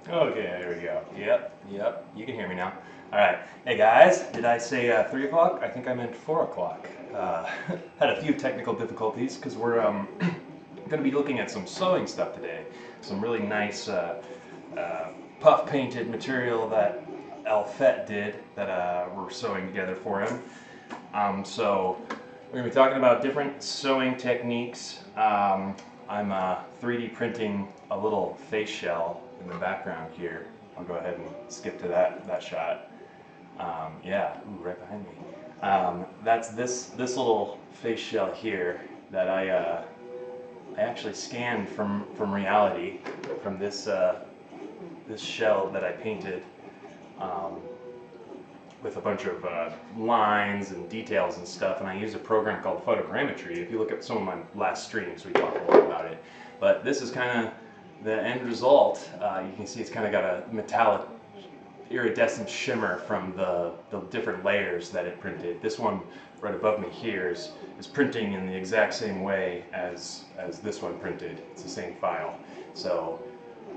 Okay, there we go. Yep, you can hear me now. All right. Hey guys, did I say 3 o'clock? I think I meant 4 o'clock. Had a few technical difficulties because we're going to be looking at some sewing stuff today. Some really nice puff painted material that Alfet did that we're sewing together for him. So we're going to be talking about different sewing techniques. I'm 3D printing a little face shell in the background here. I'll go ahead and skip to that shot. Yeah, ooh, right behind me. That's this little face shell here that I actually scanned from reality from this shell that I painted. Um, with a bunch of lines and details and stuff, and I use a program called photogrammetry. If you look at some of my last streams, we talk a lot about it. But this is kind of the end result. You can see it's kind of got a metallic iridescent shimmer from the different layers that it printed. This one right above me here is printing in the exact same way as this one printed. It's the same file. So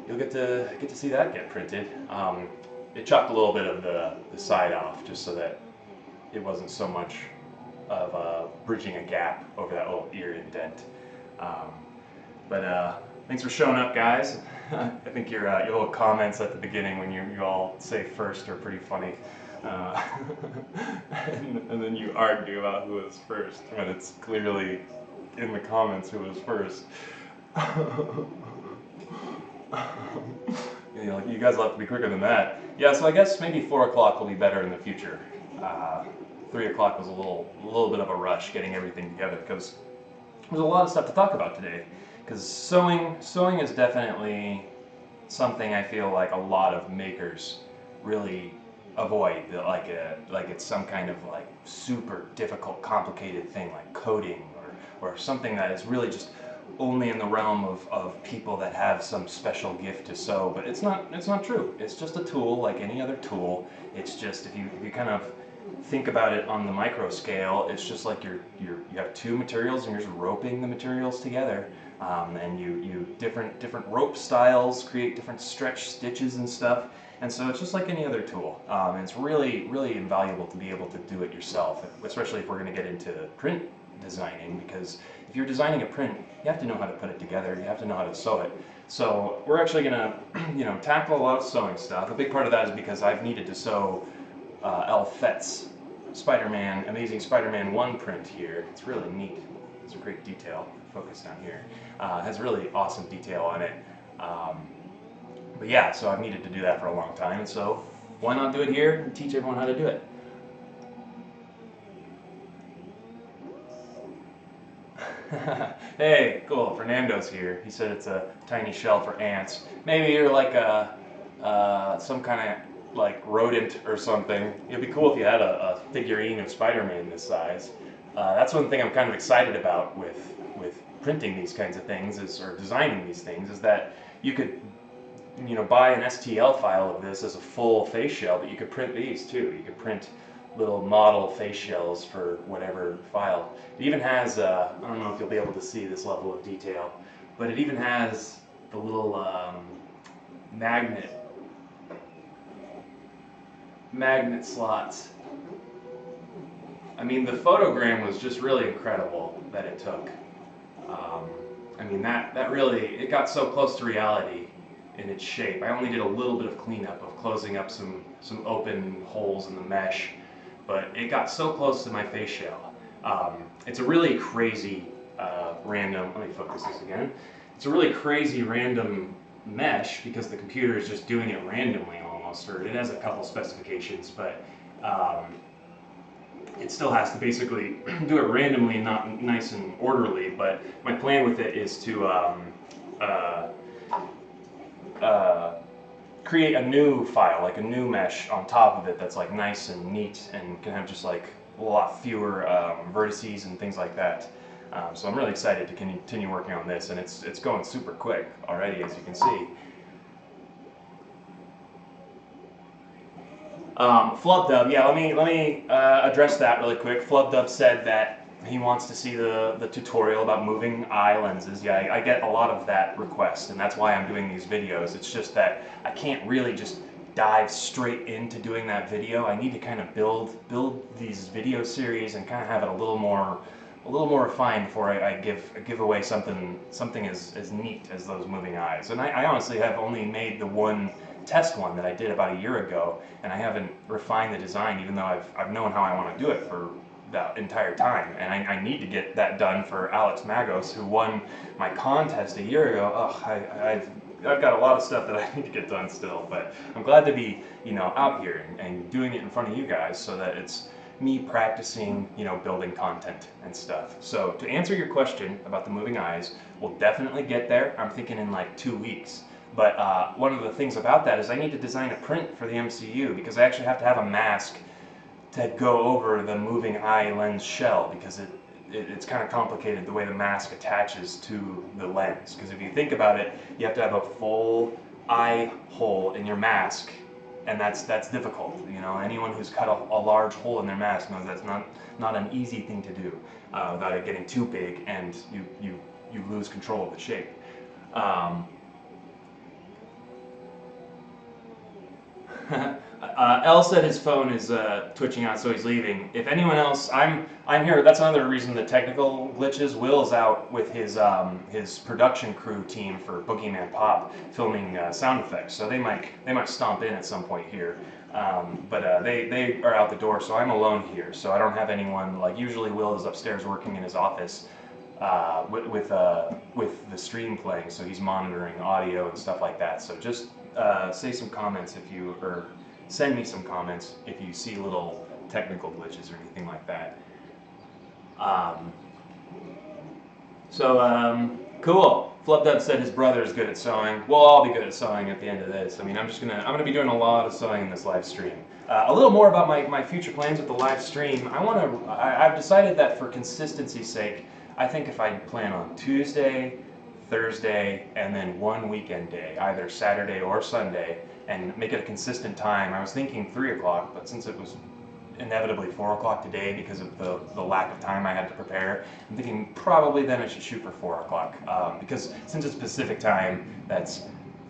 you'll get to see that get printed. It chopped a little bit of the side off just so that it wasn't so much of bridging a gap over that little ear indent. But thanks for showing up, guys. I think your little comments at the beginning when you all say first are pretty funny. And then you argue about who was first when it's clearly in the comments who was first. You know, you guys will have to be quicker than that. Yeah, so I guess maybe 4 o'clock will be better in the future. 3 o'clock was a little bit of a rush getting everything together because there's a lot of stuff to talk about today. Because sewing is definitely something I feel like a lot of makers really avoid. Like it's some kind of like super difficult, complicated thing like coding or something that is really just only in the realm of people that have some special gift to sew, but it's not true. It's just a tool like any other tool. It's just if you kind of think about it on the micro scale, it's just like you have two materials and you're just roping the materials together, and you different rope styles create different stretch stitches and stuff. And so it's just like any other tool. And it's really invaluable to be able to do it yourself, especially if we're going to get into print designing, because if you're designing a print, you have to know how to put it together, you have to know how to sew it. So we're actually gonna, tackle a lot of sewing stuff. A big part of that is because I've needed to sew Alfet's Spider-Man, Amazing Spider-Man 1 print here. It's really neat. It's a great detail. Focus down here. It has really awesome detail on it. But yeah, so I've needed to do that for a long time, and so why not do it here and teach everyone how to do it? Hey, cool. Fernando's here. He said it's a tiny shell for ants. Maybe you're like some kind of like rodent or something. It'd be cool if you had a figurine of Spider-Man this size. That's one thing I'm kind of excited about with printing these kinds of things or designing these things is that you could buy an STL file of this as a full face shell, but you could print these too. You could print little model face shells for whatever file. It even has, I don't know if you'll be able to see this level of detail, but it even has the little magnet slots. I mean, the photogram was just really incredible that it took. I mean, that really, it got so close to reality in its shape. I only did a little bit of cleanup of closing up some open holes in the mesh, but it got so close to my face shell. It's a really crazy random, let me focus this again. It's a really crazy random mesh because the computer is just doing it randomly almost, or it has a couple specifications, but it still has to basically do it randomly and not nice and orderly. But my plan with it is to create a new file, like a new mesh on top of it that's like nice and neat and can have just like a lot fewer vertices and things like that. So I'm really excited to continue working on this, and it's going super quick already, as you can see. Flubdub, yeah, let me address that really quick. Flubdub said that he wants to see the tutorial about moving eye lenses. Yeah, I get a lot of that request, and that's why I'm doing these videos. It's just that I can't really just dive straight into doing that video. I need to kind of build these video series and kind of have it a little more refined before I give away something as neat as those moving eyes. And I honestly have only made the one test one that I did about a year ago, and I haven't refined the design, even though I've known how I want to do it for that entire time. And I need to get that done for Alex Magos, who won my contest a year ago. Oh, I've got a lot of stuff that I need to get done still, but I'm glad to be, out here and doing it in front of you guys, so that it's me practicing, building content and stuff. So to answer your question about the moving eyes, we'll definitely get there. I'm thinking in like 2 weeks. But one of the things about that is I need to design a print for the MCU, because I actually have to have a mask to go over the moving eye lens shell, because it's kind of complicated the way the mask attaches to the lens. Because if you think about it, you have to have a full eye hole in your mask, and that's difficult. Anyone who's cut a large hole in their mask knows that's not an easy thing to do without it getting too big, and you lose control of the shape. El said his phone is twitching out, so he's leaving. If anyone else, I'm here. That's another reason the technical glitches. Will's out with his production crew team for Boogeyman Pop filming sound effects, so they might stomp in at some point here. But they are out the door, so I'm alone here. So I don't have anyone. Like usually, Will is upstairs working in his office with the stream playing, so he's monitoring audio and stuff like that. So just say some comments or send me some comments if you see little technical glitches or anything like that. Cool. Flubdub said his brother is good at sewing. We'll all be good at sewing at the end of this. I mean, I'm gonna be doing a lot of sewing in this live stream. A little more about my future plans with the live stream. I've decided that for consistency's sake, I think if I plan on Tuesday, Thursday, and then one weekend day, either Saturday or Sunday, and make it a consistent time. I was thinking 3 o'clock, but since it was inevitably 4 o'clock today because of the lack of time I had to prepare, I'm thinking probably then I should shoot for 4 o'clock, because since it's Pacific time, that's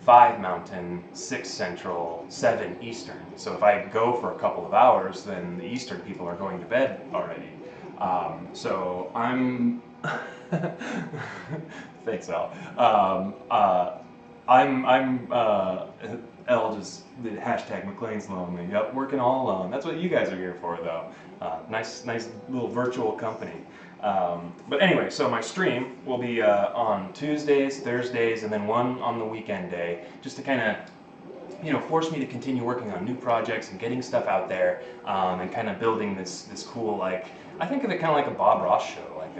5 Mountain, 6 Central, 7 Eastern. So if I go for a couple of hours, then the Eastern people are going to bed already. So I'm thanks, Al. L just the hashtag McLean's lonely. Yep, working all alone. That's what you guys are here for, though. Nice little virtual company. But anyway, so my stream will be on Tuesdays, Thursdays, and then one on the weekend day, just to kind of force me to continue working on new projects and getting stuff out there, and kind of building this cool, like, I think of it kind of like a Bob Ross show. Like,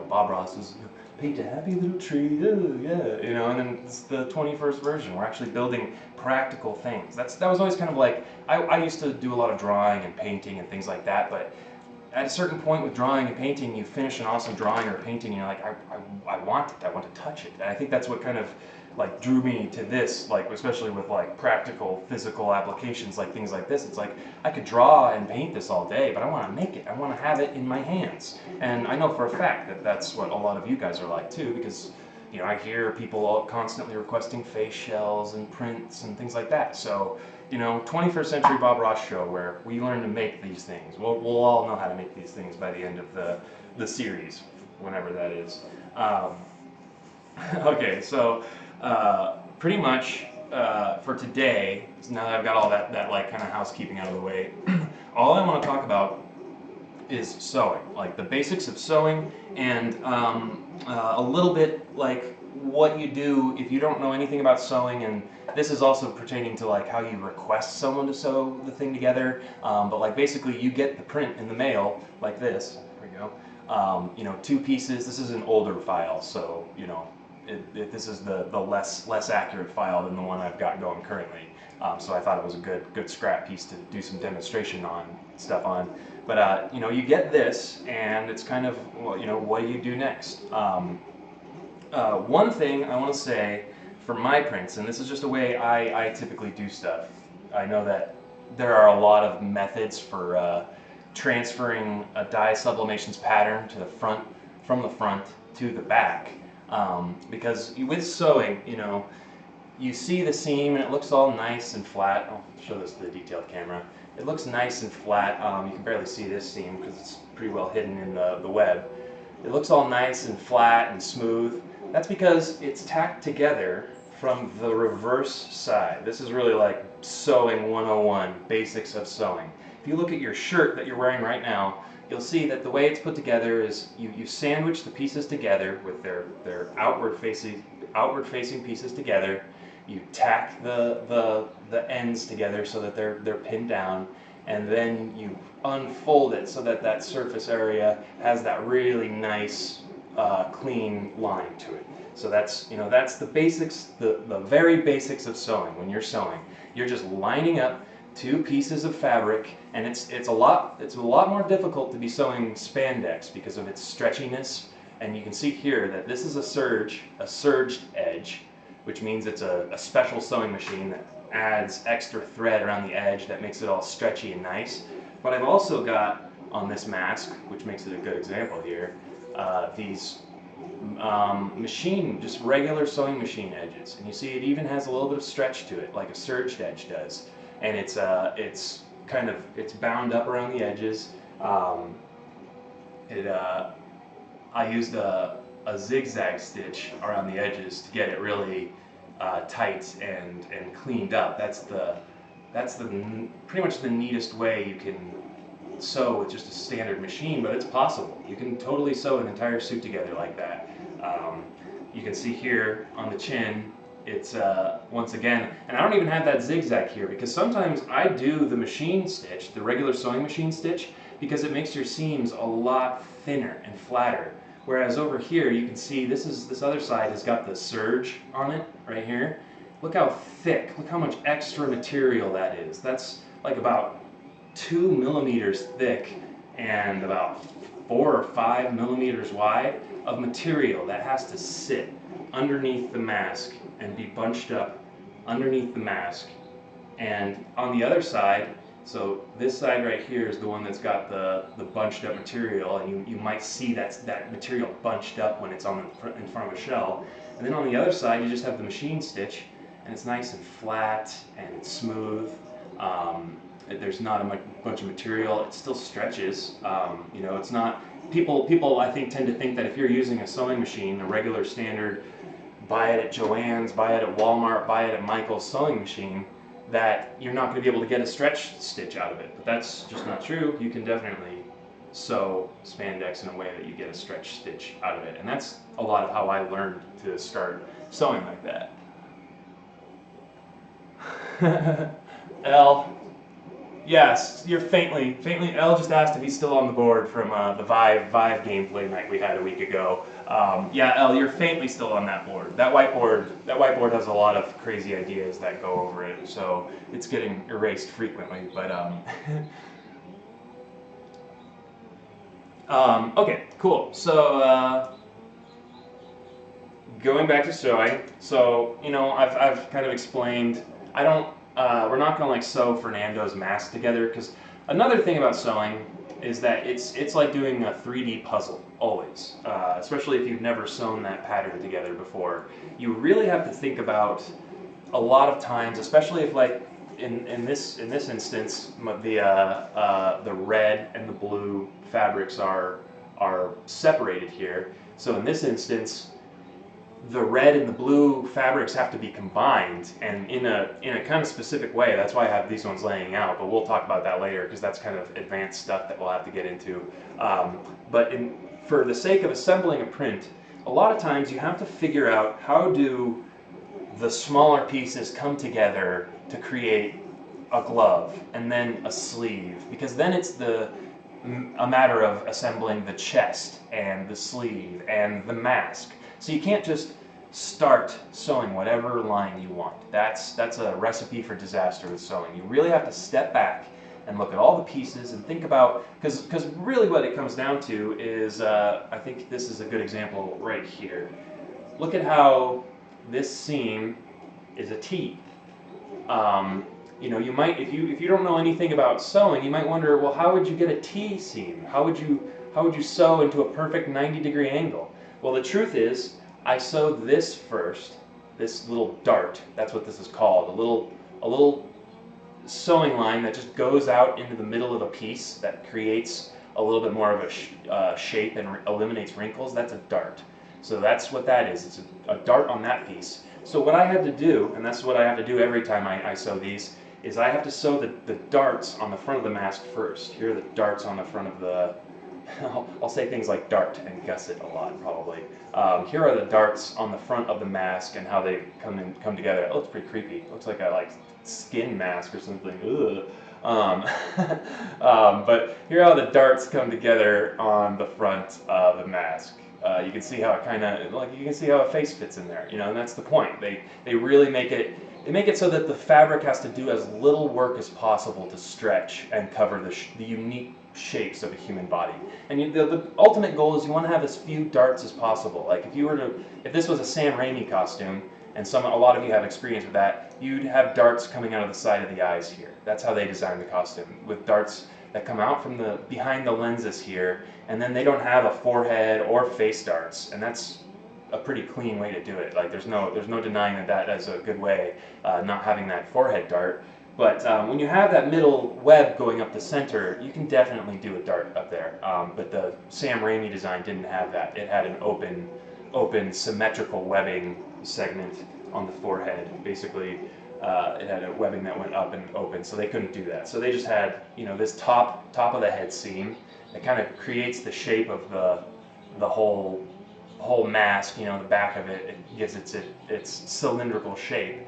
Bob Ross is paint a happy little tree, oh yeah, and then it's the 21st version. We're actually building practical things. That was always kind of like, I used to do a lot of drawing and painting and things like that, but at a certain point with drawing and painting, you finish an awesome drawing or painting, and you're like, I want it, I want to touch it. And I think that's what kind of like drew me to this, like especially with like practical physical applications, like things like this. It's like I could draw and paint this all day, but I want to make it. I want to have it in my hands. And I know for a fact that that's what a lot of you guys are like too, because I hear people all constantly requesting face shells and prints and things like that. So 21st Century Bob Ross show, where we learn to make these things. We'll all know how to make these things by the end of the series, whenever that is. Okay, so pretty much for today, now that I've got all that like kind of housekeeping out of the way, all I want to talk about is sewing, like the basics of sewing, and a little bit like what you do if you don't know anything about sewing. And this is also pertaining to like how you request someone to sew the thing together, but like basically you get the print in the mail like this. There we go. 2 pieces. This is an older file, so this is the less accurate file than the one I've got going currently. So I thought it was a good scrap piece to do some demonstration stuff on. But you get this, and it's kind of, well, what do you do next? One thing I want to say for my prints, and this is just a way I typically do stuff. I know that there are a lot of methods for transferring a dye sublimations pattern to the front, from the front to the back. Because with sewing, you know, you see the seam and it looks all nice and flat. I'll show this to the detailed camera. It looks nice and flat. You can barely see this seam because it's pretty well hidden in the web. It looks all nice and flat and smooth. That's because it's tacked together from the reverse side. This is really like sewing 101, basics of sewing. If you look at your shirt that you're wearing right now, you'll see that the way it's put together is you sandwich the pieces together with their outward facing pieces together. You tack the ends together so that they're pinned down, and then you unfold it so that that surface area has that really nice clean line to it. So that's, you know, that's the basics, the very basics of sewing. When you're sewing, you're just lining up two pieces of fabric, and it's a lot more difficult to be sewing spandex because of its stretchiness. And you can see here that this is a surged edge, which means it's a special sewing machine that adds extra thread around the edge that makes it all stretchy and nice. But I've also got on this mask, which makes it a good example here, these just regular sewing machine edges, and you see it even has a little bit of stretch to it, like a surged edge does, and it's bound up around the edges. I used a zigzag stitch around the edges to get it really tight and cleaned up. That's pretty much the neatest way you can sew with just a standard machine, but it's possible. You can totally sew an entire suit together like that. You can see here on the chin, it's once again, and I don't even have that zigzag here because sometimes I do the machine stitch, the regular sewing machine stitch, because it makes your seams a lot thinner and flatter. Whereas over here, you can see this other side has got the serge on it right here. Look how thick, look how much extra material that is. That's like about 2 millimeters thick and about 4 or 5 millimeters wide of material that has to sit underneath the mask and be bunched up underneath the mask. And on the other side, so this side right here is the one that's got the bunched up material, and you might see that material bunched up when it's in front of a shell. And then on the other side, you just have the machine stitch, and it's nice and flat and it's smooth. There's not a bunch of material. It still stretches. You know, it's not. People I think tend to think that if you're using a sewing machine, a regular standard, buy it at Joann's, buy it at Walmart, buy it at Michael's sewing machine, that you're not going to be able to get a stretch stitch out of it. But that's just not true. You can definitely sew spandex in a way that you get a stretch stitch out of it. And that's a lot of how I learned to start sewing like that. L. Yes, you're faintly. L just asked if he's still on the board from the Vive gameplay night we had a week ago. Yeah, L, you're faintly still on that board. That whiteboard has a lot of crazy ideas that go over it, so it's getting erased frequently. But okay, cool. So going back to sewing. So you know, I've kind of explained. We're not going to like sew Fernando's mask together, because another thing about sewing is that it's like doing a 3D puzzle always, especially if you've never sewn that pattern together before. You really have to think about a lot of times, especially if like in this instance the red and the blue fabrics are separated here. So in this instance, the red and the blue fabrics have to be combined, and in a kind of specific way. That's why I have these ones laying out, but we'll talk about that later because that's kind of advanced stuff that we'll have to get into. But for the sake of assembling a print, a lot of times you have to figure out how do the smaller pieces come together to create a glove and then a sleeve, because then it's a matter of assembling the chest and the sleeve and the mask. So you can't just start sewing whatever line you want. That's a recipe for disaster with sewing. You really have to step back and look at all the pieces and think about, because really what it comes down to is, I think this is a good example right here. Look at how this seam is a T. You know, you might, if you don't know anything about sewing, you might wonder, well, how would you get a T-seam? How would you sew into a perfect 90-degree angle? Well, the truth is, I sewed this first, this little dart. That's what this is called. A little sewing line that just goes out into the middle of a piece that creates a little bit more of a shape and eliminates wrinkles. That's a dart. So that's what that is. It's a dart on that piece. So what I had to do, and that's what I have to do every time I sew these, is I have to sew the darts on the front of the mask first. Here are the darts on the front of the, I'll say things like dart and gusset a lot probably. Here are the darts on the front of the mask and how they come together. It looks pretty creepy. It looks like a skin mask or something. Ugh. But here are how the darts come together on the front of the mask. You can see how it kind of, like, you can see how a face fits in there, you know, and that's the point. They really make it, so that the fabric has to do as little work as possible to stretch and cover the unique shapes of a human body. And the ultimate goal is you want to have as few darts as possible. Like if this was a Sam Raimi costume, and a lot of you have experience with that, you'd have darts coming out of the side of the eyes here. That's how they designed the costume, with darts that come out from behind the lenses here, and then they don't have a forehead or face darts, and that's a pretty clean way to do it. Like there's no denying that is a good way, not having that forehead dart. But when you have that middle web going up the center, you can definitely do a dart up there. But the Sam Raimi design didn't have that. It had an open symmetrical webbing segment on the forehead. Basically, it had a webbing that went up and open, so they couldn't do that. So they just had, you know, this top of the head seam that kind of creates the shape of the whole mask. You know, the back of it gives its cylindrical shape.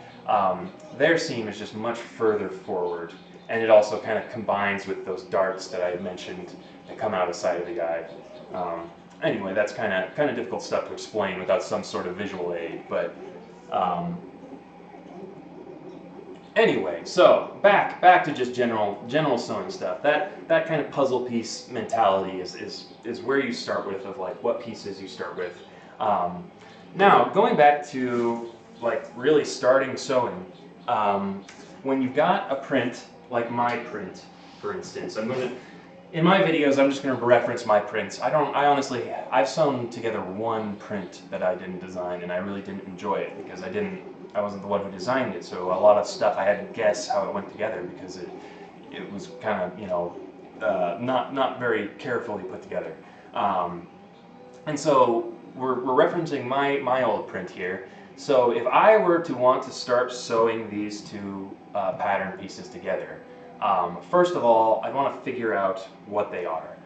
Their seam is just much further forward, and it also kind of combines with those darts that I mentioned that come out of the side of the eye. Anyway, that's kind of difficult stuff to explain without some sort of visual aid, but anyway, so back to just general sewing stuff. That kind of puzzle piece mentality is where you start with, of like what pieces you start with. Now, going back to like really starting sewing, when you've got a print like my print, for instance, in my videos, I'm just going to reference my prints. I've sewn together one print that I didn't design, and I really didn't enjoy it because I wasn't the one who designed it. So a lot of stuff I had to guess how it went together because it was kind of, you know, not very carefully put together. And so we're referencing my old print here. So if I were to want to start sewing these two pattern pieces together, first of all, I'd want to figure out what they are.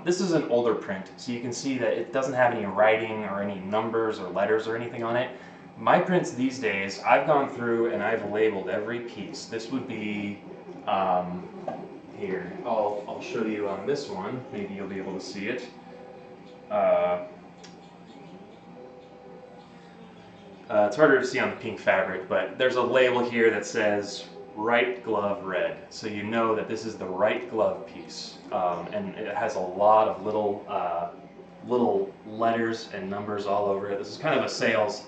This is an older print, so you can see that it doesn't have any writing or any numbers or letters or anything on it. My prints these days, I've gone through and I've labeled every piece. This would be, here, I'll show you on this one, maybe you'll be able to see it. It's harder to see on the pink fabric, but there's a label here that says right glove red, so you know that this is the right glove piece, and it has a lot of little letters and numbers all over it. This is kind of a sales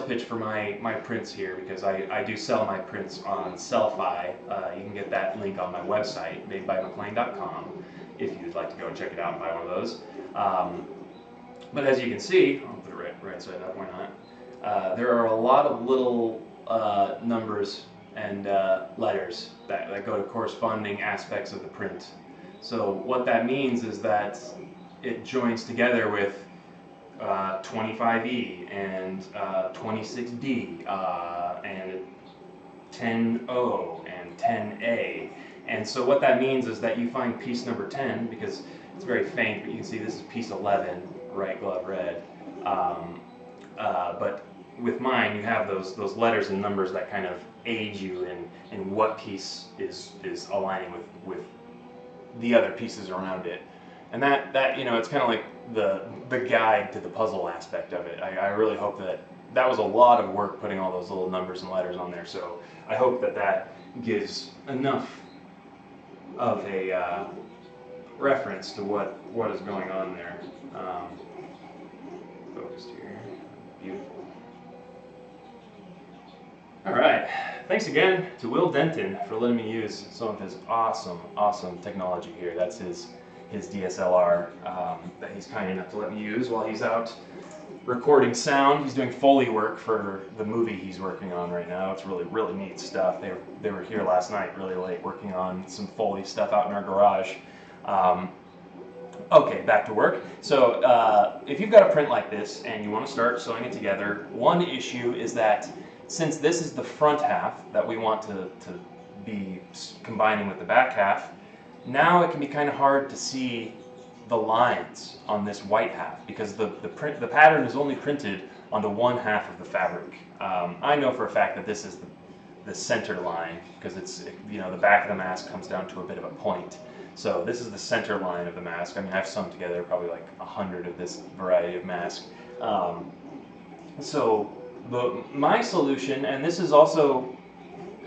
pitch for my prints here, because I do sell my prints on Sellfy. You can get that link on my website, madebymclean.com, if you'd like to go and check it out and buy one of those. But as you can see, I'll put it right side up, why not? There are a lot of little numbers and letters that go to corresponding aspects of the print. So what that means is that it joins together with 25E and 26D and 10O and 10A. And so what that means is that you find piece number 10, because it's very faint, but you can see this is piece 11, right glove red. But with mine, you have those letters and numbers that kind of aid you in what piece is aligning with the other pieces around it. And that you know, it's kind of like the guide to the puzzle aspect of it. I really hope that was a lot of work putting all those little numbers and letters on there. So I hope that gives enough of a reference to what is going on there. Focused here, beautiful. All right. thanks again to Will Denton for letting me use some of his awesome technology here. That's his DSLR that he's kind enough to let me use while he's out recording sound. He's doing Foley work for the movie he's working on right now. It's really neat stuff. They were here last night really late working on some Foley stuff out in our garage. Okay, back to work. So if you've got a print like this and you want to start sewing it together, one issue is that since this is the front half that we want to be combining with the back half, now it can be kind of hard to see the lines on this white half because the pattern is only printed onto one half of the fabric. I know for a fact that this is the center line because it's, you know, the back of the mask comes down to a bit of a point. So this is the center line of the mask. I mean, I've sewn together probably like 100 of this variety of mask. My solution, and this is also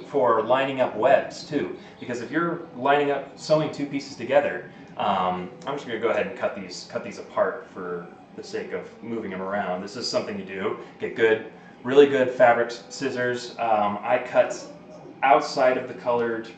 for lining up webs too, because if you're lining up sewing two pieces together, I'm just going to go ahead and cut these apart for the sake of moving them around. This is something you do. Get really good fabric scissors. I cut outside of the colored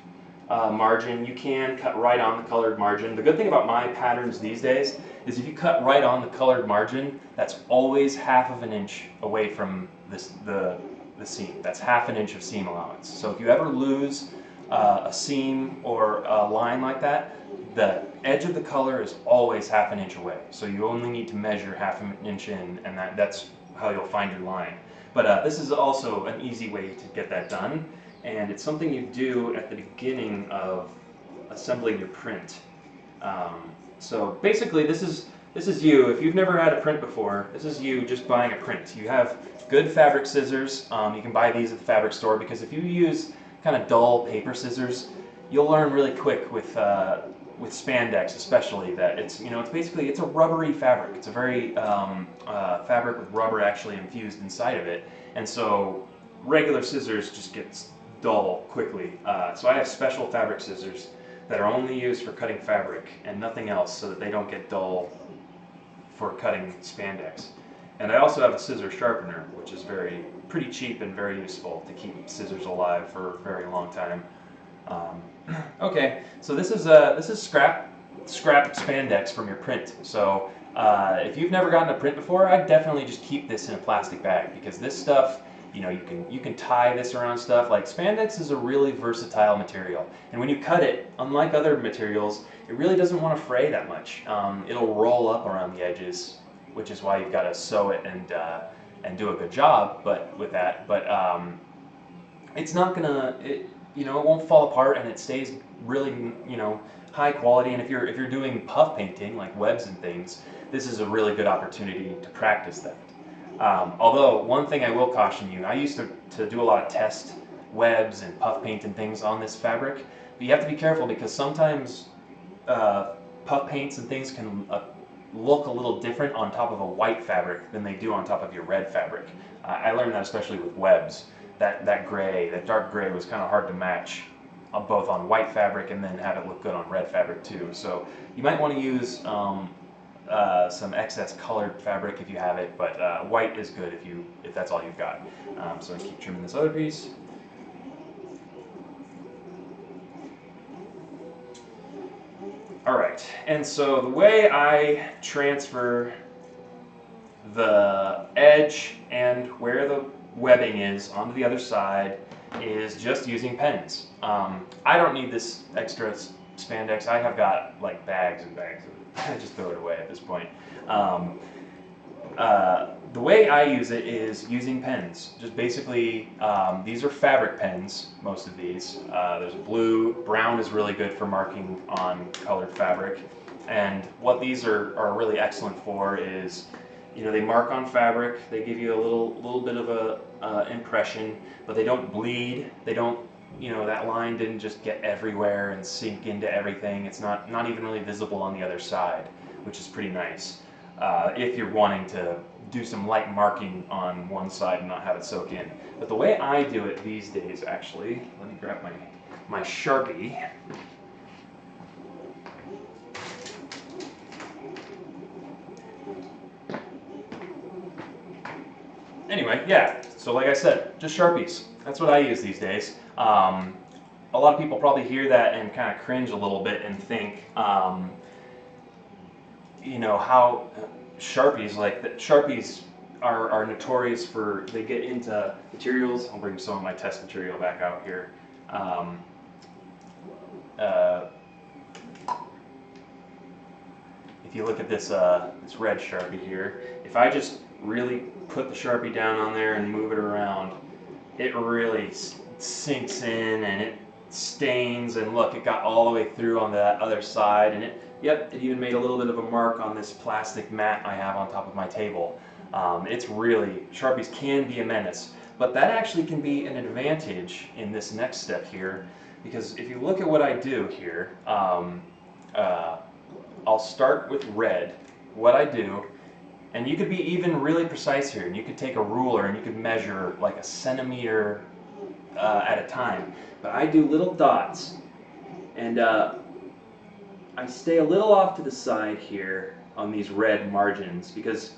margin. You can cut right on the colored margin. The good thing about my patterns these days is if you cut right on the colored margin, that's always half of an inch away from the seam. That's half an inch of seam allowance. So if you ever lose a seam or a line like that, the edge of the color is always half an inch away. So you only need to measure half an inch in, and that's how you'll find your line. But this is also an easy way to get that done, and it's something you do at the beginning of assembling your print. So basically this is you, if you've never had a print before, this is you just buying a print. You have good fabric scissors. You can buy these at the fabric store, because if you use kind of dull paper scissors, you'll learn really quick with spandex especially that it's basically a rubbery fabric. It's a very fabric with rubber actually infused inside of it, and so regular scissors just gets dull quickly. So I have special fabric scissors that are only used for cutting fabric and nothing else, so that they don't get dull for cutting spandex. And I also have a scissor sharpener, which is pretty cheap and very useful to keep scissors alive for a very long time. Okay, so this is scrap spandex from your print. So if you've never gotten a print before, I'd definitely just keep this in a plastic bag, because this stuff, you can tie this around stuff. Like, spandex is a really versatile material, and when you cut it, unlike other materials, it really doesn't want to fray that much. It'll roll up around the edges, which is why you've got to sew it and do a good job. But it's not gonna, it won't fall apart, and it stays really high quality. And if you're doing puff painting like webs and things, this is a really good opportunity to practice that. Although one thing I will caution you, I used to do a lot of test webs and puff paint and things on this fabric, but you have to be careful, because sometimes puff paints and things can look a little different on top of a white fabric than they do on top of your red fabric. I learned that especially with webs. That dark gray was kind of hard to match both on white fabric and then have it look good on red fabric too. So you might want to use some excess colored fabric if you have it, but white is good if that's all you've got. So I keep trimming this other piece. Alright, and so the way I transfer the edge and where the webbing is onto the other side is just using pens. I don't need this extra spandex. I have got like bags and bags of it. I just throw it away at this point. The way I use it is using pens. Just basically, these are fabric pens, most of these. There's a blue, brown is really good for marking on colored fabric. And what these are really excellent for is, they mark on fabric, they give you a little bit of a impression, but they don't bleed. They don't, that line didn't just get everywhere and sink into everything. It's not even really visible on the other side, which is pretty nice. If you're wanting to do some light marking on one side and not have it soak in. But the way I do it these days, actually, let me grab my Sharpie. Anyway, yeah, so like I said, just Sharpies. That's what I use these days. A lot of people probably hear that and kind of cringe a little bit and think, you know, how Sharpies, like Sharpies are notorious for, they get into materials. I'll bring some of my test material back out here. If you look at this, this red Sharpie here, if I just really put the Sharpie down on there and move it around, it really sinks in and it stains, and look, it got all the way through on that other side, and it even made a little bit of a mark on this plastic mat I have on top of my table. It's really, Sharpies can be a menace, but that actually can be an advantage in this next step here, because if you look at what I do here, I'll start with red, what I do, and you could be even really precise here, and you could take a ruler and you could measure like a centimeter at a time. But I do little dots, and I stay a little off to the side here on these red margins, because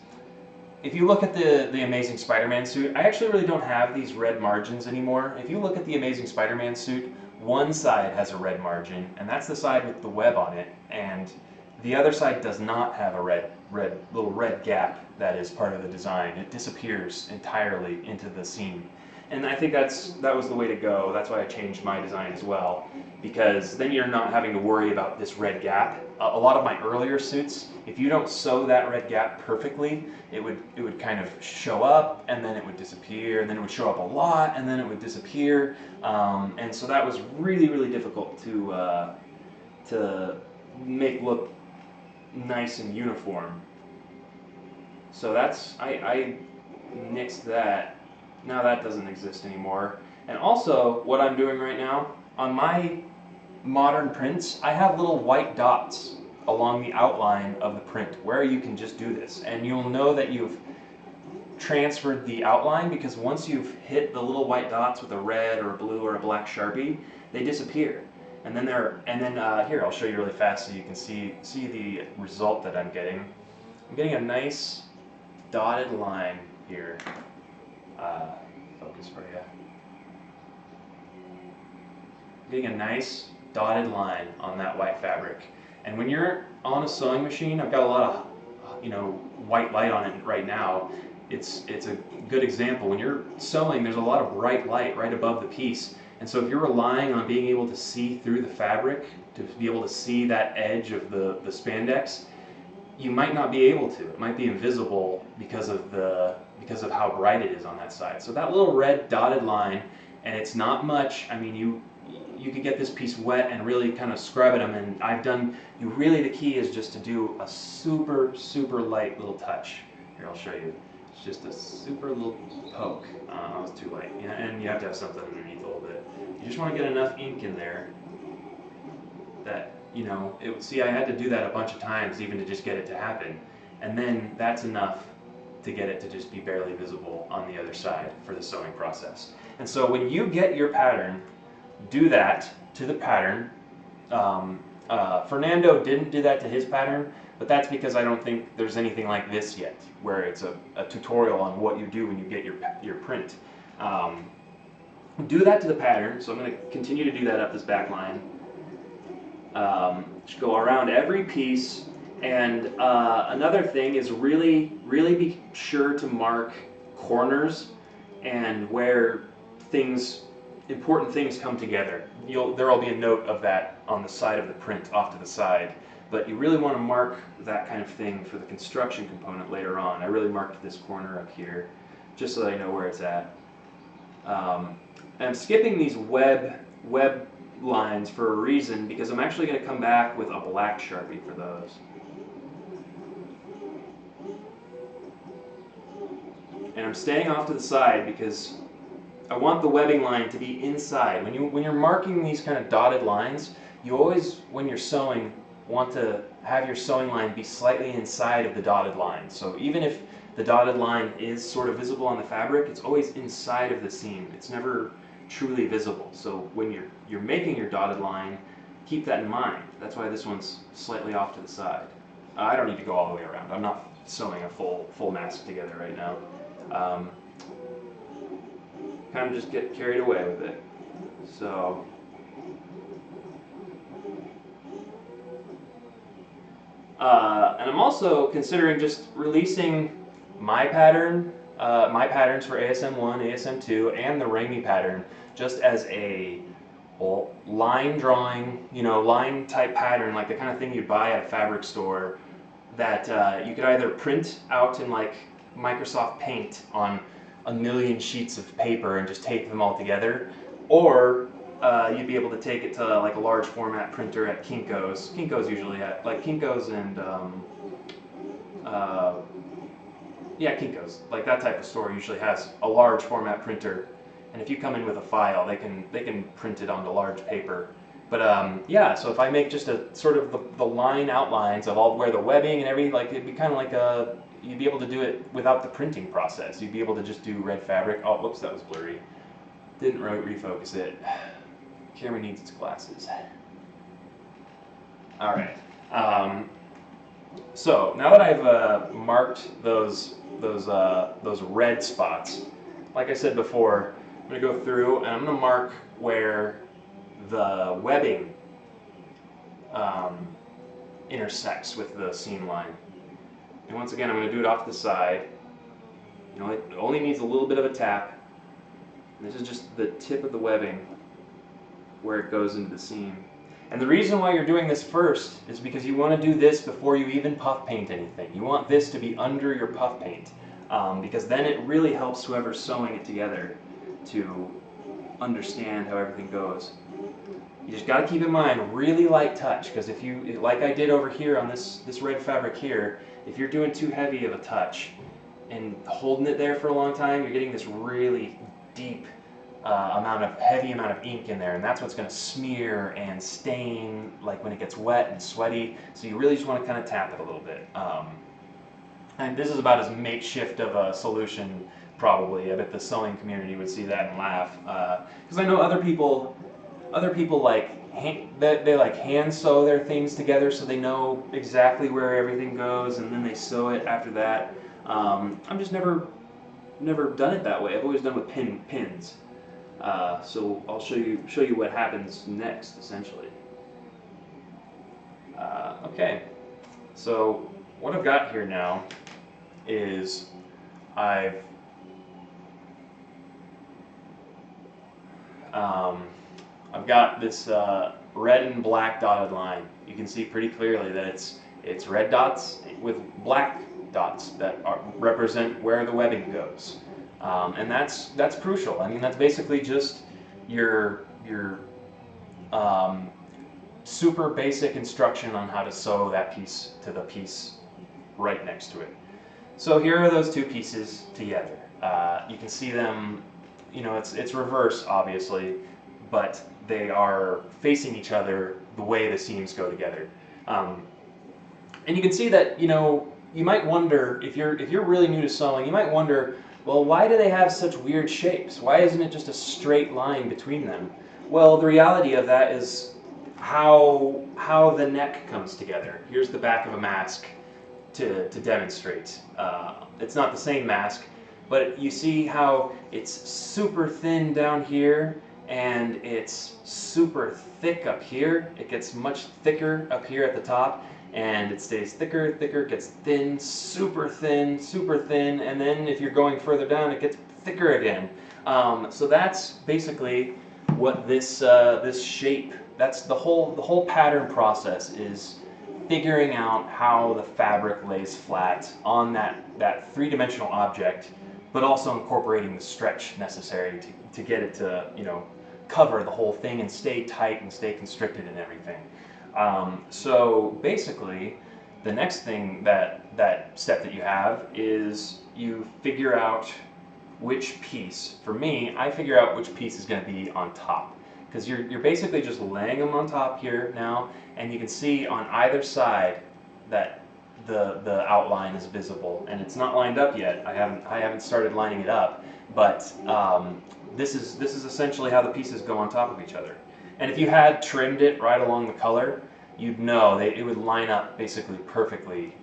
if you look at the Amazing Spider-Man suit, I actually really don't have these red margins anymore. If you look at the Amazing Spider-Man suit, one side has a red margin, and that's the side with the web on it, and the other side does not have a little red gap that is part of the design. It disappears entirely into the seam. And I think that was the way to go. That's why I changed my design as well, because then you're not having to worry about this red gap. A lot of my earlier suits, if you don't sew that red gap perfectly, it would kind of show up, and then it would disappear, and then it would show up a lot, and then it would disappear. And so that was really, really difficult to make look nice and uniform. So that's, I nixed that. Now that doesn't exist anymore. And also, what I'm doing right now, on my modern prints, I have little white dots along the outline of the print where you can just do this. And you'll know that you've transferred the outline, because once you've hit the little white dots with a red or a blue or a black Sharpie, they disappear. And then here, I'll show you really fast so you can see the result that I'm getting. I'm getting a nice dotted line here. Focus for you. Getting a nice dotted line on that white fabric. And when you're on a sewing machine, I've got a lot of white light on it right now. It's a good example. When you're sewing, there's a lot of bright light right above the piece. And so if you're relying on being able to see through the fabric, to be able to see that edge of the spandex, you might not be able to. It might be invisible because of how bright it is on that side. So that little red dotted line, and it's not much. I mean, you could get this piece wet and really kind of scrub it. And really the key is just to do a super, super light little touch. Here, I'll show you. It's just a super little poke. Oh, it's too light. Yeah, and you have to have something underneath a little bit. You just want to get enough ink in there that, see, I had to do that a bunch of times even to just get it to happen. And then that's enough to get it to just be barely visible on the other side for the sewing process. And so when you get your pattern, do that to the pattern. Fernando didn't do that to his pattern, but that's because I don't think there's anything like this yet, where it's a tutorial on what you do when you get your print. Do that to the pattern, so I'm going to continue to do that up this back line. Just go around every piece, and another thing is really be sure to mark corners and where important things come together. There will be a note of that on the side of the print off to the side, but you really want to mark that kind of thing for the construction component later on. I really marked this corner up here just so that I know where it's at. I'm skipping these web lines for a reason, because I'm actually going to come back with a black Sharpie for those. And I'm staying off to the side because I want the webbing line to be inside. When you're marking these kind of dotted lines, you always, when you're sewing, want to have your sewing line be slightly inside of the dotted line. So even if the dotted line is sort of visible on the fabric, it's always inside of the seam. It's never truly visible. So when you're making your dotted line, keep that in mind. That's why this one's slightly off to the side. I don't need to go all the way around. I'm not sewing a full mask together right now. kind of just get carried away with it. So and I'm also considering just releasing my pattern, my patterns for ASM1, ASM2, and the Ramey pattern just as a line drawing, line type pattern, like the kind of thing you buy at a fabric store that you could either print out in like Microsoft Paint on a million sheets of paper and just tape them all together, or you'd be able to take it to like a large format printer at Kinko's. Kinko's usually at like Kinko's and yeah, Kinko's, like that type of store usually has a large format printer, and if you come in with a file, they can print it onto large paper. But yeah, so if I make just a sort of the line outlines of all where the webbing and everything, like it'd be kind of like you'd be able to do it without the printing process. You'd be able to just do red fabric. Oh, whoops, that was blurry. Didn't refocus it. Camera needs its glasses. All right. So now that I've marked those red spots, like I said before, I'm going to go through and I'm going to mark where the webbing intersects with the seam line. And once again, I'm going to do it off the side. It only needs a little bit of a tap. And this is just the tip of the webbing where it goes into the seam. And the reason why you're doing this first is because you want to do this before you even puff paint anything. You want this to be under your puff paint, because then it really helps whoever's sewing it together to understand how everything goes. You just got to keep in mind, really light touch, because if you, like I did over here on this red fabric here, if you're doing too heavy of a touch and holding it there for a long time, you're getting this really deep heavy amount of ink in there, and that's what's going to smear and stain like when it gets wet and sweaty. So you really just want to kind of tap it a little bit. And this is about as makeshift of a solution probably. I bet the sewing community would see that and laugh, because I know other people like they like hand sew their things together so they know exactly where everything goes, and then they sew it after that. I've just never done it that way. I've always done with pins. So I'll show you what happens next, essentially. Okay, so what I've got here now is I've got this red and black dotted line. You can see pretty clearly that it's red dots with black dots that represent where the webbing goes. And that's crucial. I mean, that's basically just your super basic instruction on how to sew that piece to the piece right next to it. So here are those two pieces together. You can see them, it's reverse obviously, but they are facing each other the way the seams go together. And you can see that, you might wonder, if you're really new to sewing, you might wonder, well, why do they have such weird shapes? Why isn't it just a straight line between them? Well, the reality of that is how the neck comes together. Here's the back of a mask to demonstrate. It's not the same mask, but you see how it's super thin down here and it's super thick up here. It gets much thicker up here at the top, and it stays thicker, gets thin, super thin, and then if you're going further down, it gets thicker again. So that's basically what this shape, that's the whole pattern process, is figuring out how the fabric lays flat on that three-dimensional object, but also incorporating the stretch necessary to get it to, cover the whole thing and stay tight and stay constricted and everything. So basically, the next thing that step that you have is you figure out which piece. For me, I figure out which piece is going to be on top, because you're basically just laying them on top here now, and you can see on either side that the outline is visible, and it's not lined up yet. I haven't started lining it up, but this is essentially how the pieces go on top of each other. And if you had trimmed it right along the color, you'd know it would line up basically perfectly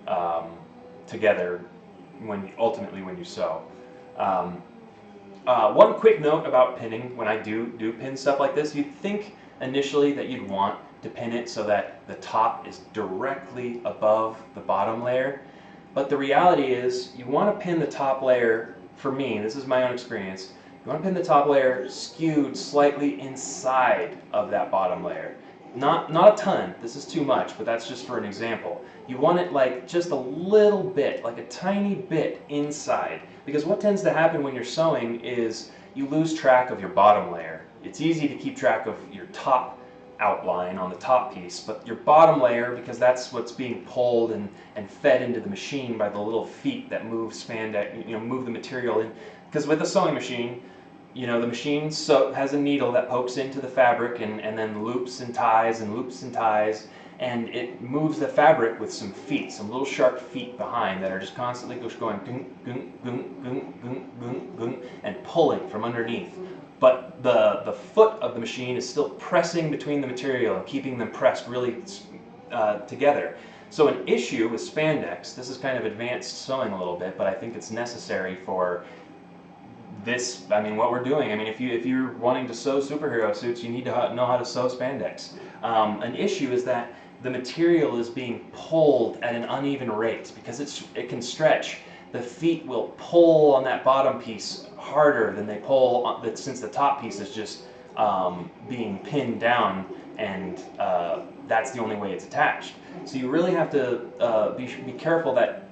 together ultimately when you sew. One quick note about pinning: when I do pin stuff like this, you'd think initially that you'd want to pin it so that the top is directly above the bottom layer. But the reality is you want to pin the top layer, for me, this is my own experience, you want to pin the top layer skewed slightly inside of that bottom layer. Not a ton, this is too much, but that's just for an example. You want it like just a little bit, like a tiny bit inside. Because what tends to happen when you're sewing is you lose track of your bottom layer. It's easy to keep track of your top outline on the top piece, but your bottom layer, because that's what's being pulled and fed into the machine by the little feet that move spandex, move the material in. Because with a sewing machine, the machine has a needle that pokes into the fabric and then loops and ties and loops and ties, and it moves the fabric with some feet, some little sharp feet behind that are just constantly going gung, gung, gung, gung, gung, gung, gung, and pulling from underneath. But the foot of the machine is still pressing between the material and keeping them pressed really together. So an issue with spandex, this is kind of advanced sewing a little bit, but I think it's necessary for this, what we're doing. If you're wanting to sew superhero suits, you need to know how to sew spandex. An issue is that the material is being pulled at an uneven rate because it can stretch. The feet will pull on that bottom piece harder than they pull since the top piece is just being pinned down, and that's the only way it's attached. So you really have to be careful that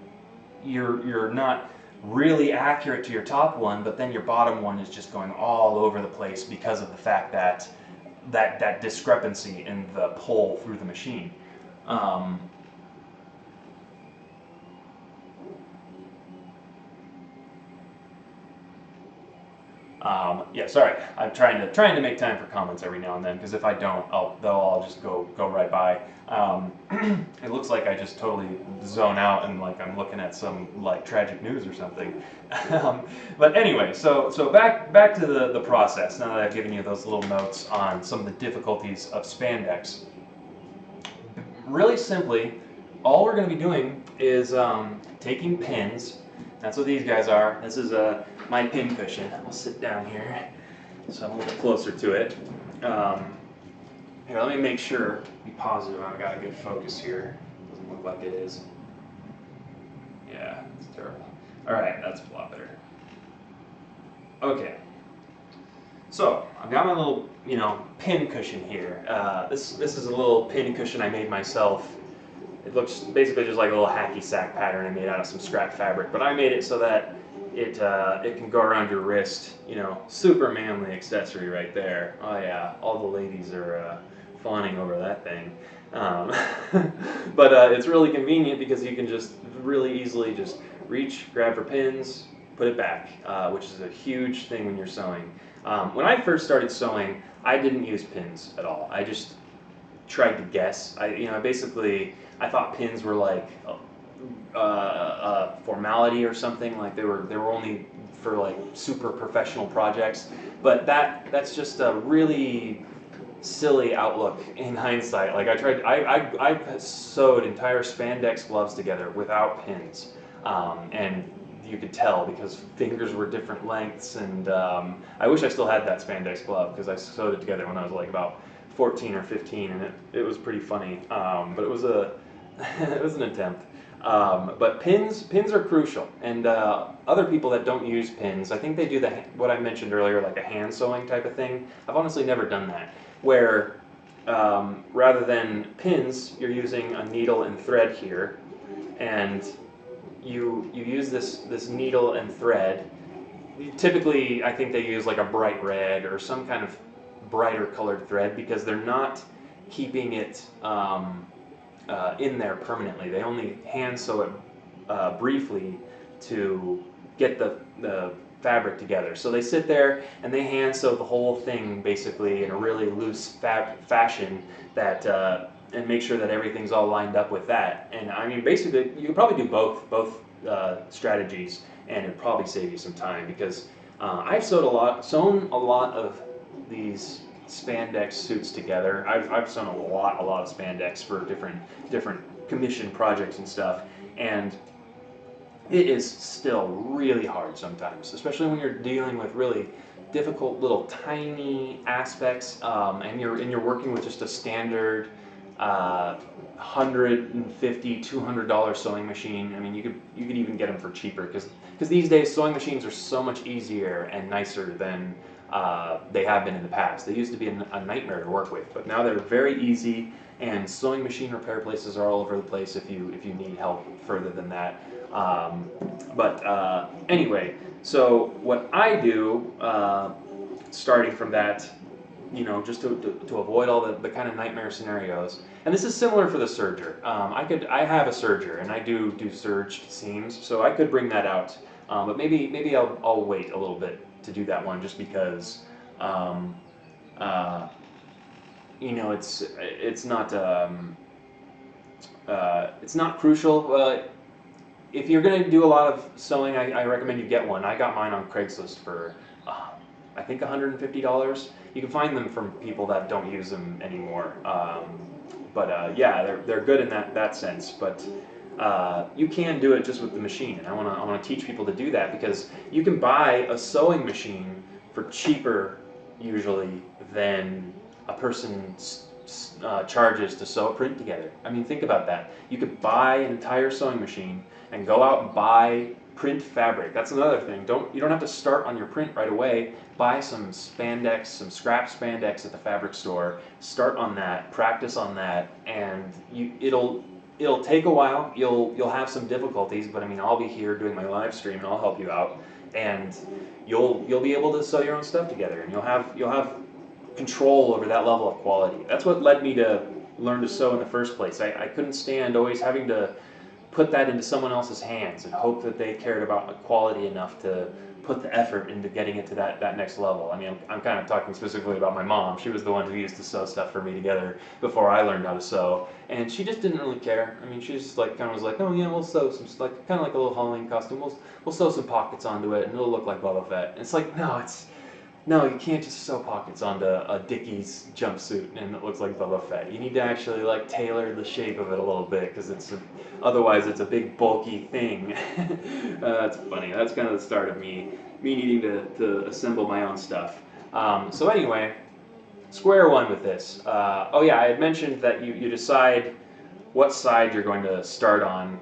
you're not really accurate to your top one, but then your bottom one is just going all over the place because of the fact that that discrepancy in the pull through the machine. Yeah, sorry. I'm trying to make time for comments every now and then, because if I don't, they'll all just go right by. It looks like I just totally zone out and like I'm looking at some like tragic news or something. But anyway, so back to the process. Now that I've given you those little notes on some of the difficulties of spandex, really simply, all we're going to be doing is taking pins. That's what these guys are. This is my pin cushion. I'll sit down here so I'm a little closer to it. Here, let me make sure, be positive I've got a good focus here. Doesn't look like it is. Yeah, it's terrible. Alright, that's a lot better. Okay. So, I've got my little, pin cushion here. This is a little pin cushion I made myself. It looks basically just like a little hacky sack pattern I made out of some scrap fabric, but I made it so that it can go around your wrist. Super manly accessory right there. Oh yeah, all the ladies are fawning over that thing. But it's really convenient because you can just really easily just reach, grab for pins, put it back, which is a huge thing when you're sewing. When I first started sewing, I didn't use pins at all. I just tried to guess. I thought pins were like a formality or something. Like they were only for like super professional projects. But that's just a really silly outlook in hindsight. Like I sewed entire spandex gloves together without pins, and you could tell because fingers were different lengths. And I wish I still had that spandex glove because I sewed it together when I was like about 14 or 15, and it was pretty funny, but it was it was an attempt. But pins are crucial, and other people that don't use pins, I think they do what I mentioned earlier, like a hand sewing type of thing. I've honestly never done that, where rather than pins, you're using a needle and thread here, and you use this needle and thread. Typically, I think they use like a bright red or some kind of brighter colored thread because they're not keeping it in there permanently. They only hand sew it briefly to get the fabric together. So they sit there and they hand sew the whole thing basically in a really loose fashion that and make sure that everything's all lined up with that. And basically you could probably do both strategies, and it'd probably save you some time because I've sewn a lot of these spandex suits together. I've sewn a lot of spandex for different commission projects and stuff, and it is still really hard sometimes, especially when you're dealing with really difficult little tiny aspects, and you're working with just a standard $150, $200 sewing machine. I mean, you could even get them for cheaper because these days sewing machines are so much easier and nicer than they have been in the past. They used to be a nightmare to work with, but now they're very easy. And sewing machine repair places are all over the place if you need help further than that. Anyway, so what I do, starting from that, just to avoid all the kind of nightmare scenarios. And this is similar for the serger. I have a serger, and I do serged seams, so I could bring that out. But maybe I'll wait a little bit to do that one, just because it's not crucial. If you're going to do a lot of sewing, I recommend you get one. I got mine on Craigslist for I think $150. You can find them from people that don't use them anymore. Yeah, they're good in that sense. But you can do it just with the machine, and I want to teach people to do that, because you can buy a sewing machine for cheaper usually than a person charges to sew a print together. I mean, think about that. You could buy an entire sewing machine and go out and buy print fabric. That's another thing. You don't have to start on your print right away. Buy some spandex, some scrap spandex at the fabric store. Start on that, practice on that, and it'll take a while. You'll have some difficulties, but I mean, I'll be here doing my live stream and I'll help you out, and you'll be able to sew your own stuff together, and you'll have control over that level of quality. That's what led me to learn to sew in the first place. I couldn't stand always having to put that into someone else's hands and hope that they cared about quality enough to put the effort into getting it to that next level. I mean, I'm kind of talking specifically about my mom. She was the one who used to sew stuff for me together before I learned how to sew, and she just didn't really care. I mean, she just kind of was like, oh yeah, we'll sew some, kind of like a little Halloween costume. We'll sew some pockets onto it, and it'll look like Boba Fett. And it's like, no, you can't just sew pockets onto a Dickies jumpsuit and it looks like Boba Fett. You need to actually tailor the shape of it a little bit, because otherwise it's a big bulky thing. That's funny. That's kind of the start of me needing to assemble my own stuff. So anyway, square one with this. Oh yeah, I had mentioned that you decide what side you're going to start on.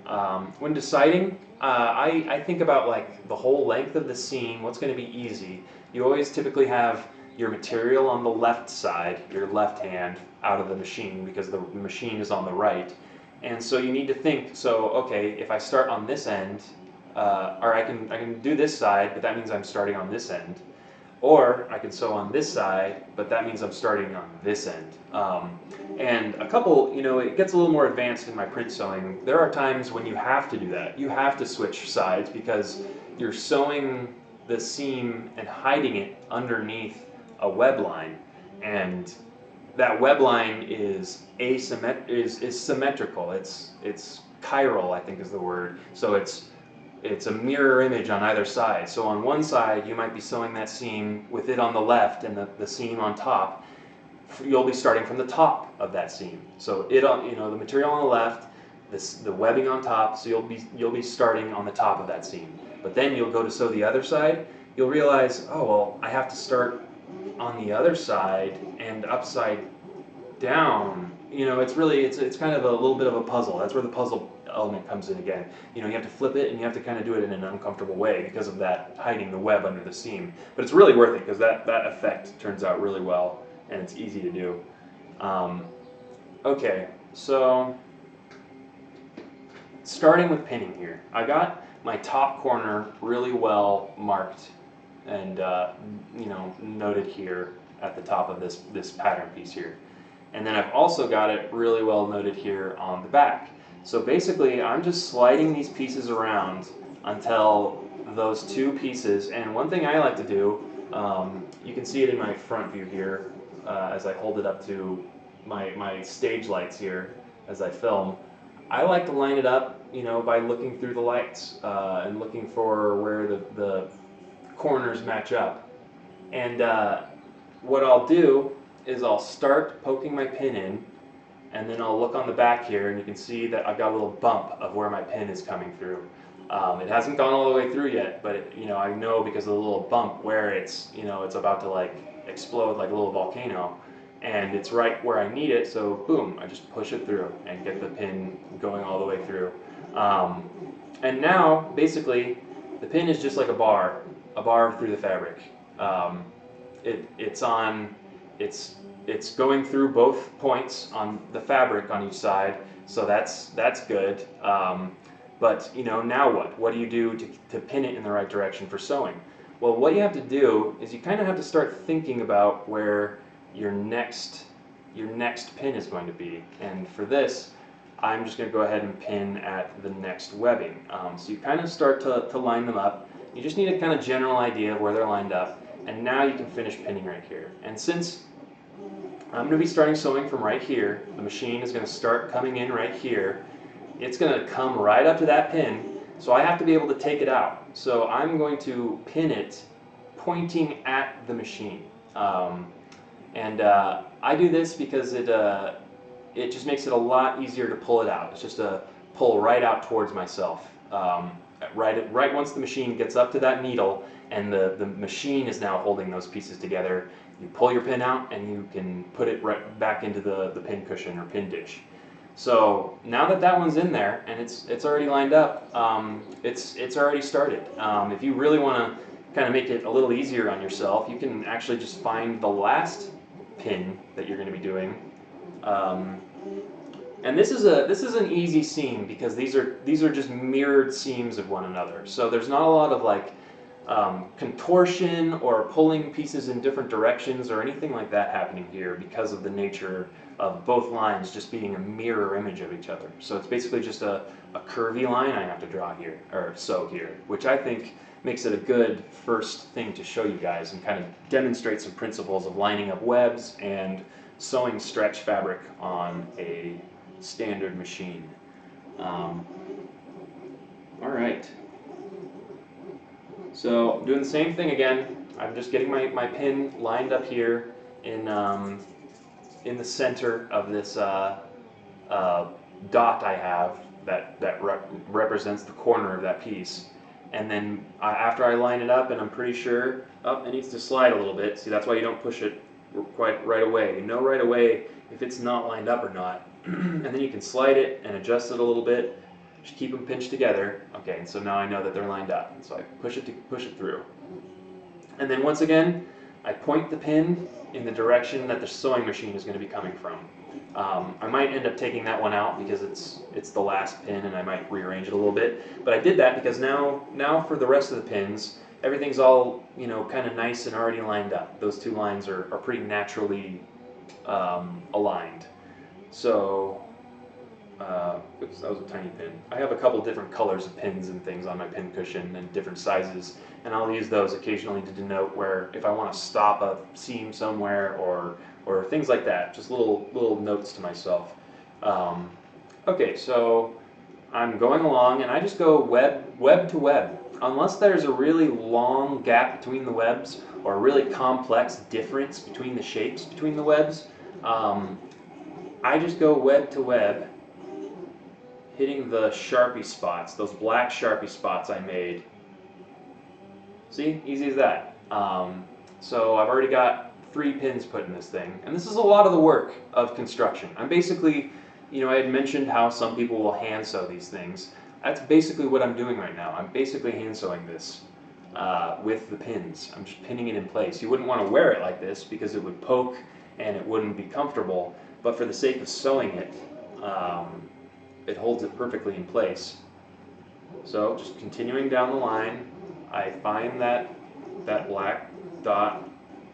When deciding, I think about the whole length of the seam, what's going to be easy. You always typically have your material on the left side, your left hand, out of the machine, because the machine is on the right. And so you need to think, so okay, if I start on this end, or I can do this side, but that means I'm starting on this end. Or I can sew on this side, but that means I'm starting on this end. And it gets a little more advanced in my print sewing. There are times when you have to do that. You have to switch sides because you're sewing the seam and hiding it underneath a web line. And that web line is symmetrical. It's chiral, I think is the word. So it's a mirror image on either side. So on one side, you might be sewing that seam with it on the left and the seam on top. You'll be starting from the top of that seam. So the material on the left, the webbing on top. So you'll be starting on the top of that seam. But then you'll go to sew the other side. You'll realize, oh well, I have to start on the other side and upside down. It's kind of a little bit of a puzzle. That's where the puzzle element comes in again. You have to flip it, and you have to kind of do it in an uncomfortable way because of that hiding the web under the seam. But it's really worth it because that effect turns out really well, and it's easy to do. Okay, so starting with pinning here, I got my top corner really well marked and noted here at the top of this pattern piece here. And then I've also got it really well noted here on the back. So basically, I'm just sliding these pieces around until those two pieces, and one thing I like to do, you can see it in my front view here, as I hold it up to my stage lights here as I film. I like to line it up, by looking through the lights and looking for where the corners match up. And what I'll do is I'll start poking my pin in, and then I'll look on the back here, and you can see that I've got a little bump of where my pin is coming through. It hasn't gone all the way through yet, but I know because of the little bump where it's about to like explode like a little volcano, and it's right where I need it. So boom, I just push it through and get the pin going all the way through. And now basically the pin is just like a bar through the fabric. It's going through both points on the fabric on each side, so that's good. But now what? What do you do to pin it in the right direction for sewing? Well, what you have to do is you kind of have to start thinking about where your next pin is going to be. And for this, I'm just going to go ahead and pin at the next webbing. So you kind of start to line them up. You just need a kind of general idea of where they're lined up. And now you can finish pinning right here. And since I'm going to be starting sewing from right here, the machine is going to start coming in right here. It's going to come right up to that pin, so I have to be able to take it out. So I'm going to pin it pointing at the machine. I do this because it just makes it a lot easier to pull it out. It's just a pull right out towards myself. Right once the machine gets up to that needle and the machine is now holding those pieces together, you pull your pin out and you can put it right back into the pin cushion or pin dish. So now that one's in there and it's already lined up, it's already started. If you really want to kind of make it a little easier on yourself, you can actually just find the last pin that you're going to be doing. And this is an easy seam because these are just mirrored seams of one another. So there's not a lot of like contortion or pulling pieces in different directions or anything like that happening here because of the nature of both lines just being a mirror image of each other. So it's basically just a curvy line I have to draw here, or sew here, which I think makes it a good first thing to show you guys and kind of demonstrate some principles of lining up webs and sewing stretch fabric on a standard machine. All right. So doing the same thing again. I'm just getting my pin lined up here in the center of this dot I have that represents the corner of that piece. And then after I line it up and I'm pretty sure, it needs to slide a little bit. See, that's why you don't push it quite right away. You know right away if it's not lined up or not. And then you can slide it and adjust it a little bit. Just keep them pinched together. Okay, and so now I know that they're lined up. So I push it through. And then once again, I point the pin in the direction that the sewing machine is going to be coming from. I might end up taking that one out because it's the last pin and I might rearrange it a little bit. But I did that because now for the rest of the pins, everything's all kind of nice and already lined up. Those two lines are pretty naturally aligned. So, oops, that was a tiny pin. I have a couple different colors of pins and things on my pin cushion and different sizes, and I'll use those occasionally to denote where if I want to stop a seam somewhere or things like that. Just little notes to myself. Okay, so I'm going along and I just go web to web. Unless there's a really long gap between the webs or a really complex difference between the shapes between the webs, I just go web to web, hitting the Sharpie spots, those black Sharpie spots I made. See, easy as that. So I've already got 3 pins put in this thing, and this is a lot of the work of construction. I'm basically, I had mentioned how some people will hand sew these things. That's basically what I'm doing right now. I'm basically hand sewing this with the pins. I'm just pinning it in place. You wouldn't want to wear it like this because it would poke and it wouldn't be comfortable, but for the sake of sewing it, it holds it perfectly in place. So just continuing down the line, I find that black dot,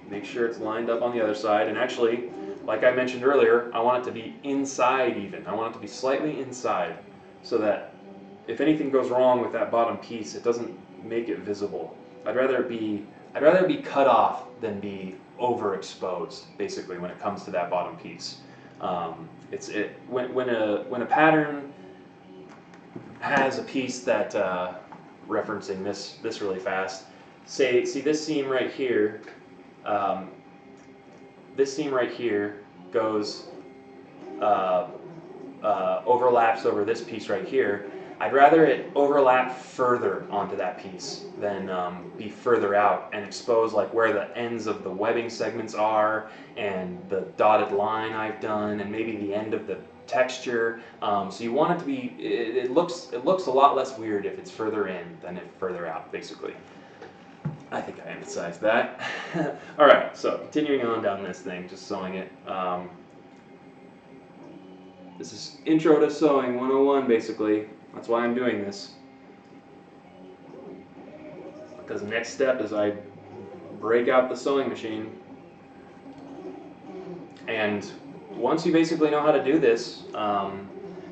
make sure it's lined up on the other side, and actually, like I mentioned earlier, I want it to be inside even. I want it to be slightly inside so that if anything goes wrong with that bottom piece, it doesn't make it visible. I'd rather it be cut off than be overexposed, basically, when it comes to that bottom piece. When a pattern has a piece that referencing this really fast. See this seam right here. This seam right here goes overlaps over this piece right here. I'd rather it overlap further onto that piece than be further out and expose like where the ends of the webbing segments are and the dotted line I've done and maybe the end of the texture. So you want it to be, it looks a lot less weird if it's further in than if further out, basically. I think I emphasized that. All right, so continuing on down this thing, just sewing it. This is Intro to Sewing 101, basically. That's why I'm doing this. Because the next step is I break out the sewing machine. And once you basically know how to do this,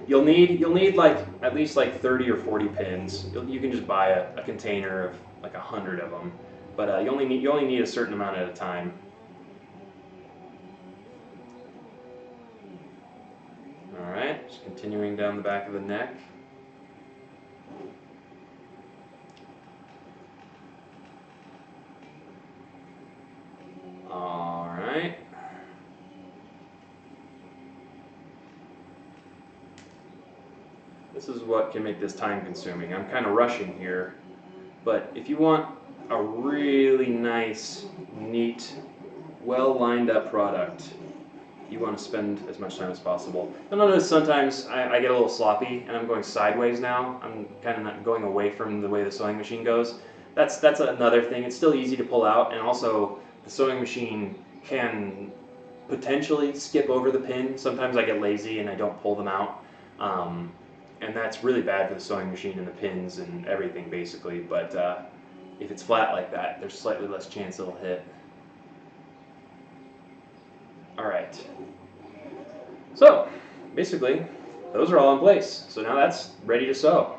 you'll need like at least like 30 or 40 pins. You can just buy a container of like 100 of them, but you only need a certain amount at a time. All right, just continuing down the back of the neck. All right. This is what can make this time consuming. I'm kind of rushing here, but if you want a really nice, neat, well lined up product, you want to spend as much time as possible. You'll notice sometimes I get a little sloppy and I'm going sideways now. I'm kind of not going away from the way the sewing machine goes. That's another thing. It's still easy to pull out, and also the sewing machine can potentially skip over the pin. Sometimes I get lazy and I don't pull them out. And that's really bad for the sewing machine and the pins and everything, basically. But if it's flat like that, there's slightly less chance it'll hit. All right. So basically, those are all in place. So now that's ready to sew.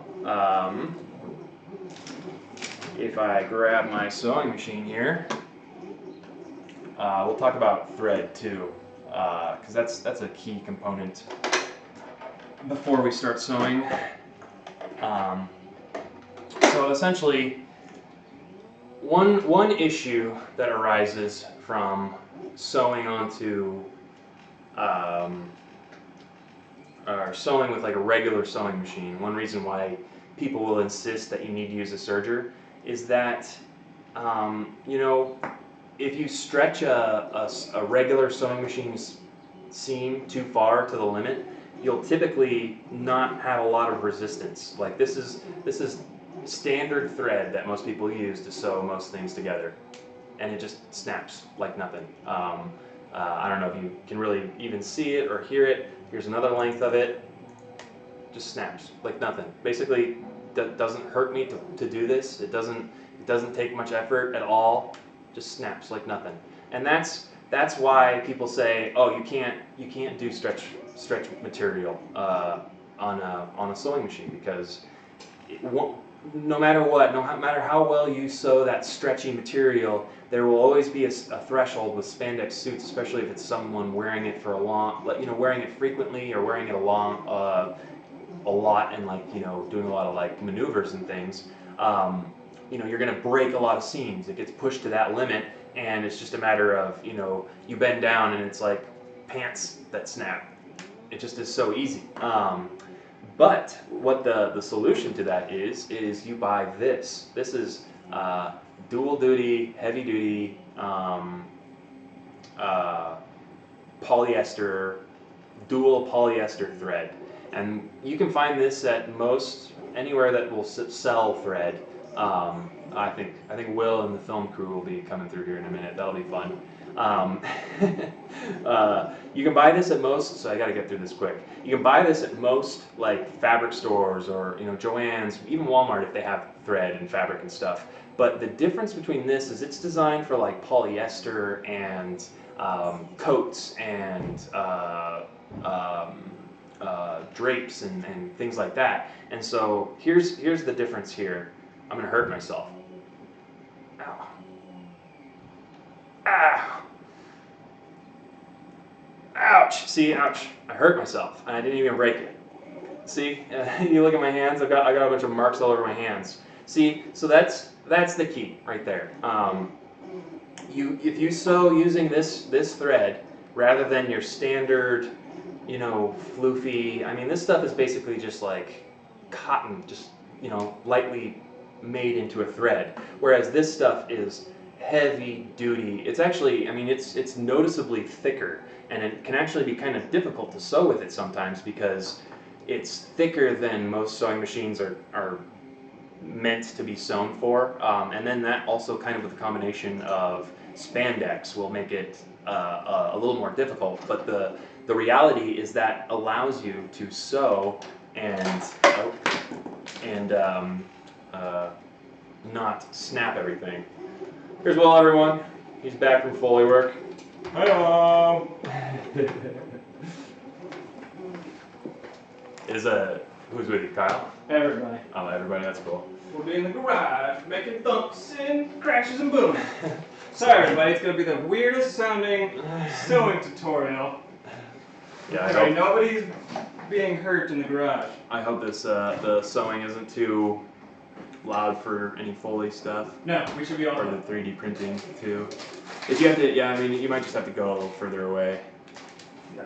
If I grab my sewing machine here, we'll talk about thread too, because that's a key component before we start sewing. So essentially, one issue that arises from sewing onto or sewing with like a regular sewing machine, one reason why people will insist that you need to use a serger is that you know, if you stretch a regular sewing machine's seam too far to the limit, you'll typically not have a lot of resistance. Like this is standard thread that most people use to sew most things together, and it just snaps like nothing. I don't know if you can really even see it or hear it. Here's another length of it. Just snaps like nothing. Basically, doesn't hurt me to do this. It doesn't take much effort at all. Just snaps like nothing. And that's why people say, oh, you can't do stretch material on a sewing machine, because no matter what, no matter how well you sew that stretchy material, there will always be a threshold with spandex suits, especially if it's someone wearing it for a long, wearing it frequently or wearing it a lot and doing a lot of like maneuvers and things. You're going to break a lot of seams. It gets pushed to that limit, and it's just a matter of you bend down and it's like pants that snap. It just is so easy. But what the solution to that is you buy this. This is dual duty, heavy duty polyester, dual polyester thread, and you can find this at most anywhere that will sell thread. I think Will and the film crew will be coming through here in a minute. That'll be fun. You can buy this at most, so I got to get through this quick. You can buy this at most like fabric stores or Joann's, even Walmart if they have thread and fabric and stuff. But the difference between this is it's designed for like polyester and coats and drapes and things like that. And so here's the difference here. I'm gonna hurt myself. Ow. Ow. Ouch. See, ouch. I hurt myself, and I didn't even break it. See, you look at my hands. I got a bunch of marks all over my hands. See, so that's the key right there. If you sew using this thread rather than your standard, floofy. I mean, this stuff is basically just like cotton, just, you know, lightly made into a thread. Whereas this stuff is heavy duty. It's actually, I mean, it's noticeably thicker, and it can actually be kind of difficult to sew with it sometimes because it's thicker than most sewing machines are meant to be sewn for. And then that also kind of with a combination of spandex will make it a little more difficult. But the reality is that allows you to sew and not snap everything. Here's Will, everyone. He's back from Foley work. Hello. Who's with you, Kyle? Everybody. Oh, everybody. That's cool. We'll be in the garage making thumps and crashes and booms. Sorry, everybody. It's gonna be the weirdest sounding sewing tutorial. Yeah, Anyway, nobody's being hurt in the garage. I hope this the sewing isn't too loud for any Foley stuff. No, we should be all Or the 3D printing too. If you have to, yeah, I mean, you might just have to go a little further away. No.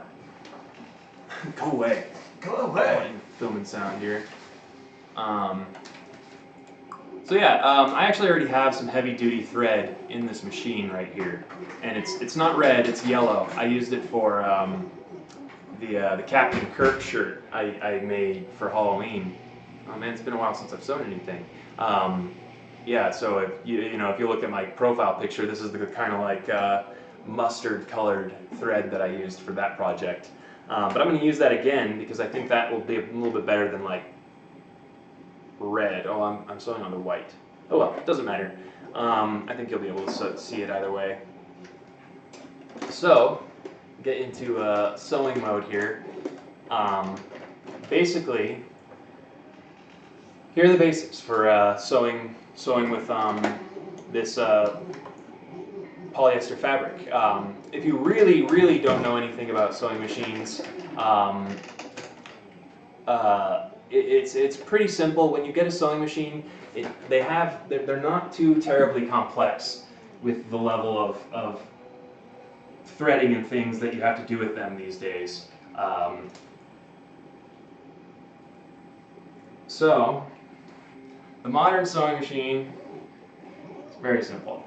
Go away. Go away. Filming sound here. So yeah, I actually already have some heavy duty thread in this machine right here, and it's not red, it's yellow. I used it for the Captain Kirk shirt I made for Halloween. Oh man, it's been a while since I've sewn anything. Yeah, so if you know, if you look at my profile picture, this is the kind of like mustard colored thread that I used for that project. But I'm going to use that again because I think that will be a little bit better than like red. Oh, I'm sewing on the white. Oh well, it doesn't matter. I think you'll be able to see it either way. So, get into sewing mode here. Basically, here are the basics for sewing with this polyester fabric. If you really don't know anything about sewing machines, it's pretty simple. When you get a sewing machine, they're not too terribly complex with the level of threading and things that you have to do with them these days. So the modern sewing machine is very simple.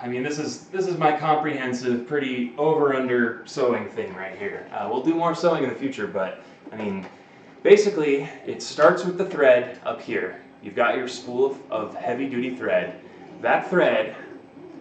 I mean, this is my comprehensive, pretty over-under sewing thing right here. We'll do more sewing in the future, but I mean, basically, it starts with the thread up here. You've got your spool of heavy-duty thread. That thread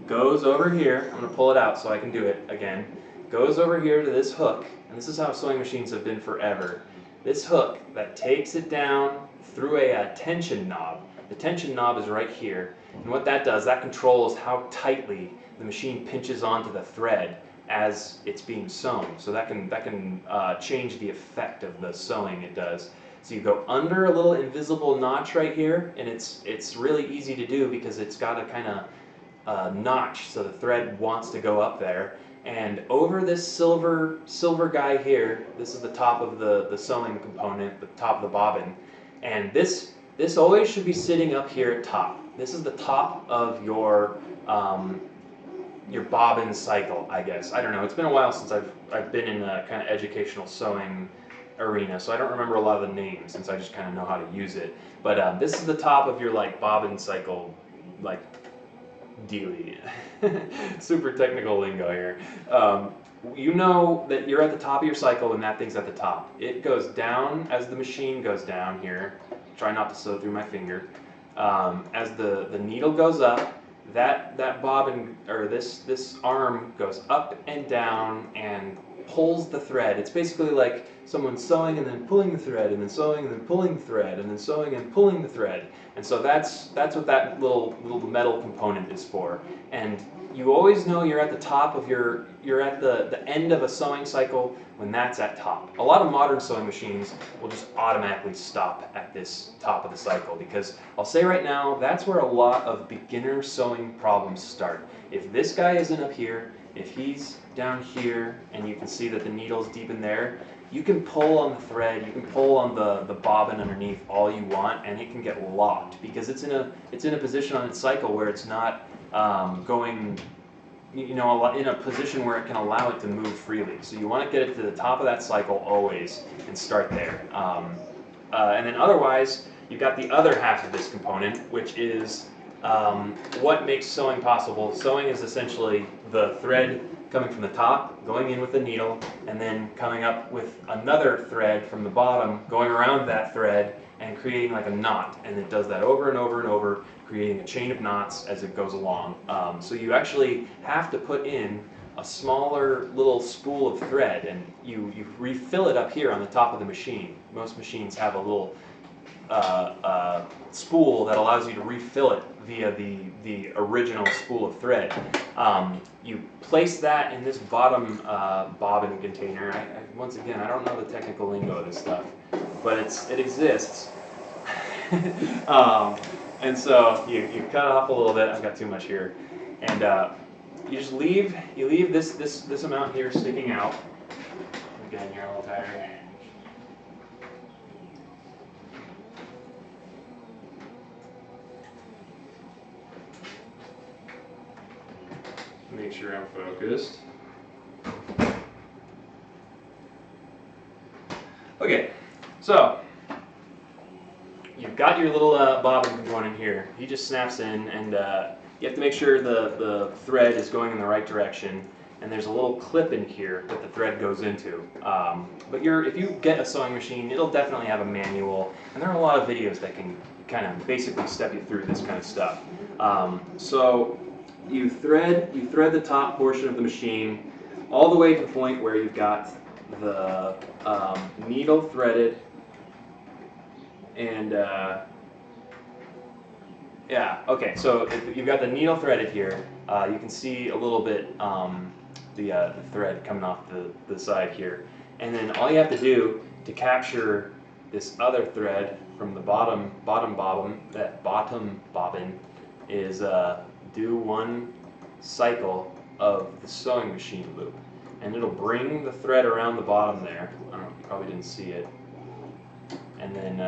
goes over here. I'm going to pull it out so I can do it again. Goes over here to this hook, and this is how sewing machines have been forever. This hook that takes it down through a tension knob. The tension knob is right here. And what that does, that controls how tightly the machine pinches onto the thread as it's being sewn. So that can change the effect of the sewing it does. So you go under a little invisible notch right here, and it's really easy to do because it's got a kind of notch, so the thread wants to go up there. And over this silver guy here, this is the top of the sewing component, the top of the bobbin, and this always should be sitting up here at top. This is the top of your bobbin cycle, I guess. I don't know. It's been a while since I've been in a kind of educational sewing arena, so I don't remember a lot of the names since I just kind of know how to use it. But this is the top of your like bobbin cycle, like dealy. Super technical lingo here. You know that you're at the top of your cycle when that thing's at the top. It goes down as the machine goes down here. Try not to sew through my finger. As the needle goes up, that bobbin, or this arm goes up and down and pulls the thread. It's basically like someone sewing and then pulling the thread, and then sewing and then pulling the thread, and then sewing and pulling the thread. And so that's what that little metal component is for. And you always know you're at the top of you're at the end of a sewing cycle when that's at top. A lot of modern sewing machines will just automatically stop at this top of the cycle, because I'll say right now, that's where a lot of beginner sewing problems start. If this guy isn't up here, if he's down here, and you can see that the needle's deep in there, you can pull on the thread, you can pull on the bobbin underneath all you want, and it can get locked because it's in a position on its cycle where it's not going, you know, in a position where it can allow it to move freely. So you want to get it to the top of that cycle always and start there. And then otherwise, you've got the other half of this component, which is what makes sewing possible. Sewing is essentially the thread coming from the top, going in with the needle, and then coming up with another thread from the bottom, going around that thread, and creating like a knot. And it does that over and over and over, creating a chain of knots as it goes along. So you actually have to put in a smaller little spool of thread, and you refill it up here on the top of the machine. Most machines have a little spool that allows you to refill it via the original spool of thread. You place that in this bottom bobbin container. Once again, I don't know the technical lingo of this stuff, but it exists. And so you cut off a little bit. I've got too much here, and you just leave this amount here sticking out. Again, you're a little tired. Make sure I'm focused. Okay, so you've got your little bobbin component here. He just snaps in, and you have to make sure the thread is going in the right direction. And there's a little clip in here that the thread goes into. But if you get a sewing machine, it'll definitely have a manual, and there are a lot of videos that can kind of basically step you through this kind of stuff. So you thread the top portion of the machine all the way to the point where you've got the needle threaded, and yeah, okay, so if you've got the needle threaded here, you can see a little bit the thread coming off the side here, and then all you have to do to capture this other thread from the bottom bobbin is do one cycle of the sewing machine loop, and it'll bring the thread around the bottom there. I don't know, you probably didn't see it. And then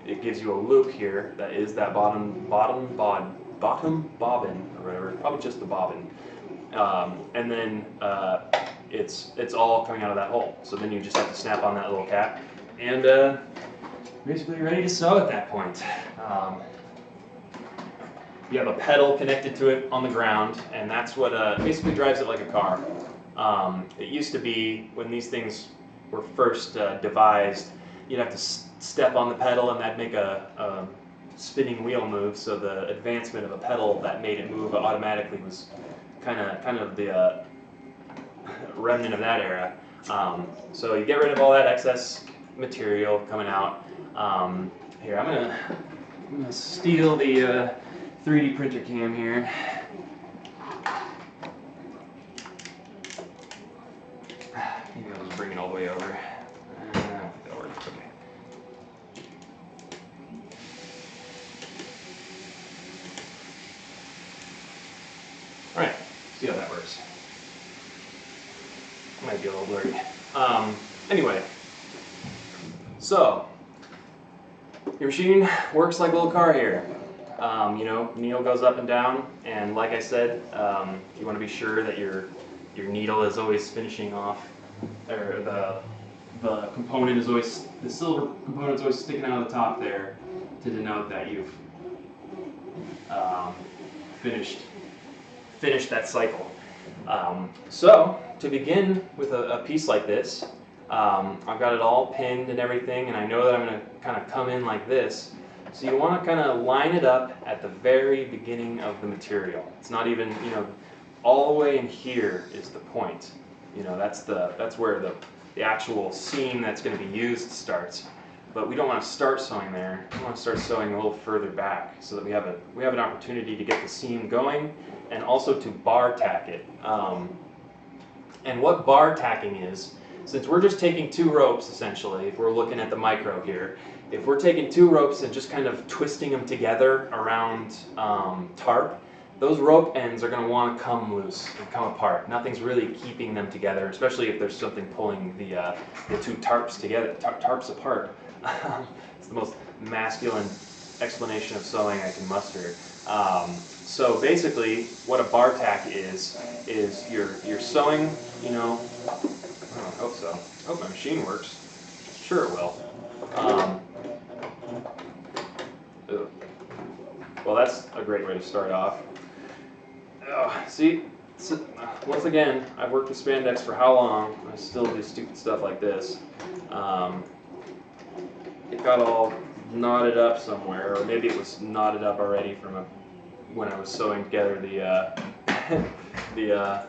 it gives you a loop here that is that bottom bobbin or whatever, probably just the bobbin. And then it's all coming out of that hole. So then you just have to snap on that little cap, and basically you're ready to sew at that point. You have a pedal connected to it on the ground, and that's what basically drives it like a car. It used to be, when these things were first devised, you'd have to step on the pedal, and that'd make a spinning wheel move. So the advancement of a pedal that made it move automatically was kind of the remnant of that era. So you get rid of all that excess material coming out. Here, I'm gonna steal the 3D printer cam here. Maybe I'll just bring it all the way over. I don't think that'll work. Okay. All right, see how that works. Might be a little blurry. Anyway, so your machine works like a little car here. You know, needle goes up and down, and like I said, you want to be sure that your needle is always finishing off, or the component is always, the silver component is always sticking out of the top there to denote that you've finished that cycle. So to begin with a piece like this, I've got it all pinned and everything, and I know that I'm going to kind of come in like this. So you want to kind of line it up at the very beginning of the material. It's not even, you know, all the way in here is the point. You know, that's where the actual seam that's going to be used starts. But we don't want to start sewing there. We want to start sewing a little further back so that we have an opportunity to get the seam going, and also to bar tack it. And what bar tacking is, since we're just taking two ropes essentially, if we're looking at the micro here, if we're taking two ropes and just kind of twisting them together around tarp, those rope ends are going to want to come loose and come apart. Nothing's really keeping them together, especially if there's something pulling the two tarps together, tarps apart. It's the most masculine explanation of sewing I can muster. So basically, what a bar tack is you're sewing, you know. I hope so. I hope my machine works. sure it will. Ugh. Well, that's a great way to start off. See, so, once again, I've worked with spandex for how long? I still do stupid stuff like this. It got all knotted up somewhere, or maybe it was knotted up already from when I was sewing together the the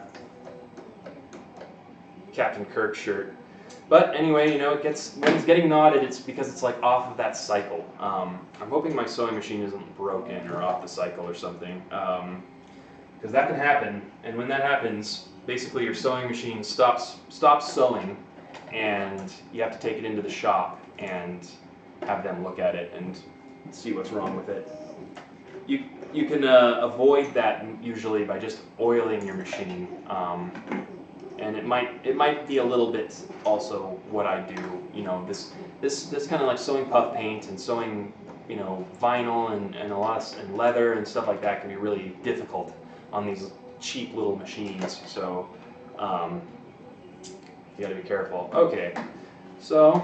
Captain Kirk shirt. But anyway, you know, when it's getting knotted, it's because it's like off of that cycle. I'm hoping my sewing machine isn't broken or off the cycle or something, because that can happen. And when that happens, basically your sewing machine stops sewing, and you have to take it into the shop and have them look at it and see what's wrong with it. You can avoid that usually by just oiling your machine. And it might be a little bit also what I do. You know, this kind of like sewing puff paint and sewing, you know, vinyl and and leather and stuff like that can be really difficult on these cheap little machines. So you got to be careful. Okay, so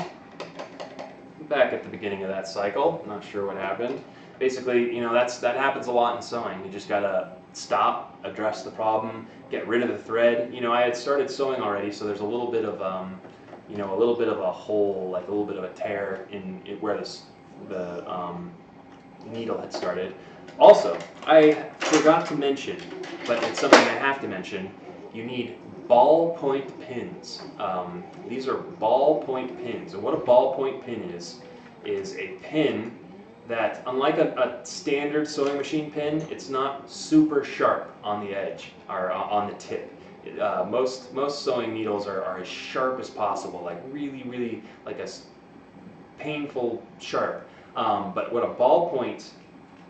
back at the beginning of that cycle. Not sure what happened. Basically, you know, that happens a lot in sewing. You just gotta stop, address the problem, get rid of the thread. You know, I had started sewing already, so there's a little bit of you know, a little bit of a hole, like a little bit of a tear in where the needle had started. Also, I forgot to mention, but it's something I have to mention. You need ballpoint pins. These are ballpoint pins, and what a ballpoint pin is a pin that, unlike a standard sewing machine pin, it's not super sharp on the edge or on the tip. Most sewing needles are as sharp as possible, like really like a painful sharp. But what a ballpoint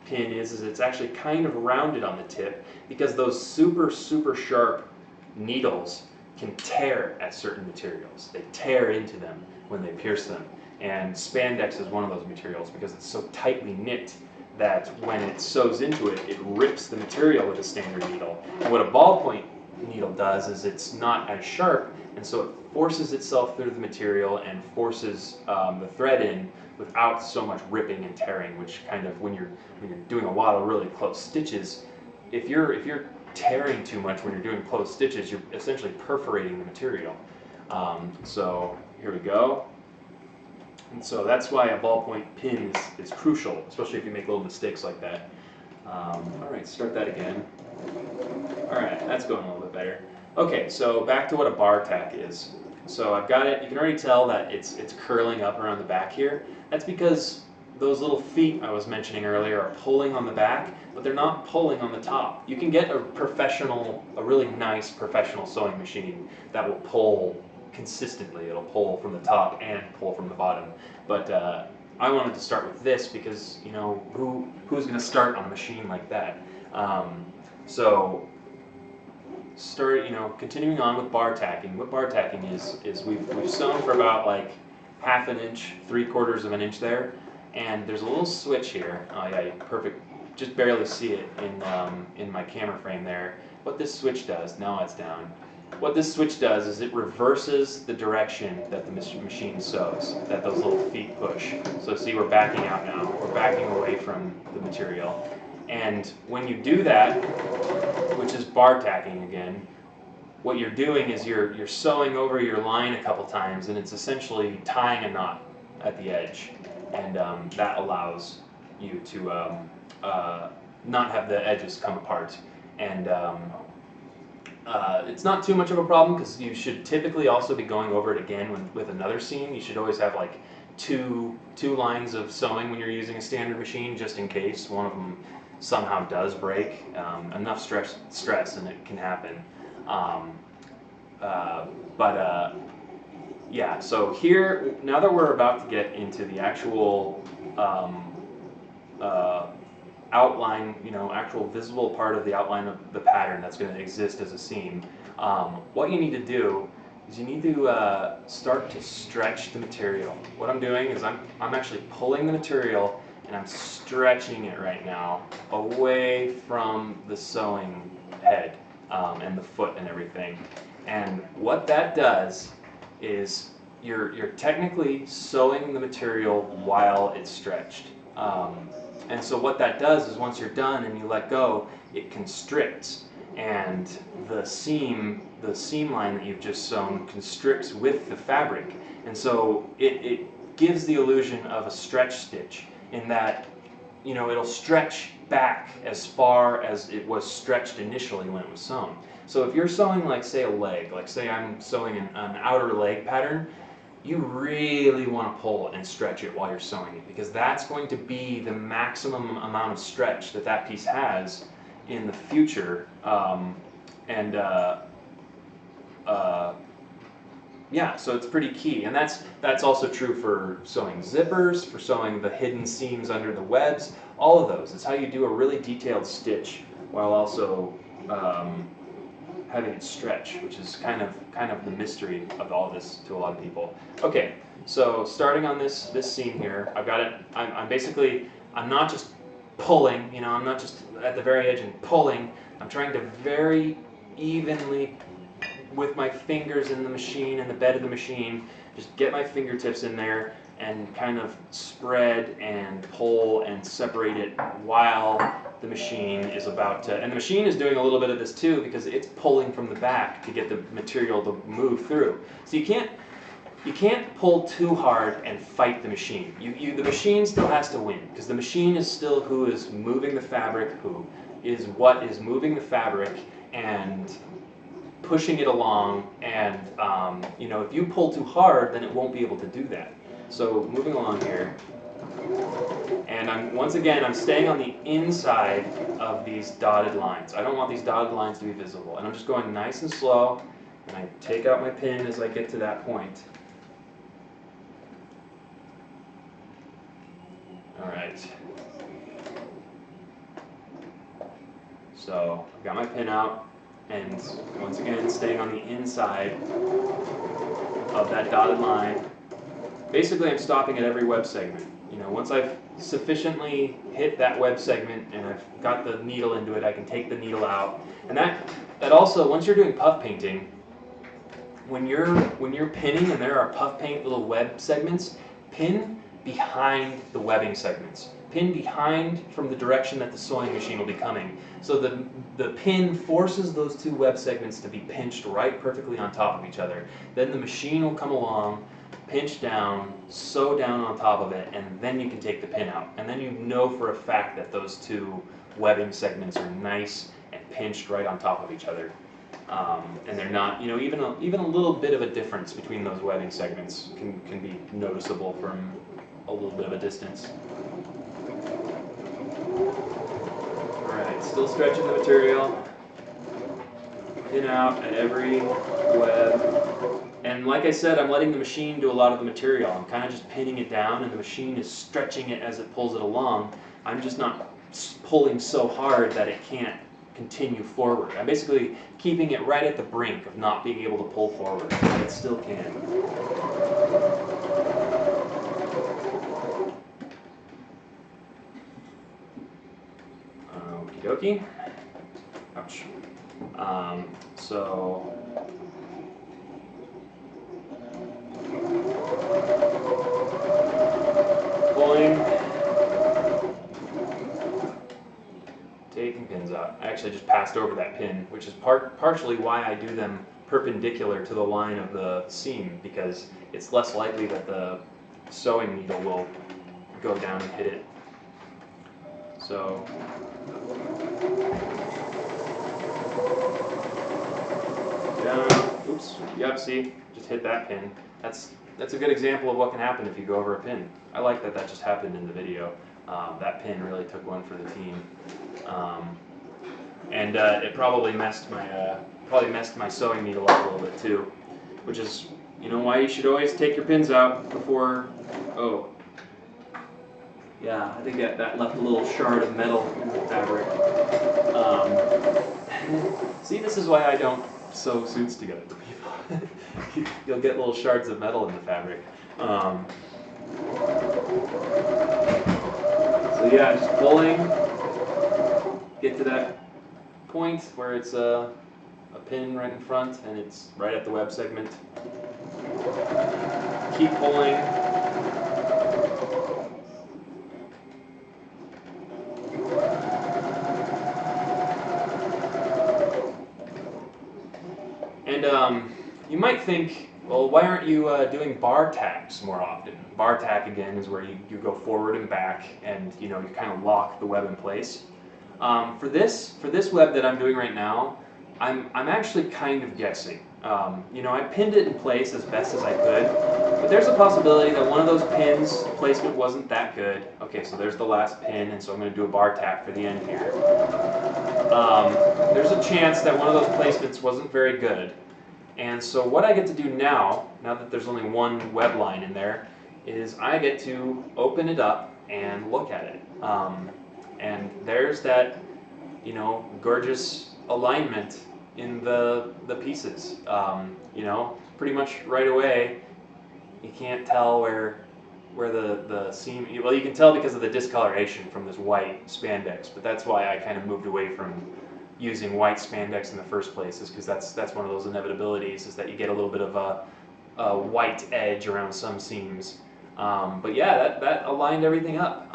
pin is it's actually kind of rounded on the tip, because those super sharp needles can tear at certain materials. They tear into them when they pierce them. And spandex is one of those materials because it's so tightly knit that when it sews into it, it rips the material with a standard needle. And what a ballpoint needle does is it's not as sharp, and so it forces itself through the material and forces the thread in without so much ripping and tearing, which kind of, when you're doing a lot of really close stitches, if you're tearing too much when you're doing close stitches, you're essentially perforating the material. So here we go. And so that's why a ballpoint pin is crucial, especially if you make little mistakes like that. All right, start that again. All right, that's going a little bit better. Okay, so back to what a bar tack is. So I've got it. You can already tell that it's curling up around the back here. That's because those little feet I was mentioning earlier are pulling on the back, but they're not pulling on the top. You can get a really nice professional sewing machine that will pull consistently. It'll pull from the top and pull from the bottom. But I wanted to start with this because, you know, who's going to start on a machine like that? So continuing on with bar tacking. What bar tacking is we've sewn for about like ½ an inch, 3/4 of an inch there, and there's a little switch here. Oh yeah, perfect. Just barely see it in my camera frame there. What this switch does, now it's down. What this switch does is it reverses the direction that the machine sews, that those little feet push. So see, we're backing out now. We're backing away from the material. And when you do that, which is bar tacking again, what you're doing is you're sewing over your line a couple times, and it's essentially tying a knot at the edge. And that allows you to not have the edges come apart. And it's not too much of a problem because you should typically also be going over it again with another seam. You should always have like two lines of sewing when you're using a standard machine, just in case one of them somehow does break. Enough stress and it can happen. Yeah, so here, now that we're about to get into the actual outline, actual visible part of the outline of the pattern that's going to exist as a seam, what you need to do is you need to start to stretch the material. What I'm doing is I'm actually pulling the material and I'm stretching it right now away from the sewing head and the foot and everything. And what that does is you're technically sewing the material while it's stretched. And so what that does is once you're done and you let go, it constricts, and the seam line that you've just sewn constricts with the fabric, and so it gives the illusion of a stretch stitch in that, you know, it'll stretch back as far as it was stretched initially when it was sewn. So if you're sewing, like, say, a leg, like say I'm sewing an outer leg pattern, you really want to pull and stretch it while you're sewing it, because that's going to be the maximum amount of stretch that that piece has in the future. Yeah, so it's pretty key, and that's also true for sewing zippers, for sewing the hidden seams under the webs, all of those. It's how you do a really detailed stitch while also having it stretch, which is kind of the mystery of all this to a lot of people. Okay, so starting on this seam here, I've got it. I'm not just pulling, you know, I'm not just at the very edge and pulling. I'm trying to very evenly, with my fingers in the machine, in the bed of the machine, just get my fingertips in there and kind of spread and pull and separate it while the machine is about to, and the machine is doing a little bit of this too, because it's pulling from the back to get the material to move through. So you can't pull too hard and fight the machine. The machine still has to win, because the machine is still who is moving the fabric, who is what is moving the fabric and pushing it along, and you know, if you pull too hard, then it won't be able to do that. So moving along here, and once again I'm staying on the inside of these dotted lines. I don't want these dotted lines to be visible, and I'm just going nice and slow, and I take out my pin as I get to that point. All right. So I've got my pin out, and once again staying on the inside of that dotted line. Basically I'm stopping at every web segment. You know, once I've sufficiently hit that web segment and I've got the needle into it, I can take the needle out. And that also, once you're doing puff painting, when you're pinning and there are puff paint little web segments, pin behind the webbing segments. Pin behind from the direction that the sewing machine will be coming. So the pin forces those two web segments to be pinched right perfectly on top of each other. Then the machine will come along, pinch down, sew down on top of it, and then you can take the pin out. And then you know for a fact that those two webbing segments are nice and pinched right on top of each other. And they're not, you know, even a little bit of a difference between those webbing segments can be noticeable from a little bit of a distance. Alright, still stretching the material. Pin out at every web. And like I said, I'm letting the machine do a lot of the material. I'm kind of just pinning it down, and the machine is stretching it as it pulls it along. I'm just not pulling so hard that it can't continue forward. I'm basically keeping it right at the brink of not being able to pull forward, but it still can. Okie dokie. Ouch. So pulling, taking pins out. I actually just passed over that pin, which is partially why I do them perpendicular to the line of the seam, because it's less likely that the sewing needle will go down and hit it. So down, oops, yep, see, just hit that pin. That's a good example of what can happen if you go over a pin. I like that just happened in the video. That pin really took one for the team. And it probably messed my sewing needle up a little bit too, which is, you know, why you should always take your pins out before, oh. Yeah, I think that left a little shard of metal in the fabric. See, this is why I don't sew suits together for people. You'll get little shards of metal in the fabric. So yeah, just pulling, get to that point where it's a pin right in front, and it's right at the web segment. Keep pulling. And you might think, well, why aren't you doing bar tacks more often? Bar tack, again, is where you go forward and back, and you kind of lock the web in place. For this web that I'm doing right now, I'm actually kind of guessing. I pinned it in place as best as I could, but there's a possibility that one of those pins placement wasn't that good. Okay, so there's the last pin, and so I'm going to do a bar tack for the end here. There's a chance that one of those placements wasn't very good. And so what I get to do now that there's only one web line in there, is I get to open it up and look at it. And there's that, gorgeous alignment in the pieces. Pretty much right away, you can't tell where the seam, well, you can tell because of the discoloration from this white spandex, but that's why I kind of moved away from using white spandex in the first place, is because that's one of those inevitabilities, is that you get a little bit of a white edge around some seams. But yeah, that aligned everything up.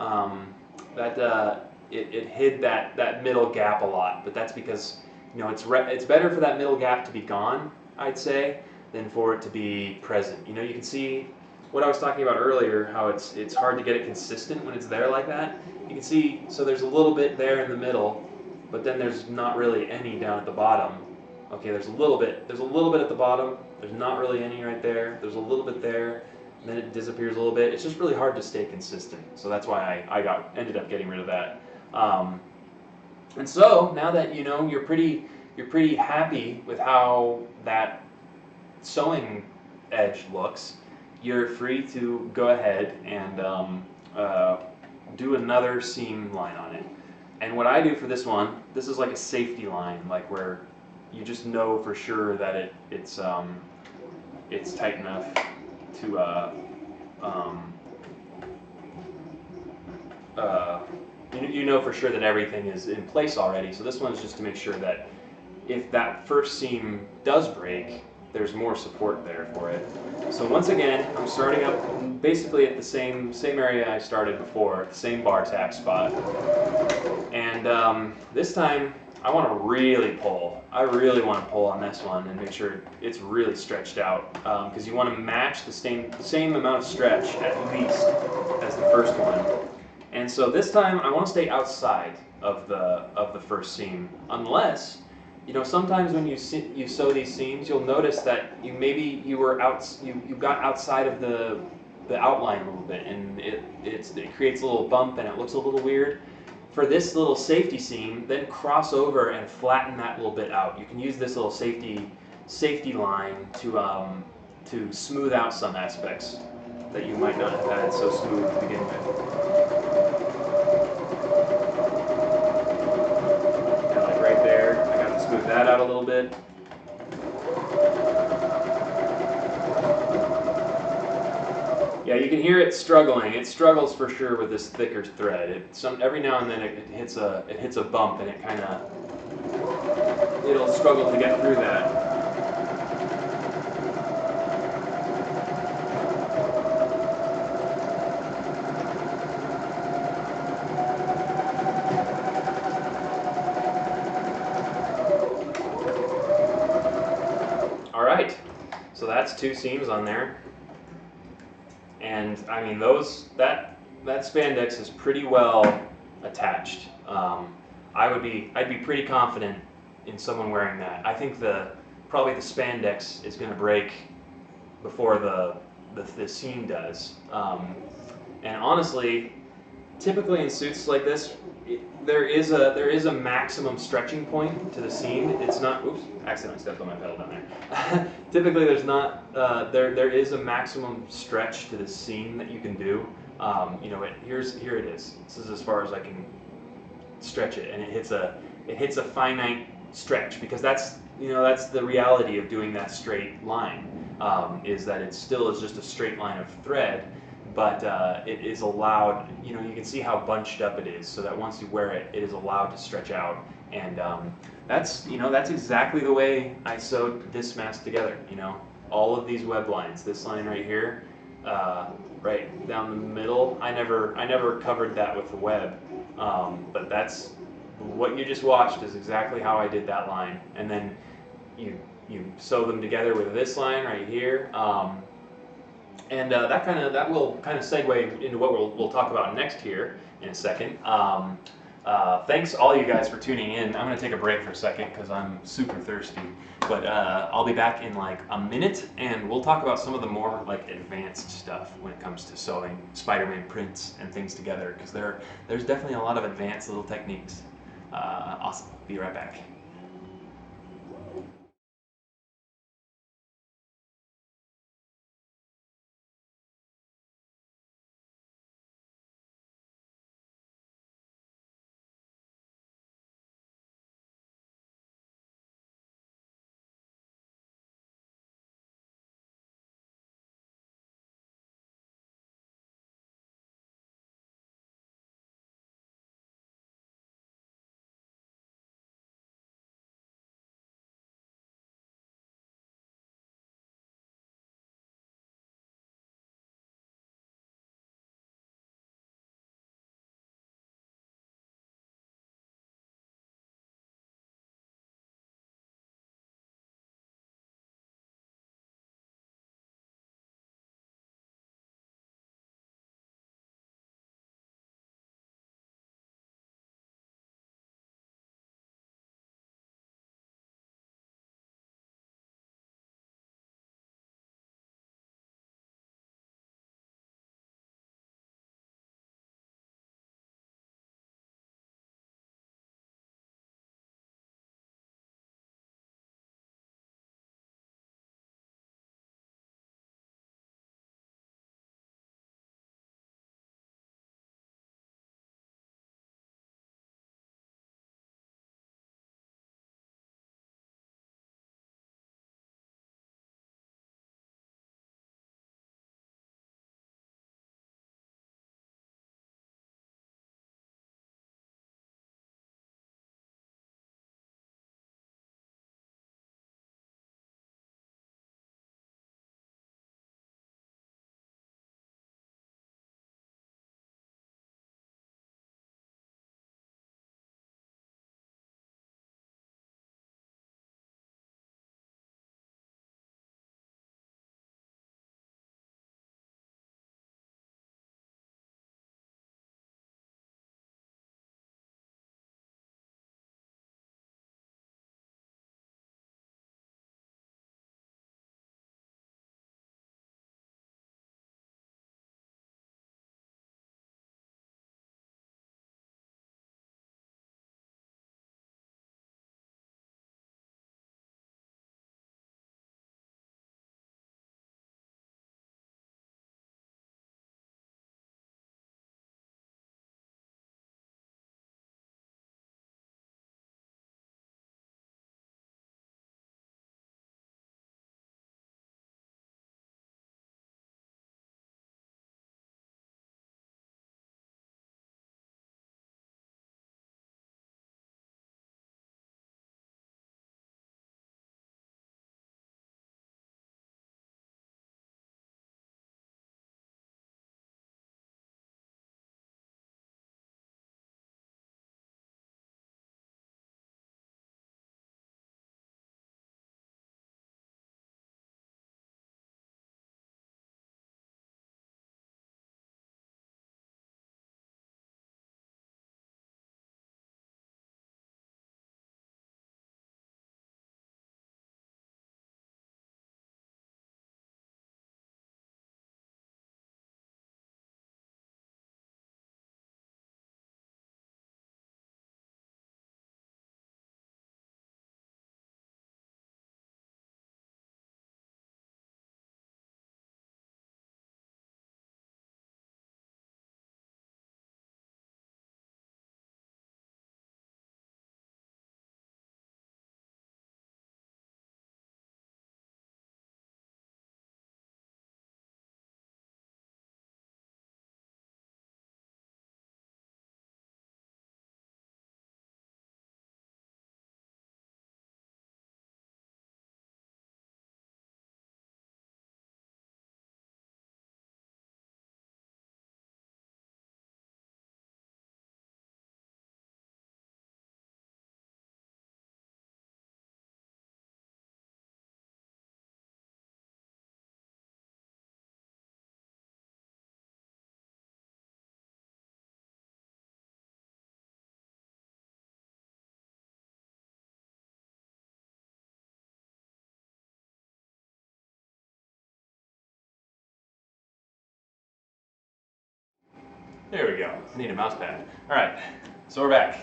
It hid that middle gap a lot, but that's because it's better for that middle gap to be gone, I'd say, than for it to be present. You can see what I was talking about earlier, how it's hard to get it consistent when it's there like that. You can see, so there's a little bit there in the middle, but then there's not really any down at the bottom. Okay, there's a little bit at the bottom, there's not really any right there, there's a little bit there, and then it disappears a little bit. It's just really hard to stay consistent, so that's why I ended up getting rid of that. And so now that you're pretty happy with how that sewing edge looks, you're free to go ahead and do another seam line on it. And what I do for this one, this is like a safety line, like where you just know for sure that it's tight enough to you know for sure that everything is in place already. So this one is just to make sure that if that first seam does break, there's more support there for it. So once again, I'm starting up basically at the same area I started before, the same bar tack spot. And this time, I want to really pull. I really want to pull on this one and make sure it's really stretched out, because you want to match the same amount of stretch at least as the first one. And so this time, I want to stay outside of the first seam, unless, sometimes when you sew these seams, you'll notice that you got outside of the outline a little bit, and it creates a little bump and it looks a little weird. For this little safety seam, then cross over and flatten that little bit out. You can use this little safety line to smooth out some aspects that you might not have had so smooth to begin with. Kind of like right there, I got to smooth that out a little bit. Yeah, you can hear it struggling. It struggles for sure with this thicker thread. Every now and then it hits a bump, and it'll struggle to get through that. All right, so that's 2 seams on there. And I mean, that spandex is pretty well attached. I'd be pretty confident in someone wearing that. I think probably the spandex is going to break before the seam does. And honestly, typically in suits like this, there is a maximum stretching point to the seam. It's not. Oops, accidentally stepped on my pedal down there. Typically, there's not. There is a maximum stretch to the seam that you can do. Here it is. This is as far as I can stretch it, and it hits a finite stretch, because that's the reality of doing that straight line. Is that it still is just a straight line of thread, but it is allowed, you know, you can see how bunched up it is, so that once you wear it, it is allowed to stretch out. And that's, you know, that's exactly the way I sewed this mask together, you know. All of these web lines, this line right here, right down the middle, I never covered that with the web, but that's, what you just watched is exactly how I did that line. And then you sew them together with this line right here. And that will kind of segue into what we'll talk about next here in a second. Thanks all you guys for tuning in. I'm gonna take a break for a second because I'm super thirsty. But I'll be back in like a minute, and we'll talk about some of the more like advanced stuff when it comes to sewing Spider-Man prints and things together, because there's definitely a lot of advanced little techniques. Awesome. Be right back. There we go. I need a mouse pad. All right, so we're back.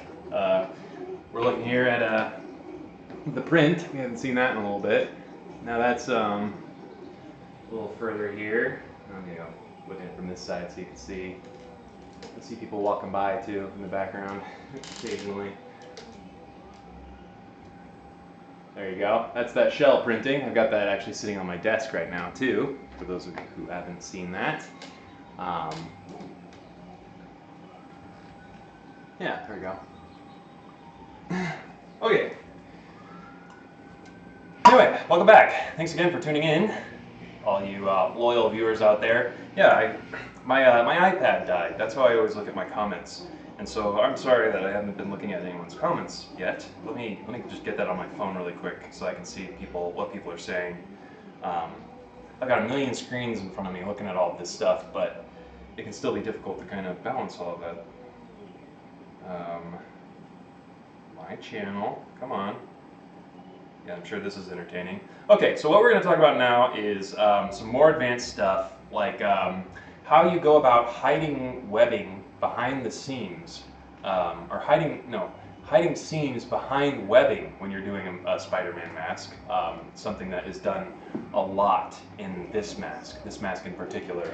We're looking here at the print. We haven't seen that in a little bit. Now that's a little further here. I'm gonna go look at it from this side so you can see. I see people walking by too in the background occasionally. There you go. That's that shell printing. I've got that actually sitting on my desk right now too, for those of you who haven't seen that. Yeah, there we go. Okay. Anyway, welcome back. Thanks again for tuning in, all you loyal viewers out there. Yeah, my iPad died. That's how I always look at my comments. And so I'm sorry that I haven't been looking at anyone's comments yet. Let me just get that on my phone really quick so I can see what people are saying. I've got a million screens in front of me looking at all of this stuff, but it can still be difficult to kind of balance all of that. My channel, come on. Yeah, I'm sure this is entertaining. Okay, so what we're going to talk about now is some more advanced stuff, like how you go about hiding webbing behind the seams, or hiding seams behind webbing when you're doing a Spider-Man mask. Something that is done a lot in this mask in particular.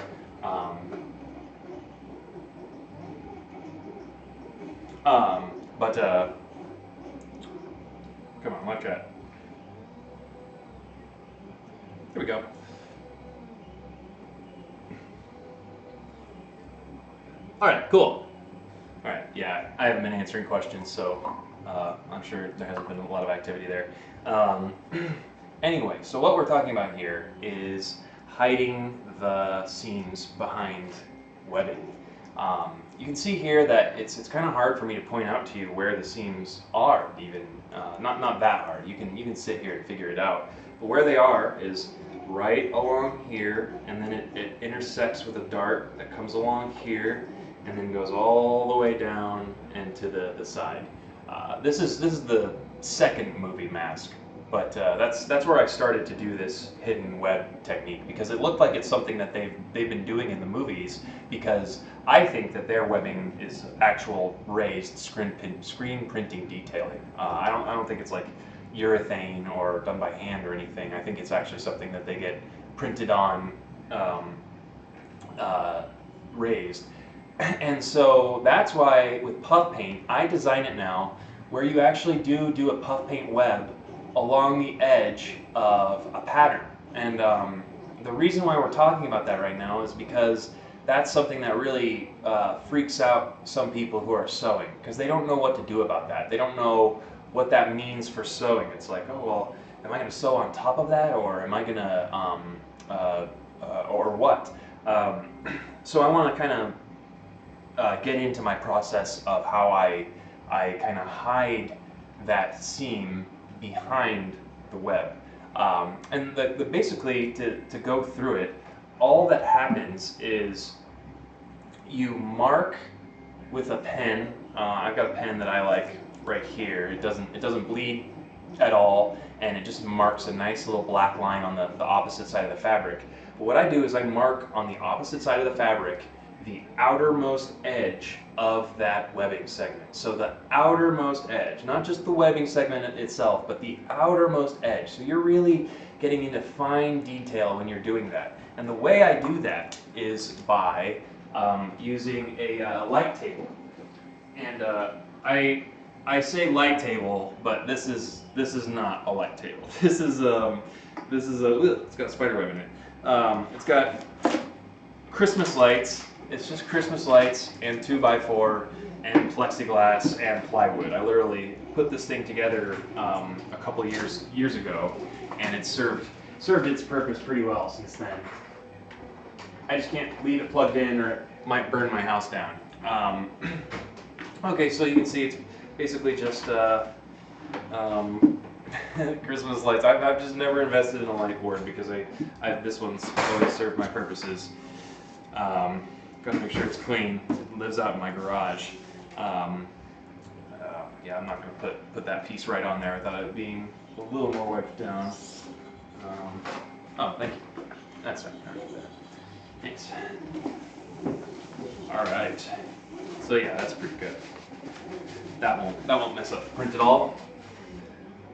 Come on, watch that. Here we go. All right, cool. All right, yeah, I haven't been answering questions, so I'm sure there hasn't been a lot of activity there. Anyway, so what we're talking about here is hiding the seams behind webbing. You can see here that it's kind of hard for me to point out to you where the seams are, even not that hard. You can sit here and figure it out. But where they are is right along here, and then it intersects with a dart that comes along here, and then goes all the way down and to the side. This is the second movie mask, but that's where I started to do this hidden web technique, because it looked like it's something that they've been doing in the movies, because I think that their webbing is actual raised screen printing detailing. I don't think it's like urethane or done by hand or anything. I think it's actually something that they get printed on, raised. And so that's why with puff paint, I design it now where you actually do a puff paint web along the edge of a pattern. And the reason why we're talking about that right now is because that's something that really freaks out some people who are sewing, because they don't know what to do about that. They don't know what that means for sewing. It's like, oh, well, am I going to sew on top of that, or am I going to, or what? So I want to kind of get into my process of how I kind of hide that seam behind the web. And basically, to go through it, all that happens is you mark with a pen. I've got a pen that I like right here. It doesn't bleed at all, and it just marks a nice little black line on the opposite side of the fabric. But what I do is I mark on the opposite side of the fabric the outermost edge of that webbing segment. So the outermost edge, not just the webbing segment itself, but the outermost edge. So you're really getting into fine detail when you're doing that. And the way I do that is by using a light table. And I say light table, but this is not a light table. This is it's got spider web in it. It's got Christmas lights. It's just Christmas lights and 2x4 and plexiglass and plywood. I literally put this thing together a couple years ago, and it's served its purpose pretty well since then. I just can't leave it plugged in, or it might burn my house down. Okay, so you can see it's basically just Christmas lights. I've just never invested in a light board because this one's always served my purposes. Gotta make sure it's clean. It lives out in my garage. Yeah, I'm not gonna put that piece right on there without it being a little more wiped down. Oh, thank you. That's right. Thanks. All right. So yeah, that's pretty good. That won't mess up the print at all.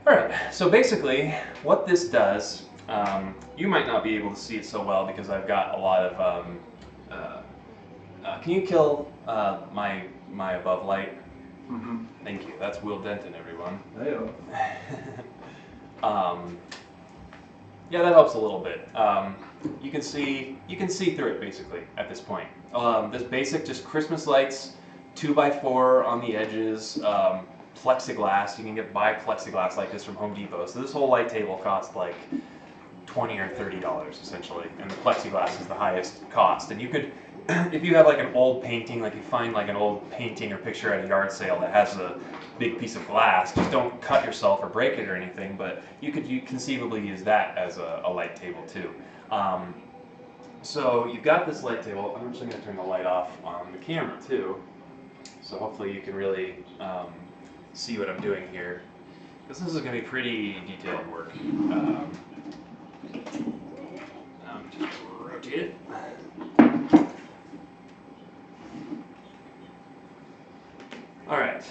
All right. So basically, what this does, you might not be able to see it so well because I've got a lot of. Can you kill my above light? Mm-hmm. Thank you. That's Will Denton, everyone. Hey-o. Yeah, that helps a little bit. You can see through it basically at this point. This basic just Christmas lights, 2x4 on the edges, plexiglass. You can get buy plexiglass like this from Home Depot. So this whole light table cost like $20 or $30 essentially, and the plexiglass is the highest cost. And you could, if you have like an old painting, like you find like an old painting or picture at a yard sale that has a big piece of glass, just don't cut yourself or break it or anything, but you could conceivably use that as a light table too. So you've got this light table. I'm actually going to turn the light off on the camera too, so hopefully you can really see what I'm doing here, because this is going to be pretty detailed work. Just rotate it. All right.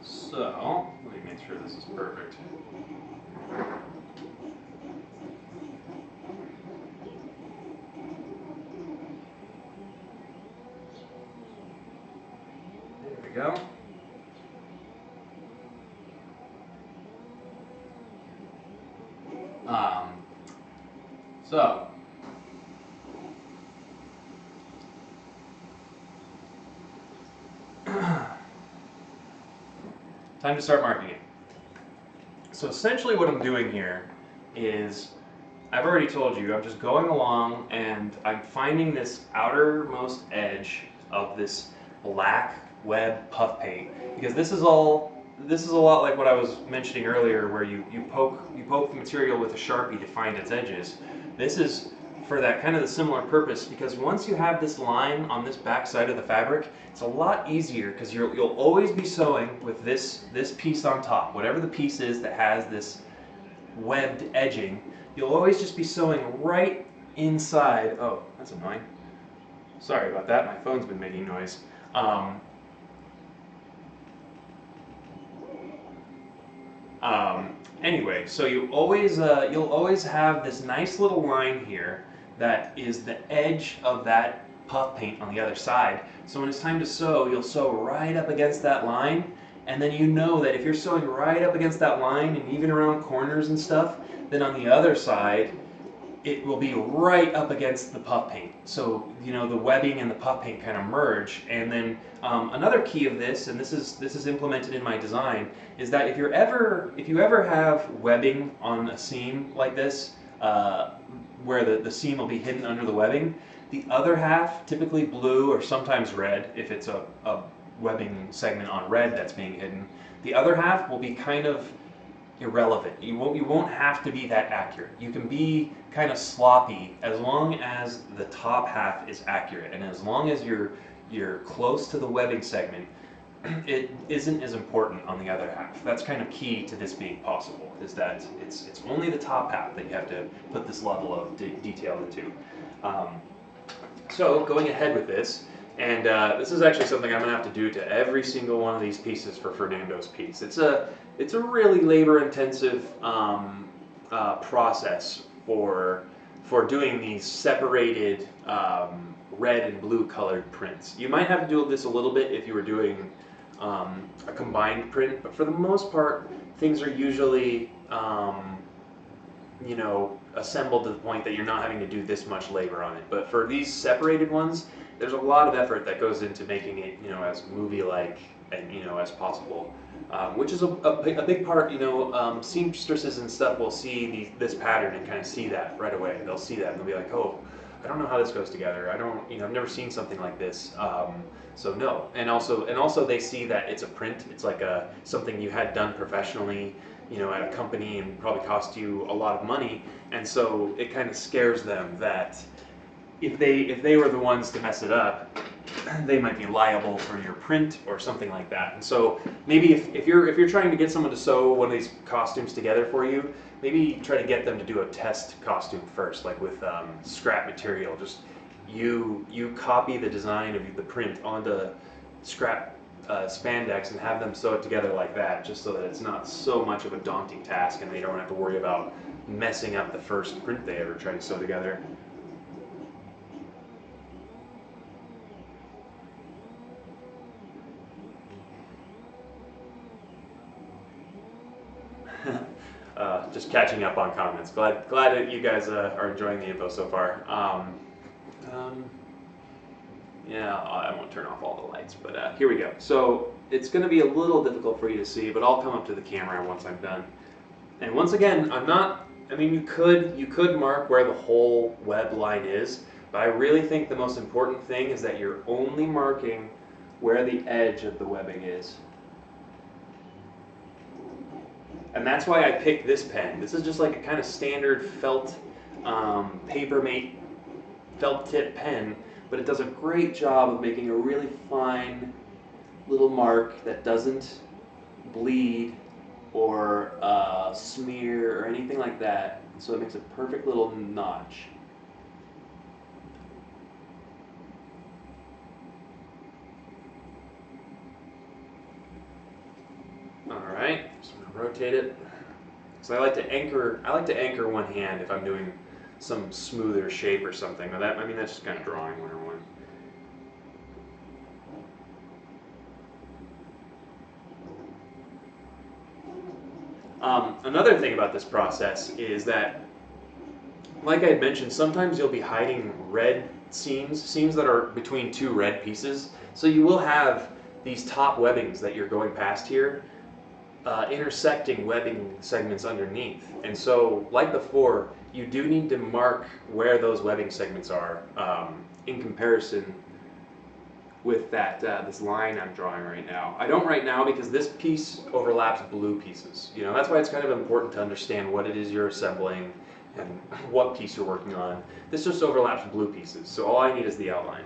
So, let me make sure this is perfect. There we go. So, time to start marking it. So essentially what I'm doing here is, I've already told you, I'm just going along and I'm finding this outermost edge of this black web puff paint, because this is a lot like what I was mentioning earlier, where you poke the material with a Sharpie to find its edges. This is for that kind of the similar purpose, because once you have this line on this back side of the fabric, it's a lot easier, because you'll always be sewing with this piece on top, whatever the piece is that has this webbed edging. You'll always just be sewing right inside. Oh, that's annoying. Sorry about that. My phone's been making noise. Anyway, so you'll always have this nice little line here that is the edge of that puff paint on the other side. So when it's time to sew, you'll sew right up against that line, and then you know that if you're sewing right up against that line and even around corners and stuff, then on the other side it will be right up against the puff paint. So you know the webbing and the puff paint kind of merge. And then another key of this, and this is implemented in my design, is that if you ever have webbing on a seam like this, where the seam will be hidden under the webbing, the other half, typically blue or sometimes red, if it's a webbing segment on red that's being hidden, the other half will be kind of irrelevant. You won't have to be that accurate. You can be kind of sloppy as long as the top half is accurate, and as long as you're close to the webbing segment, it isn't as important on the other half. That's kind of key to this being possible, is that it's only the top half that you have to put this level of detail into. So going ahead with this, and this is actually something I'm going to have to do to every single one of these pieces for Fernando's piece. It's a really labor-intensive process for doing these separated red and blue colored prints. You might have to do this a little bit if you were doing a combined print, but for the most part, things are usually assembled to the point that you're not having to do this much labor on it. But for these separated ones, there's a lot of effort that goes into making it, as movie-like and as possible, which is a big part. Seamstresses and stuff will see this pattern and kind of see that right away. They'll see that and they'll be like, oh, I don't know how this goes together. I've never seen something like this. So no, and also they see that it's a print. It's like something you had done professionally, at a company, and probably cost you a lot of money. And so it kind of scares them that if they were the ones to mess it up, they might be liable for your print or something like that. And so maybe if you're trying to get someone to sew one of these costumes together for you, maybe try to get them to do a test costume first, like with scrap material. Just you copy the design of the print onto scrap spandex and have them sew it together like that, just so that it's not so much of a daunting task and they don't have to worry about messing up the first print they ever try to sew together. Just catching up on comments. Glad that you guys are enjoying the info so far. Yeah, I won't turn off all the lights, but here we go. So it's going to be a little difficult for you to see, but I'll come up to the camera once I'm done. And once again, I mean, you could mark where the whole web line is, but I really think the most important thing is that you're only marking where the edge of the webbing is. And that's why I picked this pen. This is just like a kind of standard felt Papermate felt tip pen, but it does a great job of making a really fine little mark that doesn't bleed or smear or anything like that. So it makes a perfect little notch. All right, so I'm gonna rotate it. So I like to anchor one hand if I'm doing some smoother shape or something. But that, I mean, that's just kind of drawing 101. Another thing about this process is that, like I had mentioned, sometimes you'll be hiding red seams that are between two red pieces. So you will have these top webbings that you're going past here, intersecting webbing segments underneath. And so, like before, you do need to mark where those webbing segments are in comparison with that this line I'm drawing right now. I don't right now because this piece overlaps blue pieces. You know, that's why it's kind of important to understand what it is you're assembling and what piece you're working on. This just overlaps blue pieces, so all I need is the outline.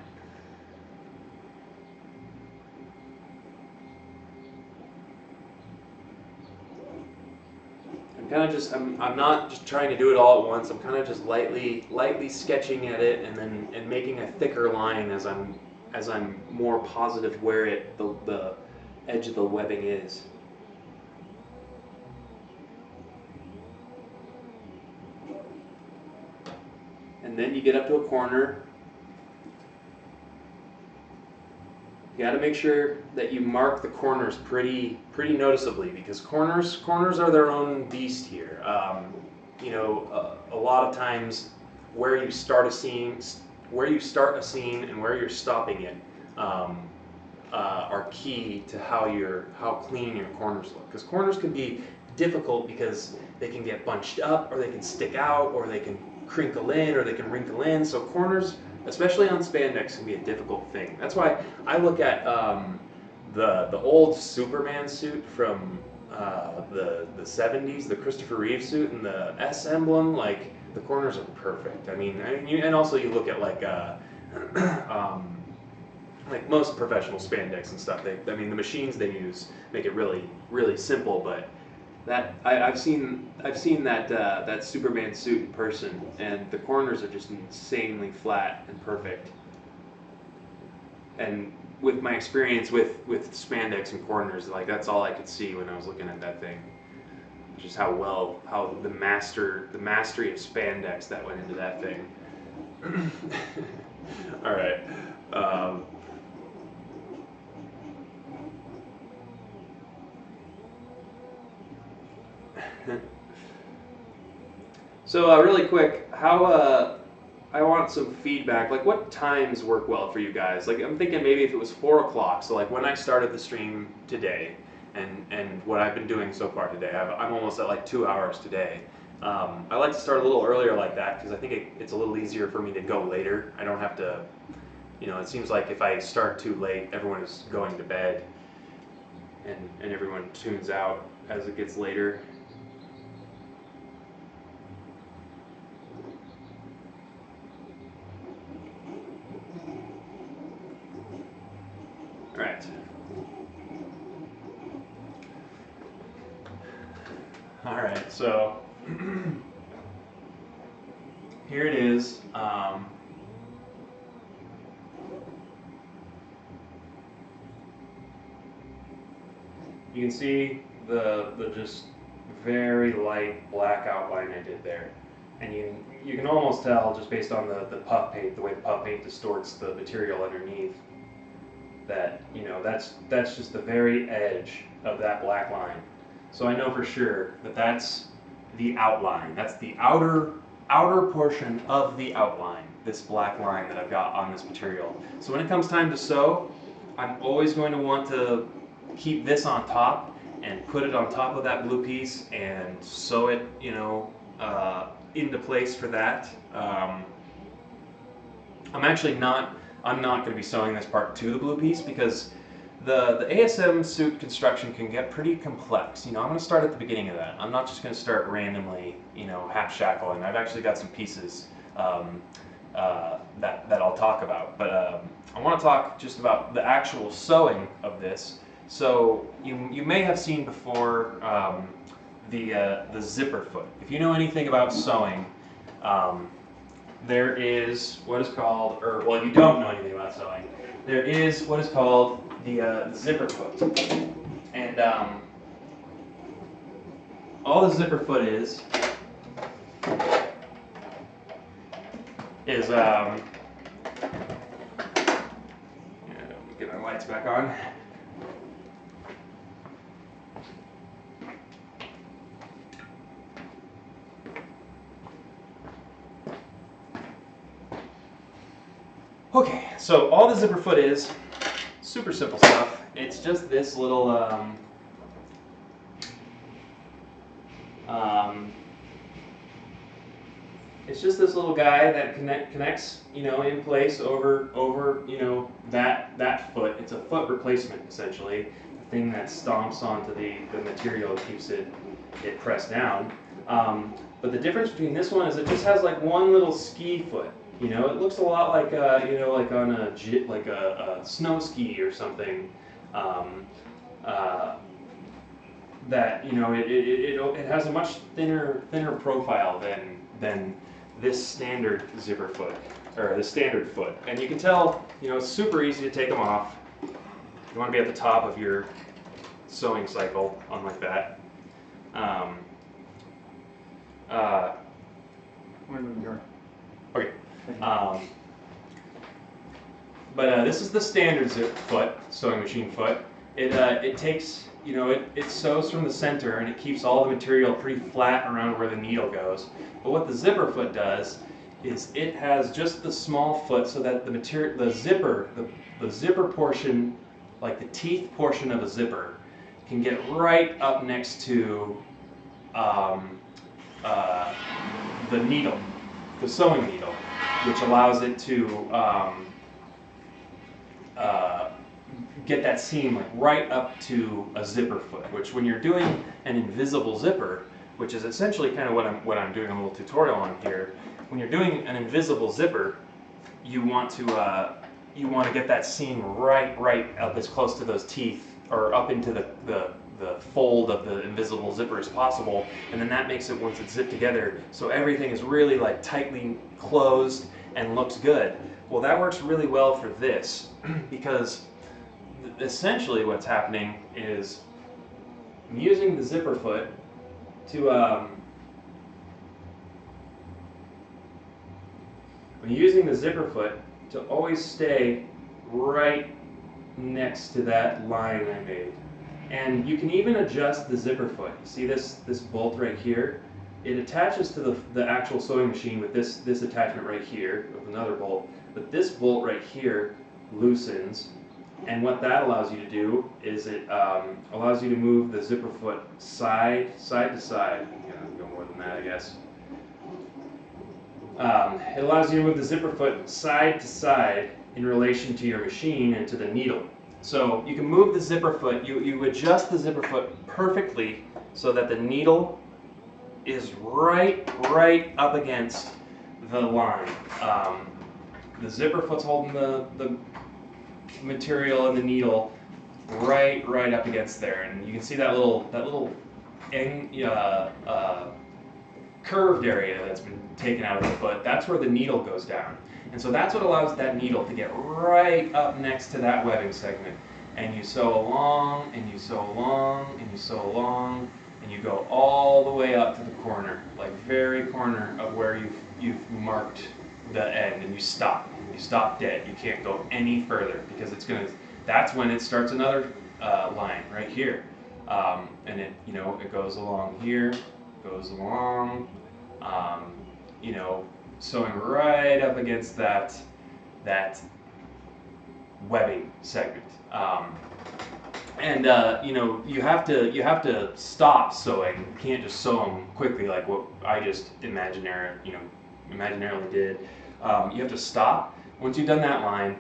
I'm not just trying to do it all at once. I'm kind of just lightly sketching at it and making a thicker line as I'm more positive where the edge of the webbing is. And then you get up to a corner. You got to make sure that you mark the corners pretty noticeably, because corners are their own beast here. You know, a lot of times where you start a scene and where you're stopping it are key to how clean your corners look. Because corners can be difficult because they can get bunched up, or they can stick out, or they can crinkle in, or they can wrinkle in. So corners, especially on spandex, can be a difficult thing. That's why I look at the old Superman suit from the 70s, the Christopher Reeve suit, and the S emblem. Like, the corners are perfect. I mean, and also you look at like most professional spandex and stuff. I mean, the machines they use make it really simple, but I've seen that Superman suit in person, and the corners are just insanely flat and perfect. And with my experience with spandex and corners, like, that's all I could see when I was looking at that thing. Just how the mastery of spandex that went into that thing. All right. So really quick, I want some feedback. Like, what times work well for you guys? Like, I'm thinking maybe if it was 4 o'clock. So like when I started the stream today, and what I've been doing so far today, I'm almost at like 2 hours today. I like to start a little earlier like that because I think it's a little easier for me to go later. I don't have to, you know, it seems like if I start too late, everyone is going to bed, and everyone tunes out as it gets later. All right, so here it is. You can see the just very light black outline I did there. And you can almost tell just based on the puff paint, the way the puff paint distorts the material underneath, that, you know, that's just the very edge of that black line. So I know for sure that that's the outline. That's the outer portion of the outline, this black line that I've got on this material. So when it comes time to sew, I'm always going to want to keep this on top and put it on top of that blue piece and sew it, you know, into place for that. I'm not going to be sewing this part to the blue piece because the ASM suit construction can get pretty complex. You know, I'm going to start at the beginning of that. I'm not just going to start randomly, you know, half shackling. I've actually got some pieces that I'll talk about. But I want to talk just about the actual sewing of this. So you may have seen before the zipper foot. If you know anything about sewing, there is what is called, or well, you don't know anything about sewing. There is what is called the zipper foot, and all the zipper foot is get my lights back on. Okay, so all the zipper foot is super simple stuff. It's just this little it's just this little guy that connects, you know, in place over you know, that foot. It's a foot replacement essentially, the thing that stomps onto the material and keeps it pressed down. But the difference between this one is it just has like one little ski foot. You know, it looks a lot like you know, like on a snow ski or something. That, you know, it has a much thinner profile than this standard zipper foot, or the standard foot. And you can tell, you know, it's super easy to take them off. You want to be at the top of your sewing cycle, unlike that. Okay. But this is the standard zip foot, sewing machine foot. It takes, you know, it sews from the center and it keeps all the material pretty flat around where the needle goes. But what the zipper foot does is it has just the small foot so that the material, the zipper portion, like the teeth portion of a zipper, can get right up next to the needle, the sewing needle, which allows it to get that seam like right up to a zipper foot, which when you're doing an invisible zipper, which is essentially kind of what I'm doing a little tutorial on here, when you're doing an invisible zipper, you want to get that seam right up as close to those teeth, or up into the fold of the invisible zipper as possible, and then that makes it, once it's zipped together, so everything is really like tightly closed and looks good. Well, that works really well for this because essentially what's happening is I'm using the zipper foot to always stay right next to that line I made. And you can even adjust the zipper foot. See this bolt right here? It attaches to the actual sewing machine with this attachment right here with another bolt. But this bolt right here loosens, and what that allows you to do is it allows you to move the zipper foot side to side. Go more than that, I guess. It allows you to move the zipper foot side to side in relation to your machine and to the needle. So you can move the zipper foot, you adjust the zipper foot perfectly so that the needle is right up against the line. The zipper foot's holding the material and the needle right up against there, and you can see that little curved area that's been taken out of the foot, that's where the needle goes down. And so that's what allows that needle to get right up next to that webbing segment. And you sew along, and you sew along, and you sew along, and you go all the way up to the corner, like very corner of where you've marked the end, and you stop. You stop dead. You can't go any further because it's gonna. That's when it starts another line right here, and it goes along here, goes along, sewing right up against that webbing segment. You have to stop sewing. You can't just sew them quickly like what I just imaginarily did. You have to stop. Once you've done that line,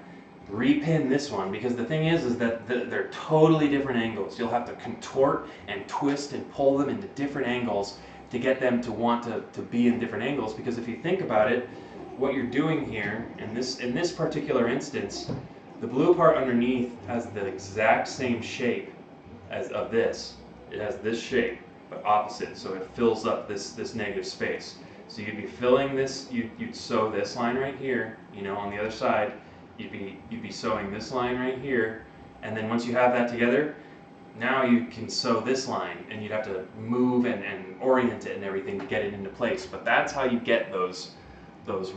repin this one, because the thing is that they're totally different angles. You'll have to contort and twist and pull them into different angles to get them to want to be in different angles, because if you think about it, what you're doing here, in this particular instance, the blue part underneath has the exact same shape as of this. It has this shape, but opposite, so it fills up this negative space. So you'd be filling this, you'd sew this line right here, on the other side, you'd be sewing this line right here, and then once you have that together, now you can sew this line, and you'd have to move and orient it and everything to get it into place. But that's how you get those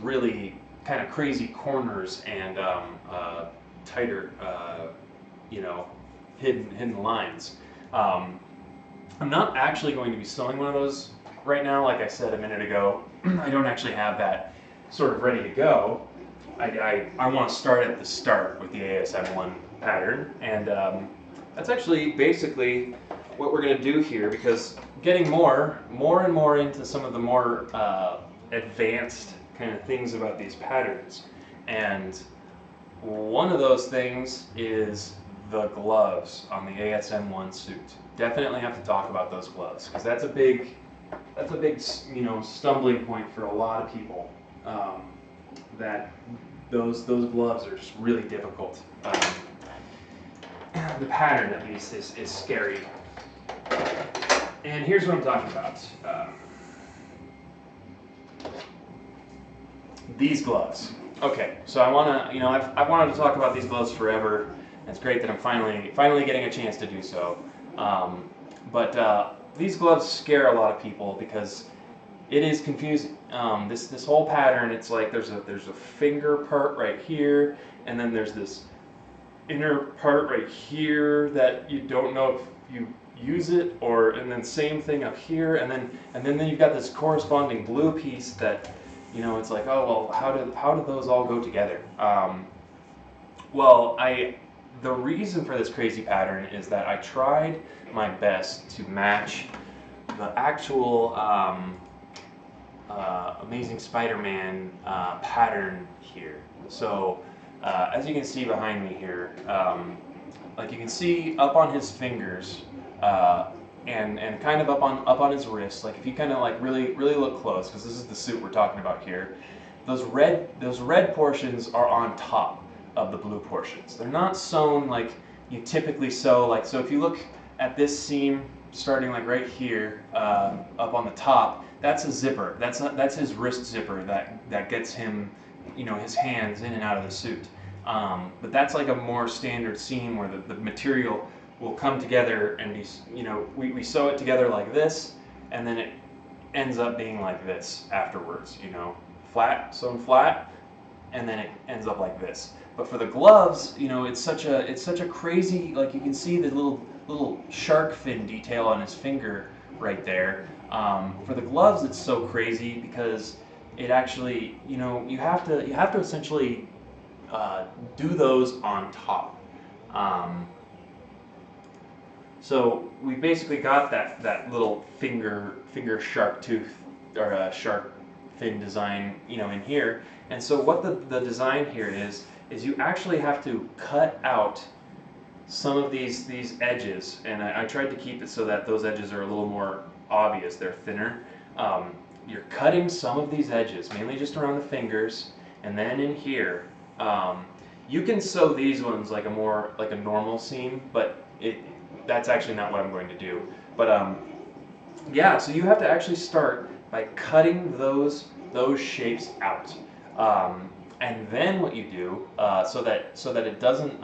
really kind of crazy corners and tighter, hidden lines. I'm not actually going to be sewing one of those right now. Like I said a minute ago, I don't actually have that sort of ready to go. I want to start at the start with the ASM1 pattern, and that's actually basically what we're going to do here, because getting more and more into some of the more advanced kind of things about these patterns, and one of those things is the gloves on the ASM1 suit. Definitely have to talk about those gloves, because that's a big stumbling point for a lot of people. That those gloves are just really difficult. The pattern, at least, is scary. And here's what I'm talking about. These gloves. Okay, so I want to, I've wanted to talk about these gloves forever. It's great that I'm finally getting a chance to do so. But these gloves scare a lot of people because it is confusing. This whole pattern, it's like there's a finger part right here, and then there's this inner part right here that you don't know if you use it, and then same thing up here, and then you've got this corresponding blue piece that, it's like, oh well, how do those all go together? The reason for this crazy pattern is that I tried my best to match the actual Amazing Spider-Man pattern here. So as you can see behind me here, like you can see up on his fingers and kind of up on his wrists, like if you kind of like really look close, because this is the suit we're talking about here, those red portions are on top of the blue portions. They're not sewn like you typically sew. Like, so if you look at this seam starting like right here up on the top, that's a zipper. That's his wrist zipper that gets him, his hands in and out of the suit. But that's like a more standard seam where the material will come together and be, we sew it together like this, and then it ends up being like this afterwards, flat, sewn flat, and then it ends up like this. But for the gloves, it's such a crazy, like you can see the little shark fin detail on his finger right there. For the gloves, it's so crazy because it actually, you have to essentially do those on top. So we basically got that little finger shark tooth or shark fin design, in here. And so what the design here is you actually have to cut out some of these edges, and I tried to keep it so that those edges are a little more obvious. They're thinner. You're cutting some of these edges, mainly just around the fingers, and then in here. You can sew these ones like a normal seam, but that's actually not what I'm going to do. But yeah, so you have to actually start by cutting those shapes out, and then what you do so that it doesn't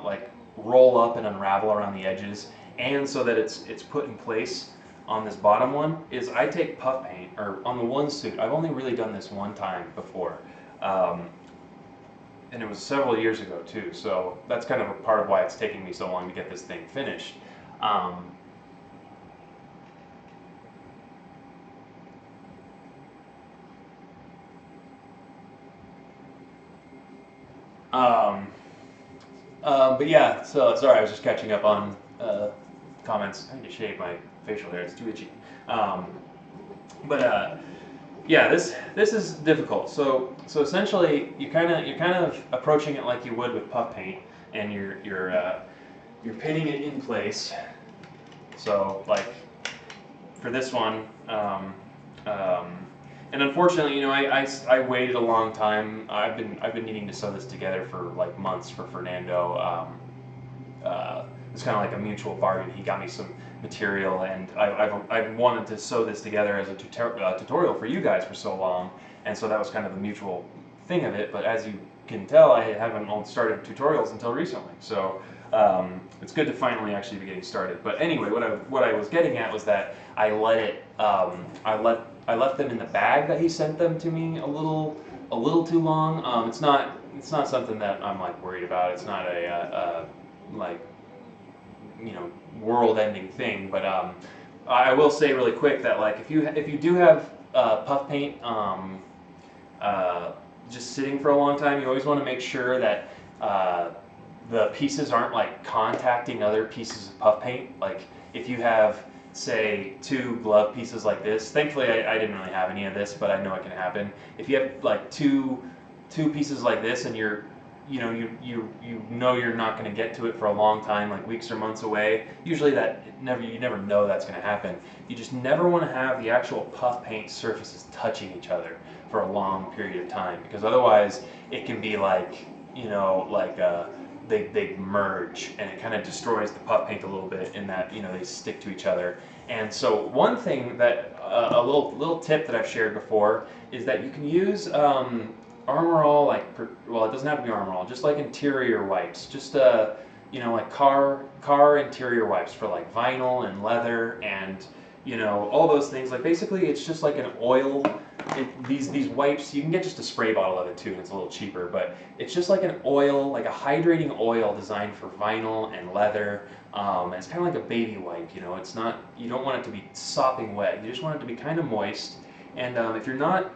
like roll up and unravel around the edges, and so that it's put in place on this bottom one is I take puff paint, or on the one suit. I've only really done this one time before. And it was several years ago too, so that's kind of a part of why it's taking me so long to get this thing finished. Um, um, but yeah, so sorry, I was just catching up on comments. I need to shave my facial hair; it's too itchy. Um, but yeah, this is difficult. So essentially, you're kind of approaching it like you would with puff paint, and you're pinning it in place. So like for this one, and unfortunately, I waited a long time. I've been needing to sew this together for like months for Fernando. It's kind of like a mutual bargain. He got me some material, and I've wanted to sew this together as a tutorial for you guys for so long, and so that was kind of the mutual thing of it. But as you can tell, I haven't started tutorials until recently, so it's good to finally actually be getting started. But anyway, what I was getting at was that I left them in the bag that he sent them to me a little too long. It's not something that I'm like worried about. It's not a like world-ending thing. But I will say really quick that like if you do have puff paint just sitting for a long time, you always want to make sure that the pieces aren't like contacting other pieces of puff paint. Like if you have, say, two glove pieces like this. Thankfully, I didn't really have any of this, but I know it can happen. If you have like two pieces like this, and you know you're not going to get to it for a long time, like weeks or months away. Usually you never know that's going to happen. You just never want to have the actual puff paint surfaces touching each other for a long period of time, because otherwise it can be like they merge, and it kind of destroys the puff paint a little bit in that they stick to each other. And so one thing that a little tip that I've shared before is that you can use Armor All, well, it doesn't have to be Armor All, just like interior wipes, just like car interior wipes for like vinyl and leather and all those things. Like basically it's just like an oil. These wipes, you can get just a spray bottle of it too, and it's a little cheaper, but it's just like an oil, like a hydrating oil designed for vinyl and leather. And it's kind of like a baby wipe. It's not, you don't want it to be sopping wet, you just want it to be kind of moist. And if you're not,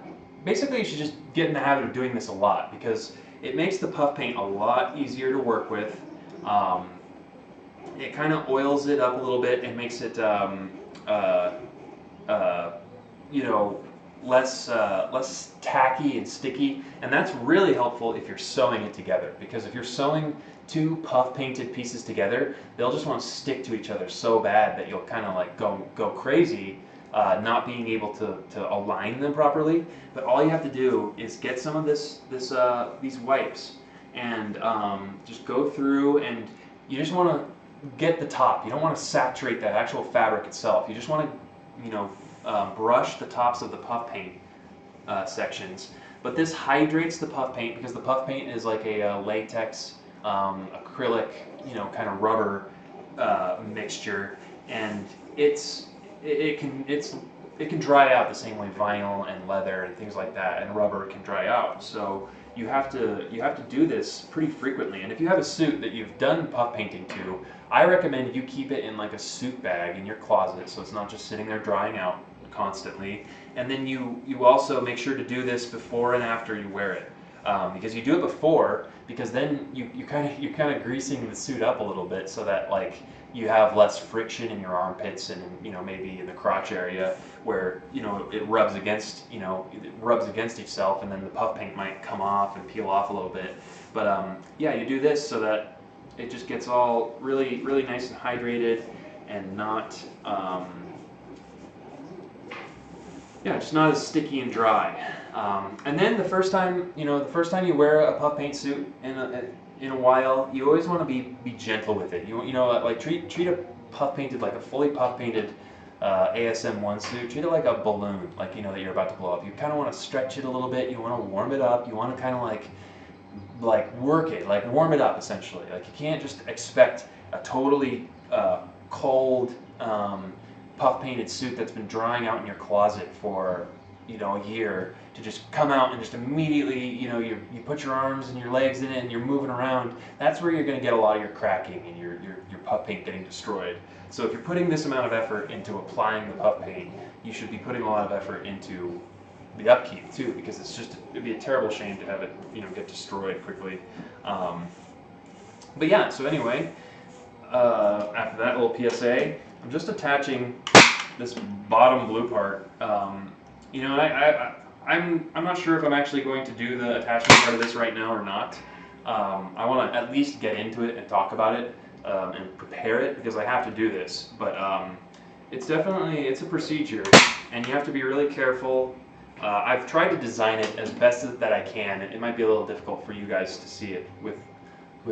basically you should just get in the habit of doing this a lot, because it makes the puff paint a lot easier to work with. It kind of oils it up a little bit and makes it less tacky and sticky, and that's really helpful if you're sewing it together, because if you're sewing two puff painted pieces together, they'll just want to stick to each other so bad that you'll kind of like go crazy, not being able to align them properly. But all you have to do is get some of these wipes and just go through, and you just want to get the top. You don't want to saturate that actual fabric itself. You just want to brush the tops of the puff paint sections. But this hydrates the puff paint, because the puff paint is like a latex, acrylic, kind of rubber mixture, and it can dry out the same way vinyl and leather and things like that and rubber can dry out. So you have to do this pretty frequently. And if you have a suit that you've done puff painting to, I recommend you keep it in like a suit bag in your closet, so it's not just sitting there drying out constantly. And then you also make sure to do this before and after you wear it, because you do it before, because then you're kind of greasing the suit up a little bit, so that like you have less friction in your armpits and maybe in the crotch area where it rubs against itself, and then the puff paint might come off and peel off a little bit. But yeah, you do this so that it just gets all really nice and hydrated, and not just not as sticky and dry. And then the first time you wear a puff paint suit in a while, you always want to be gentle with it. Like treat a puff painted, like a fully puff painted ASM1 suit, treat it like a balloon, like you know that you're about to blow up. You kind of want to stretch it a little bit. You want to warm it up. You want to kind of like work it, like warm it up essentially. Like you can't just expect a totally cold puff painted suit that's been drying out in your closet for a year to just come out and just immediately you put your arms and your legs in it and you're moving around. That's where you're going to get a lot of your cracking and your puff paint getting destroyed. So if you're putting this amount of effort into applying the puff paint, you should be putting a lot of effort into the upkeep too, because it'd be a terrible shame to have it get destroyed quickly. But yeah, so anyway, after that little PSA, I'm just attaching this bottom blue part. I'm not sure if I'm actually going to do the attachment part of this right now or not. I want to at least get into it and talk about it and prepare it, because I have to do this. But it's a procedure, and you have to be really careful. I've tried to design it as best that I can. It might be a little difficult for you guys to see it with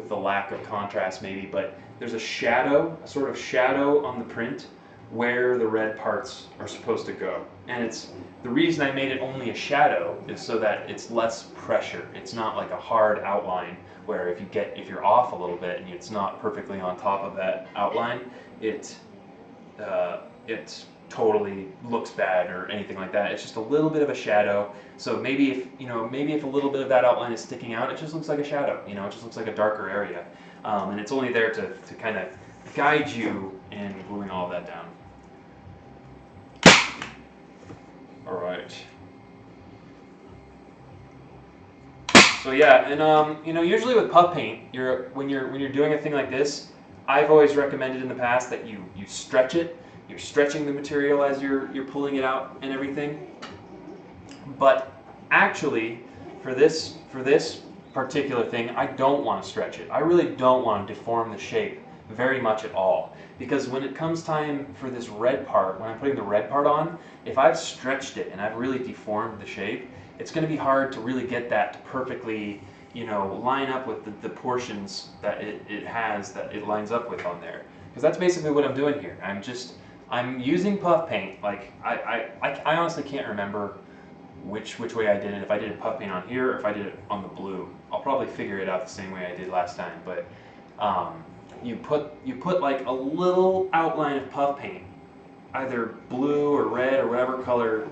the lack of contrast maybe, but there's a sort of shadow on the print where the red parts are supposed to go. And the reason I made it only a shadow is so that it's less pressure. It's not like a hard outline where if you're off a little bit and it's not perfectly on top of that outline, it totally looks bad or anything like that. It's just a little bit of a shadow. So maybe if a little bit of that outline is sticking out, it just looks like a shadow. It just looks like a darker area. And it's only there to kind of guide you in gluing all of that down. All right. So yeah, and usually with puff paint, when you're doing a thing like this, I've always recommended in the past that you stretch it. You're stretching the material as you're pulling it out and everything. But actually, for this particular thing, I don't want to stretch it. I really don't want to deform the shape very much at all. Because when it comes time for this red part, when I'm putting the red part on, if I've stretched it and I've really deformed the shape, it's going to be hard to really get that to perfectly, line up with the portions that it lines up with on there. Because that's basically what I'm doing here. I'm using puff paint. Like I honestly can't remember which way I did it. If I did puff paint on here or if I did it on the blue. I'll probably figure it out the same way I did last time. But you put like a little outline of puff paint, either blue or red or whatever color,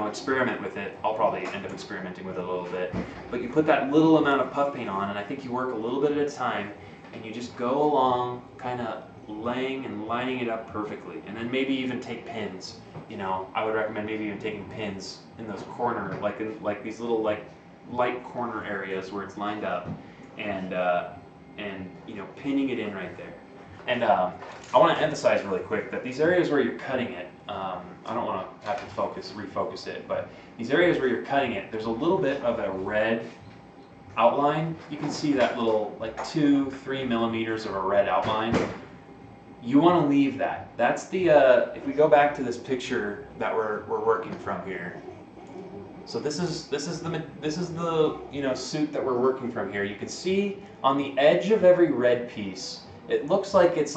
experiment with it. I'll probably end up experimenting with it a little bit. But you put that little amount of puff paint on, and I think you work a little bit at a time, and you just go along kind of laying and lining it up perfectly. And then maybe even take pins. I would recommend maybe even taking pins in those corner, like these little light corner areas where it's lined up, and pinning it in right there. And I want to emphasize really quick that these areas where you're cutting it, I don't want to have to refocus it, but these areas where you're cutting it, there's a little bit of a red outline. You can see that little 2-3 millimeters of a red outline. You want to leave that. That's the if we go back to this picture that we're working from here. So this is the suit that we're working from here. You can see on the edge of every red piece, it looks like it's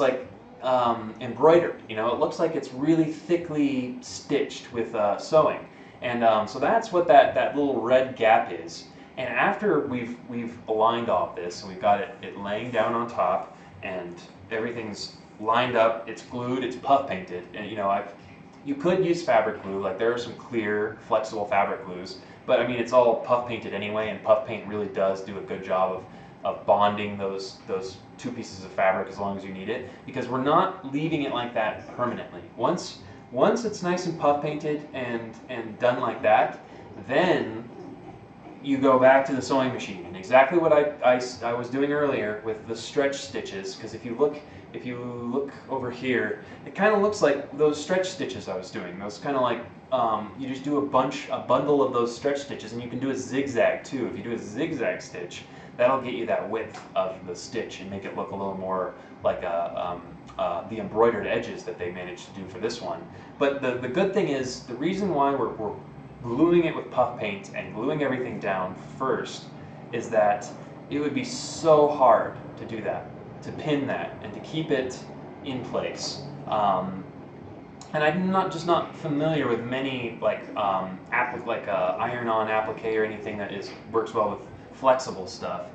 embroidered. It looks like it's really thickly stitched with sewing, and so that's what that little red gap is. And after we've aligned all of this and we've got it laying down on top, and everything's lined up, it's glued, it's puff painted, and you could use fabric glue. Like there are some clear, flexible fabric glues, but I mean it's all puff painted anyway, and puff paint really does do a good job of bonding those two pieces of fabric as long as you need it, because we're not leaving it like that permanently. Once it's nice and puff painted and done like that, then you go back to the sewing machine, and exactly what I was doing earlier with the stretch stitches, because if you look over here, it kind of looks like those stretch stitches I was doing. Those kind of like, you just do a bundle of those stretch stitches, and you can do a zigzag too. If you do a zigzag stitch, that'll get you that width of the stitch and make it look a little more like the embroidered edges that they managed to do for this one. But the good thing is, the reason why we're gluing it with puff paint and gluing everything down first is that it would be so hard to do that, to pin that and to keep it in place. and I'm not familiar with many like iron-on applique or anything that works well with flexible stuff.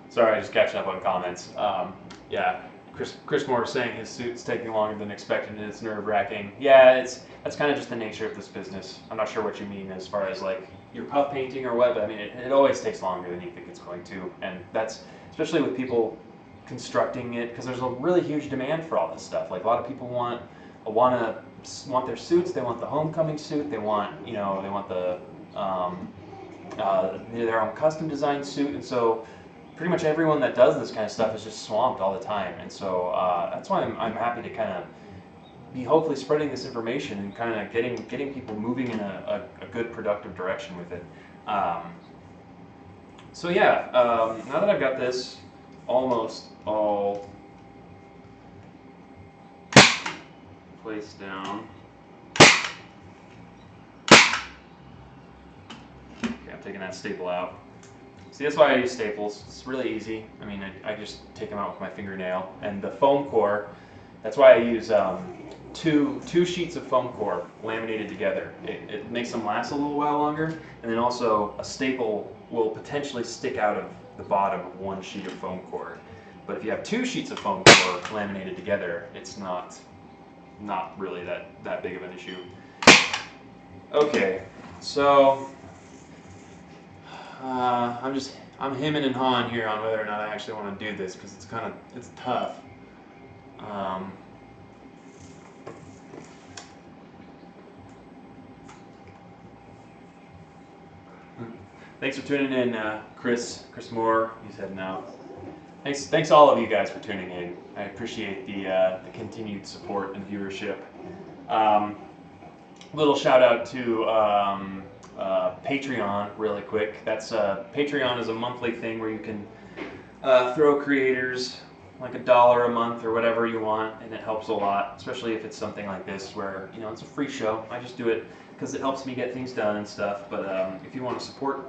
Sorry, just catching up on comments. Yeah, Chris Moore was saying his suit's taking longer than expected and it's nerve-wracking. Yeah, that's kind of just the nature of this business. I'm not sure what you mean as far as like your puff painting or what, but I mean it always takes longer than you think it's going to, and that's especially with people constructing it because there's a really huge demand for all this stuff. Like a lot of people want their suits, they want the homecoming suit, they want the their own custom design suit, and so pretty much everyone that does this kind of stuff is just swamped all the time, and so that's why I'm happy to kind of be hopefully spreading this information and kind of getting people moving in a good productive direction with it. So yeah, now that I've got this almost all placed down, okay, I'm taking that staple out. See, that's why I use staples. It's really easy. I mean, I just take them out with my fingernail. And the foam core, that's why I use two sheets of foam core laminated together. It makes them last a little while longer. And then also a staple will potentially stick out of the bottom of one sheet of foam core. But if you have 2 sheets of foam core laminated together, it's not really that big of an issue. Okay, so I'm hemming and hawing here on whether or not I actually want to do this because it's tough. Thanks for tuning in, Chris Moore. He's heading out. Thanks all of you guys for tuning in. I appreciate the continued support and viewership. Little shout out to Patreon really quick. That's Patreon is a monthly thing where you can throw creators like $1 a month or whatever you want, and it helps a lot, especially if it's something like this where it's a free show. I just do it because it helps me get things done and stuff. But if you want to support,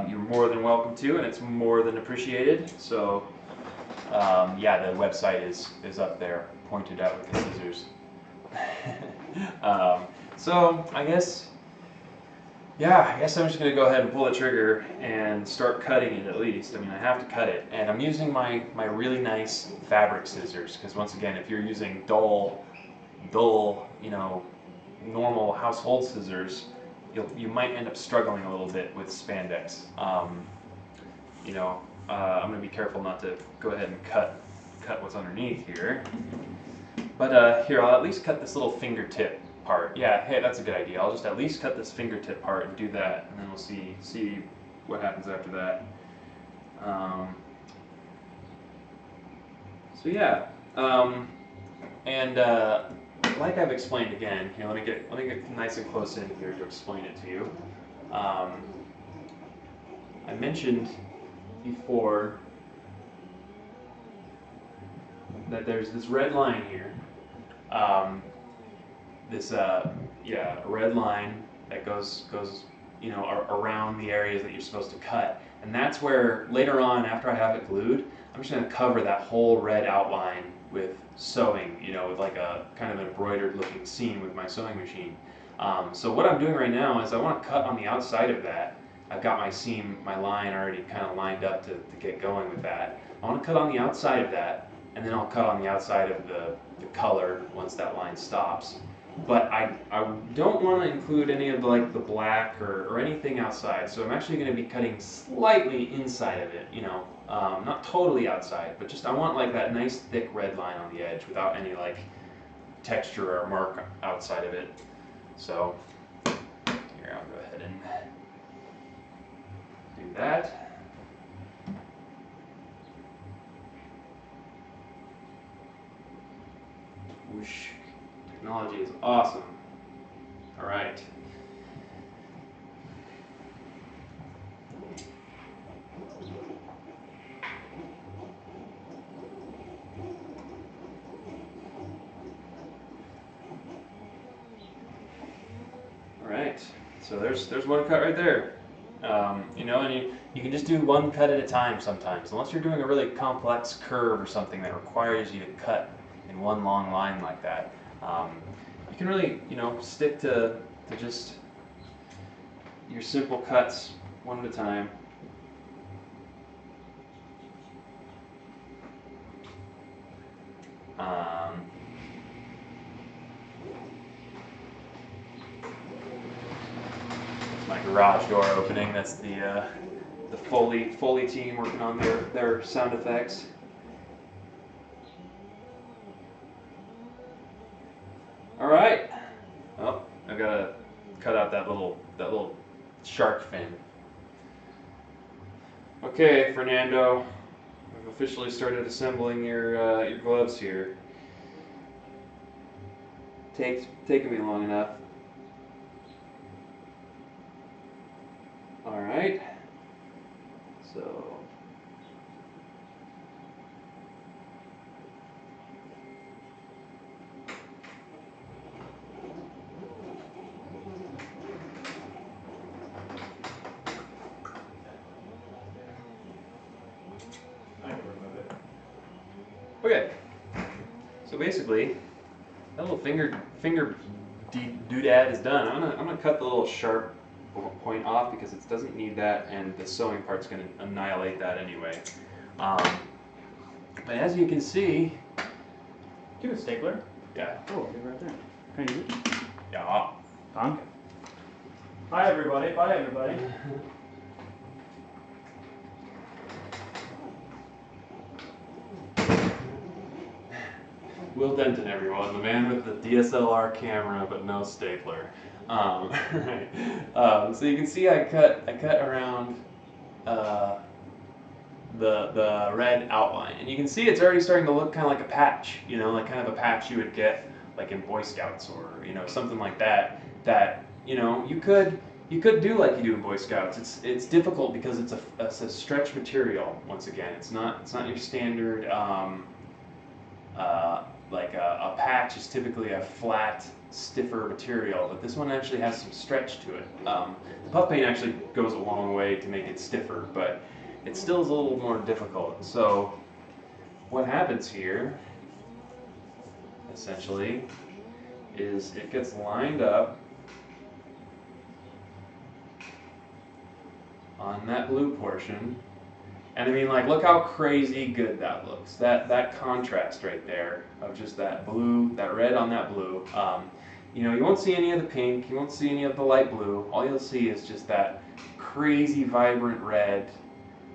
you're more than welcome to, and it's more than appreciated. So yeah, the website is up there, pointed out with the scissors. So I guess I'm just gonna go ahead and pull the trigger and start cutting it at least. I mean, I have to cut it, and I'm using my really nice fabric scissors because once again, if you're using dull, normal household scissors, you might end up struggling a little bit with spandex. I'm gonna be careful not to go ahead and cut what's underneath here. But here, I'll at least cut this little fingertip part. Yeah, hey, that's a good idea. I'll just at least cut this fingertip part and do that, and then we'll see what happens after that. So yeah, and like I've explained again, here, let me get nice and close in here to explain it to you. I mentioned before that there's this red line here. A red line that goes around the areas that you're supposed to cut, and that's where later on, after I have it glued, I'm just going to cover that whole red outline with sewing, with like a kind of embroidered looking seam with my sewing machine. So what I'm doing right now is I want to cut on the outside of that. I've got my line already kind of lined up to get going with that. I want to cut on the outside of that, and then I'll cut on the outside of the color once that line stops. But I don't want to include any of the black or anything outside, so I'm actually going to be cutting slightly inside of it, not totally outside, but just I want like that nice thick red line on the edge without any like texture or mark outside of it. So here, I'll go ahead and do that. Whoosh. Technology is awesome. All right. So there's one cut right there. You know, and you can just do one cut at a time sometimes, unless you're doing a really complex curve or something that requires you to cut in one long line like that. You can really, you know, stick to just your simple cuts one at a time. My garage door opening. That's the Foley team working on their sound effects. All right. Oh, I gotta cut out that little shark fin. Okay, Fernando, I've officially started assembling your gloves here. Taken me long enough. All right. So. Okay, so basically, that little finger doodad is done. I'm gonna cut the little sharp point off because it doesn't need that, and the sewing part's gonna annihilate that anyway. But as you can see, Do you have a stapler? yeah, Oh, it's right there. Can I use it? yeah. Danke. Hi everybody. Bye everybody. Will Denton, everyone, the man with the DSLR camera but no stapler. Right. So you can see I cut around the red outline, and you can see it's already starting to look kind of like a patch. You know, like kind of a patch you would get like in Boy Scouts or you know something like that. That you know you could do like you do in Boy Scouts. It's difficult because it's a stretch material. Once again, it's not your standard. Like a patch is typically a flat, stiffer material, but this one actually has some stretch to it. The puff paint actually goes a long way to make it stiffer, but it still is a little more difficult. So what happens here, essentially, is it gets lined up on that blue portion. And I mean, like, look how crazy good that looks. That contrast right there of just that blue, that red on that blue. You know, you won't see any of the pink, you won't see any of the light blue. All you'll see is just that crazy vibrant red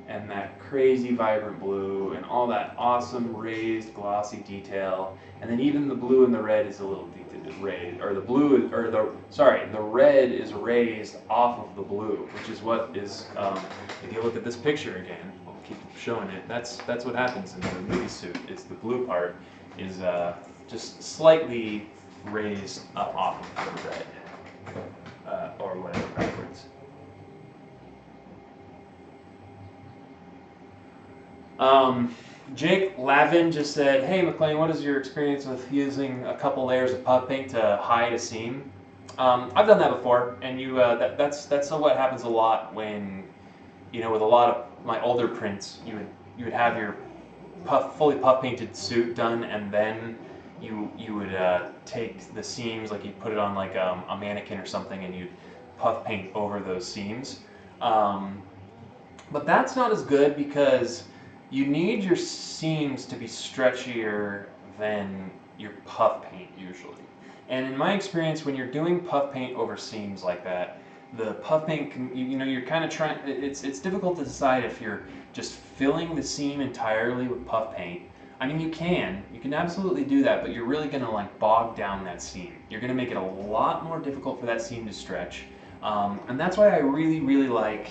and that crazy vibrant blue and all that awesome raised glossy detail. And then even the blue and the red is a little raised, or the blue, or the red is raised off of the blue, which is what is, if you look at this picture again, I'll keep showing it, that's what happens in the movie suit, is the blue part is just slightly raised up off of the red, or whatever, backwards. Jake Lavin just said, "Hey McLean, what is your experience with using a couple layers of puff paint to hide a seam?" I've done that before, and that's what happens a lot when, you know, with a lot of my older prints, you would have your fully puff painted suit done, and then you would take the seams, like you'd put it on like a mannequin or something, and you'd puff paint over those seams. But that's not as good because you need your seams to be stretchier than your puff paint usually. And in my experience, when you're doing puff paint over seams like that, the puff paint, you know, you're kind of trying, it's difficult to decide if you're just filling the seam entirely with puff paint. I mean, you can absolutely do that, but you're really gonna like bog down that seam. You're gonna make it a lot more difficult for that seam to stretch. And that's why I really like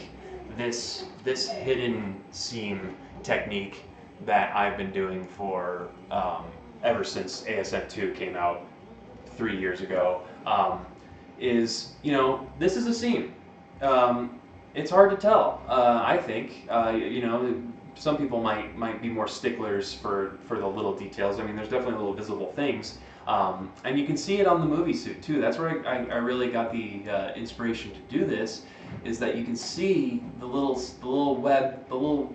this hidden seam technique that I've been doing for ever since ASM2 came out 3 years ago. Is, you know, this is a seam. It's hard to tell. I think you know, some people might be more sticklers for the little details. I mean, there's definitely little visible things. And you can see it on the movie suit too. That's where I really got the inspiration to do this, is that you can see the little web, the little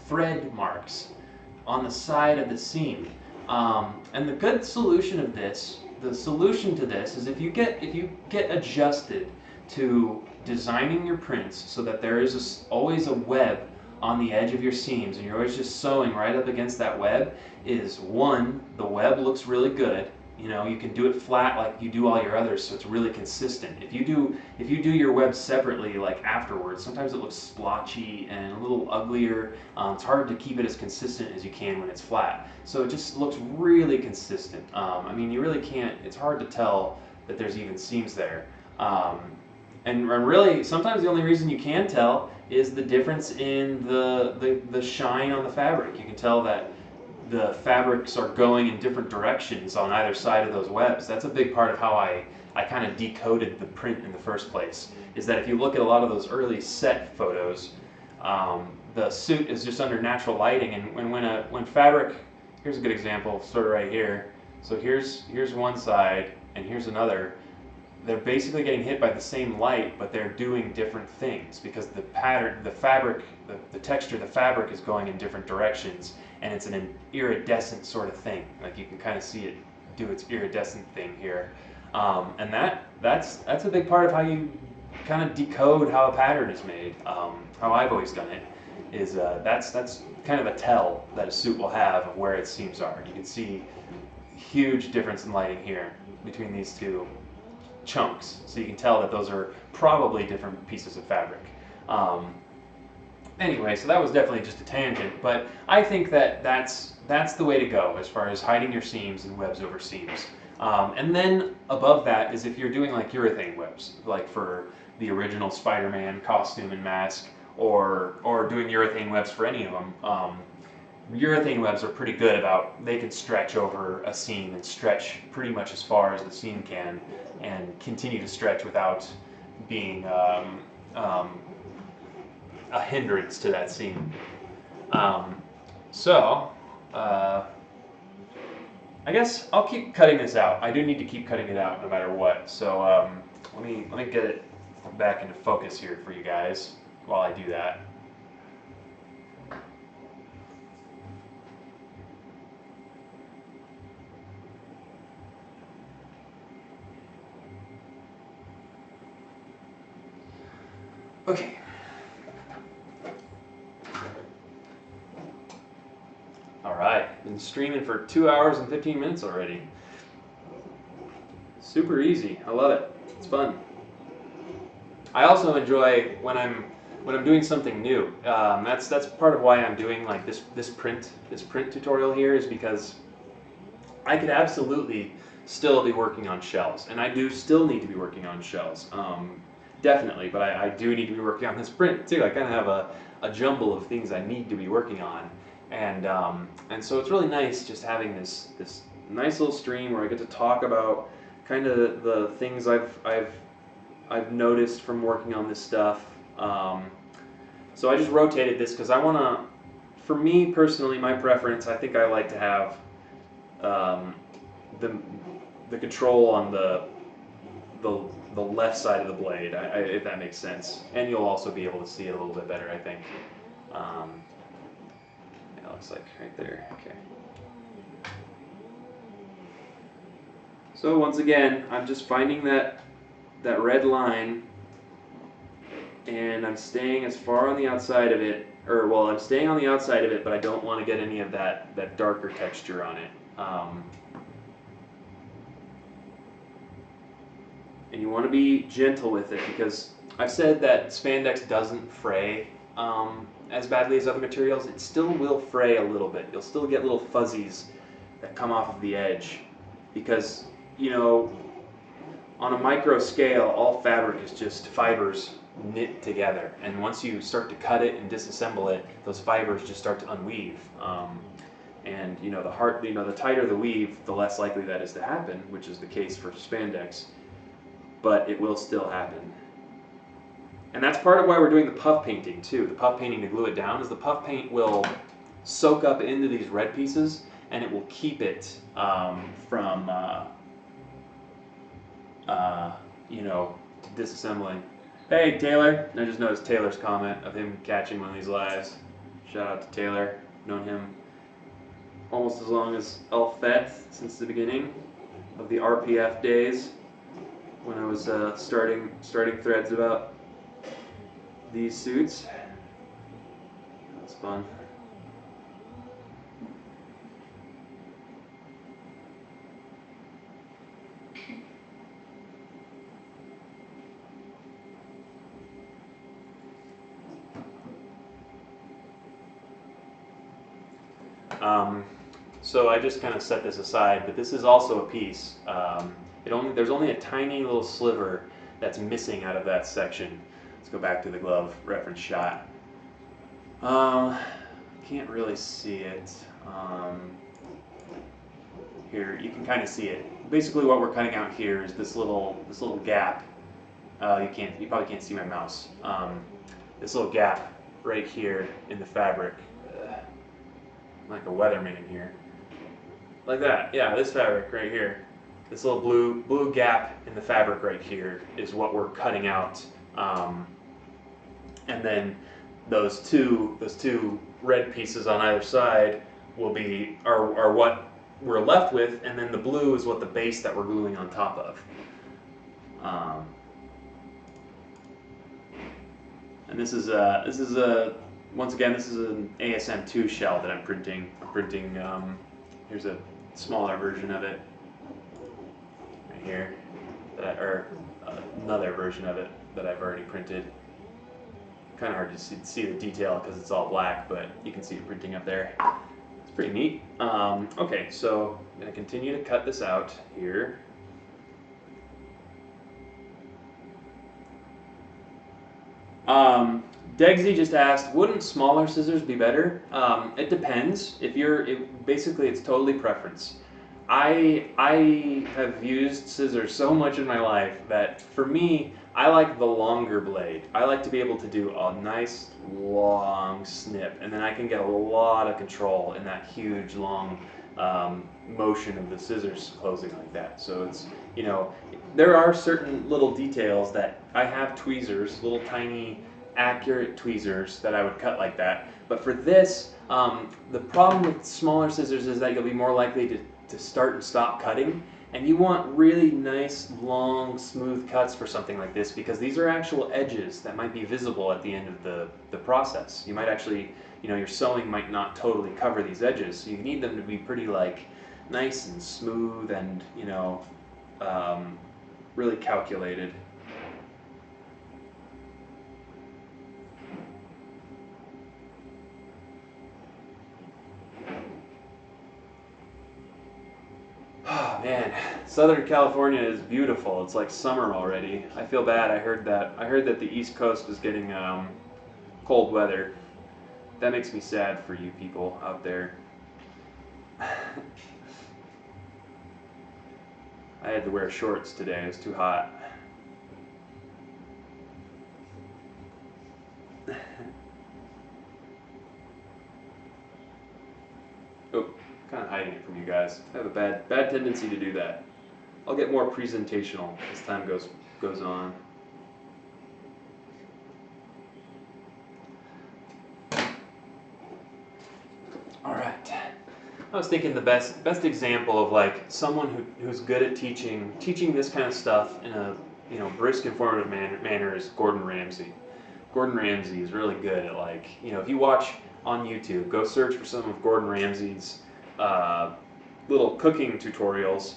thread marks on the side of the seam. And the good solution of this, the solution to this, is if you get adjusted to designing your prints so that there is always a web on the edge of your seams, and you're always just sewing right up against that web, is one, the web looks really good. You know, you can do it flat like you do all your others, so it's really consistent. If you do your web separately, like afterwards, sometimes it looks splotchy and a little uglier. It's hard to keep it as consistent as you can when it's flat. So it just looks really consistent. I mean, you really can't. It's hard to tell that there's even seams there. And really, sometimes the only reason you can tell is the difference in the shine on the fabric. You can tell that the fabrics are going in different directions on either side of those webs. That's a big part of how I kind of decoded the print in the first place, is that if you look at a lot of those early set photos, the suit is just under natural lighting, and when fabric, here's a good example, sort of right here. So here's one side and here's another. They're basically getting hit by the same light, but they're doing different things because the pattern, the fabric, the texture of the fabric is going in different directions, and it's an iridescent sort of thing. Like you can kind of see it do its iridescent thing here, and that's a big part of how you kind of decode how a pattern is made. How I've always done it is that's kind of a tell that a suit will have of where its seams are. You can see huge difference in lighting here between these two chunks, so you can tell that those are probably different pieces of fabric. Anyway, so that was definitely just a tangent, but I think that that's the way to go as far as hiding your seams and webs over seams. And then above that is if you're doing like urethane webs, like for the original Spider-Man costume and mask, or doing urethane webs for any of them. Urethane webs are pretty good about, they can stretch over a seam and stretch pretty much as far as the seam can and continue to stretch without being a hindrance to that seam. So I guess I'll keep cutting this out. I do need to keep cutting it out no matter what. So let me get it back into focus here for you guys while I do that. Okay. All right, been streaming for 2 hours and 15 minutes already. Super easy. I love it. It's fun. I also enjoy when I'm doing something new. That's part of why I'm doing like this print tutorial here, is because I could absolutely still be working on shells, and I do still need to be working on shells. Definitely, but I do need to be working on this print too. I kind of have a jumble of things I need to be working on, and so it's really nice just having this nice little stream where I get to talk about kind of the things I've noticed from working on this stuff. So I just rotated this because I want to, for me personally, my preference, I think I like to have the control on the left side of the blade, if that makes sense. And you'll also be able to see it a little bit better, I think. It looks like right there. Okay. So once again, I'm just finding that red line, and I'm staying as far on the outside of it, or well, I'm staying on the outside of it, but I don't want to get any of that darker texture on it. And you want to be gentle with it, because I've said that spandex doesn't fray as badly as other materials. It still will fray a little bit. You'll still get little fuzzies that come off of the edge, because, you know, on a micro scale, all fabric is just fibers knit together, and once you start to cut it and disassemble it, those fibers just start to unweave. And you know, the tighter the weave, the less likely that is to happen, which is the case for spandex. But it will still happen. And that's part of why we're doing the puff painting too. The puff painting to glue it down is the puff paint will soak up into these red pieces, and it will keep it from you know, disassembling. Hey Taylor, I just noticed Taylor's comment of him catching one of these lives. Shout out to Taylor, known him almost as long as Elfeth, since the beginning of the RPF days, when I was starting threads about these suits. That was fun. So I just kind of set this aside, but this is also a piece. There's only a tiny little sliver that's missing out of that section. Let's go back to the glove reference shot. Can't really see it. Here, you can kind of see it. Basically, what we're cutting out here is this little gap. You probably can't see my mouse. This little gap right here in the fabric. Like a weatherman here. Like that, yeah, this fabric right here. This little blue gap in the fabric right here is what we're cutting out. And then those two red pieces on either side are what we're left with, and then the blue is what the base that we're gluing on top of. And this is once again, this is an ASM2 shell that I'm printing. Here's a smaller version of it right here, or another version of it that I've already printed. Kind of hard to see the detail because it's all black, but you can see it printing up there. It's pretty neat. Okay, so I'm going to continue to cut this out here. Degsy just asked, wouldn't smaller scissors be better? It depends. Basically, it's totally preference. I have used scissors so much in my life that for me, I like the longer blade. I like to be able to do a nice long snip, and then I can get a lot of control in that huge long motion of the scissors closing like that. So it's, you know, there are certain little details that I have tweezers, little tiny accurate tweezers that I would cut like that. But for this, the problem with smaller scissors is that you'll be more likely to start and stop cutting. And you want really nice, long, smooth cuts for something like this because these are actual edges that might be visible at the end of the process. You might actually, you know, your sewing might not totally cover these edges. So you need them to be pretty like nice and smooth and, you know, really calculated. Oh man, Southern California is beautiful. It's like summer already. I feel bad. I heard that the East Coast is getting cold weather. That makes me sad for you people out there. I had to wear shorts today. It was too hot. Oh, kind of hiding it from you guys. I have a bad tendency to do that. I'll get more presentational as time goes on. All right. I was thinking the best example of like someone who's good at teaching this kind of stuff in a, you know, brisk, informative manner is Gordon Ramsay. Gordon Ramsay is really good at, like, you know, if you watch on YouTube, go search for some of Gordon Ramsay's little cooking tutorials,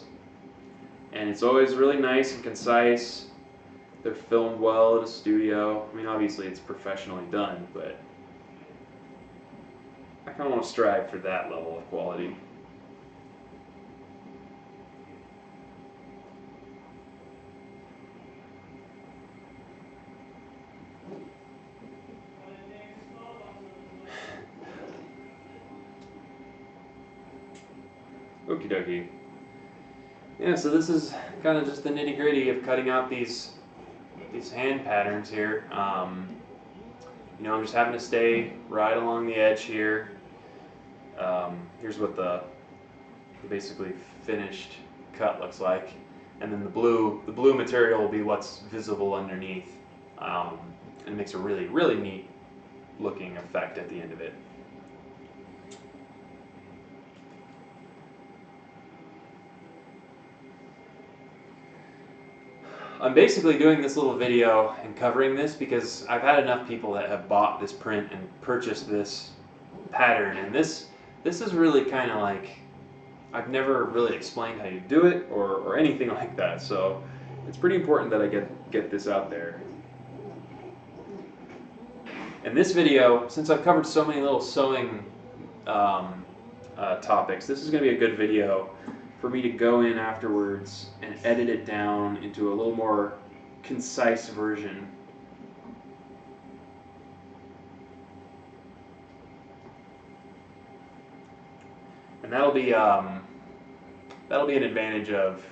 and it's always really nice and concise. They're filmed well at a studio. I mean, obviously it's professionally done, but I kind of want to strive for that level of quality. Okie dokie. Yeah, so this is kind of just the nitty gritty of cutting out these hand patterns here. You know, I'm just having to stay right along the edge here. Here's what the basically finished cut looks like, and then the blue material will be what's visible underneath, and it makes a really neat looking effect at the end of it. I'm basically doing this little video and covering this because I've had enough people that have bought this print and purchased this pattern, and this is really kind of like, I've never really explained how you do it or anything like that, so it's pretty important that I get this out there. In this video, since I've covered so many little sewing topics, this is going to be a good video for me to go in afterwards and edit it down into a little more concise version. And that'll be an advantage of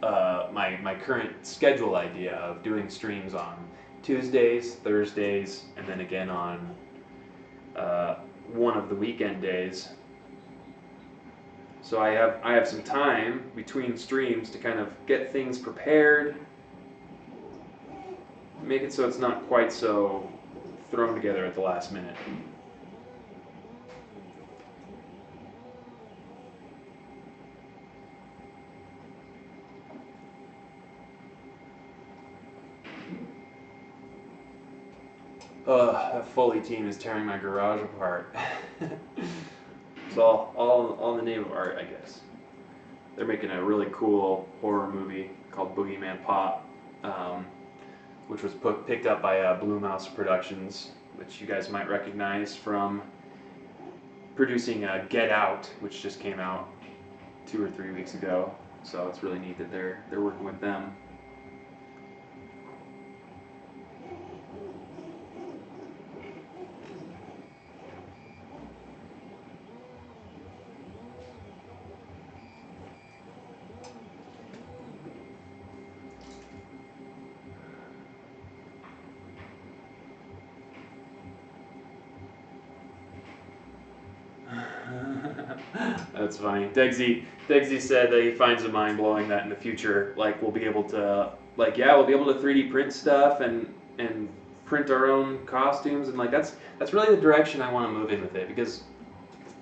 my current schedule idea of doing streams on Tuesdays, Thursdays, and then again on one of the weekend days. So I have some time between streams to kind of get things prepared, make it so it's not quite so thrown together at the last minute. That Foley team is tearing my garage apart. It's all in the name of art, I guess. They're making a really cool horror movie called Boogeyman Pop, which was picked up by Blue Mouse Productions, which you guys might recognize from producing Get Out, which just came out 2 or 3 weeks ago. So it's really neat that they're working with them. That's funny. Degsy said that he finds it mind-blowing that in the future, like, we'll be able to, like, yeah, we'll be able to 3D print stuff and print our own costumes, and like that's really the direction I want to move in with it, because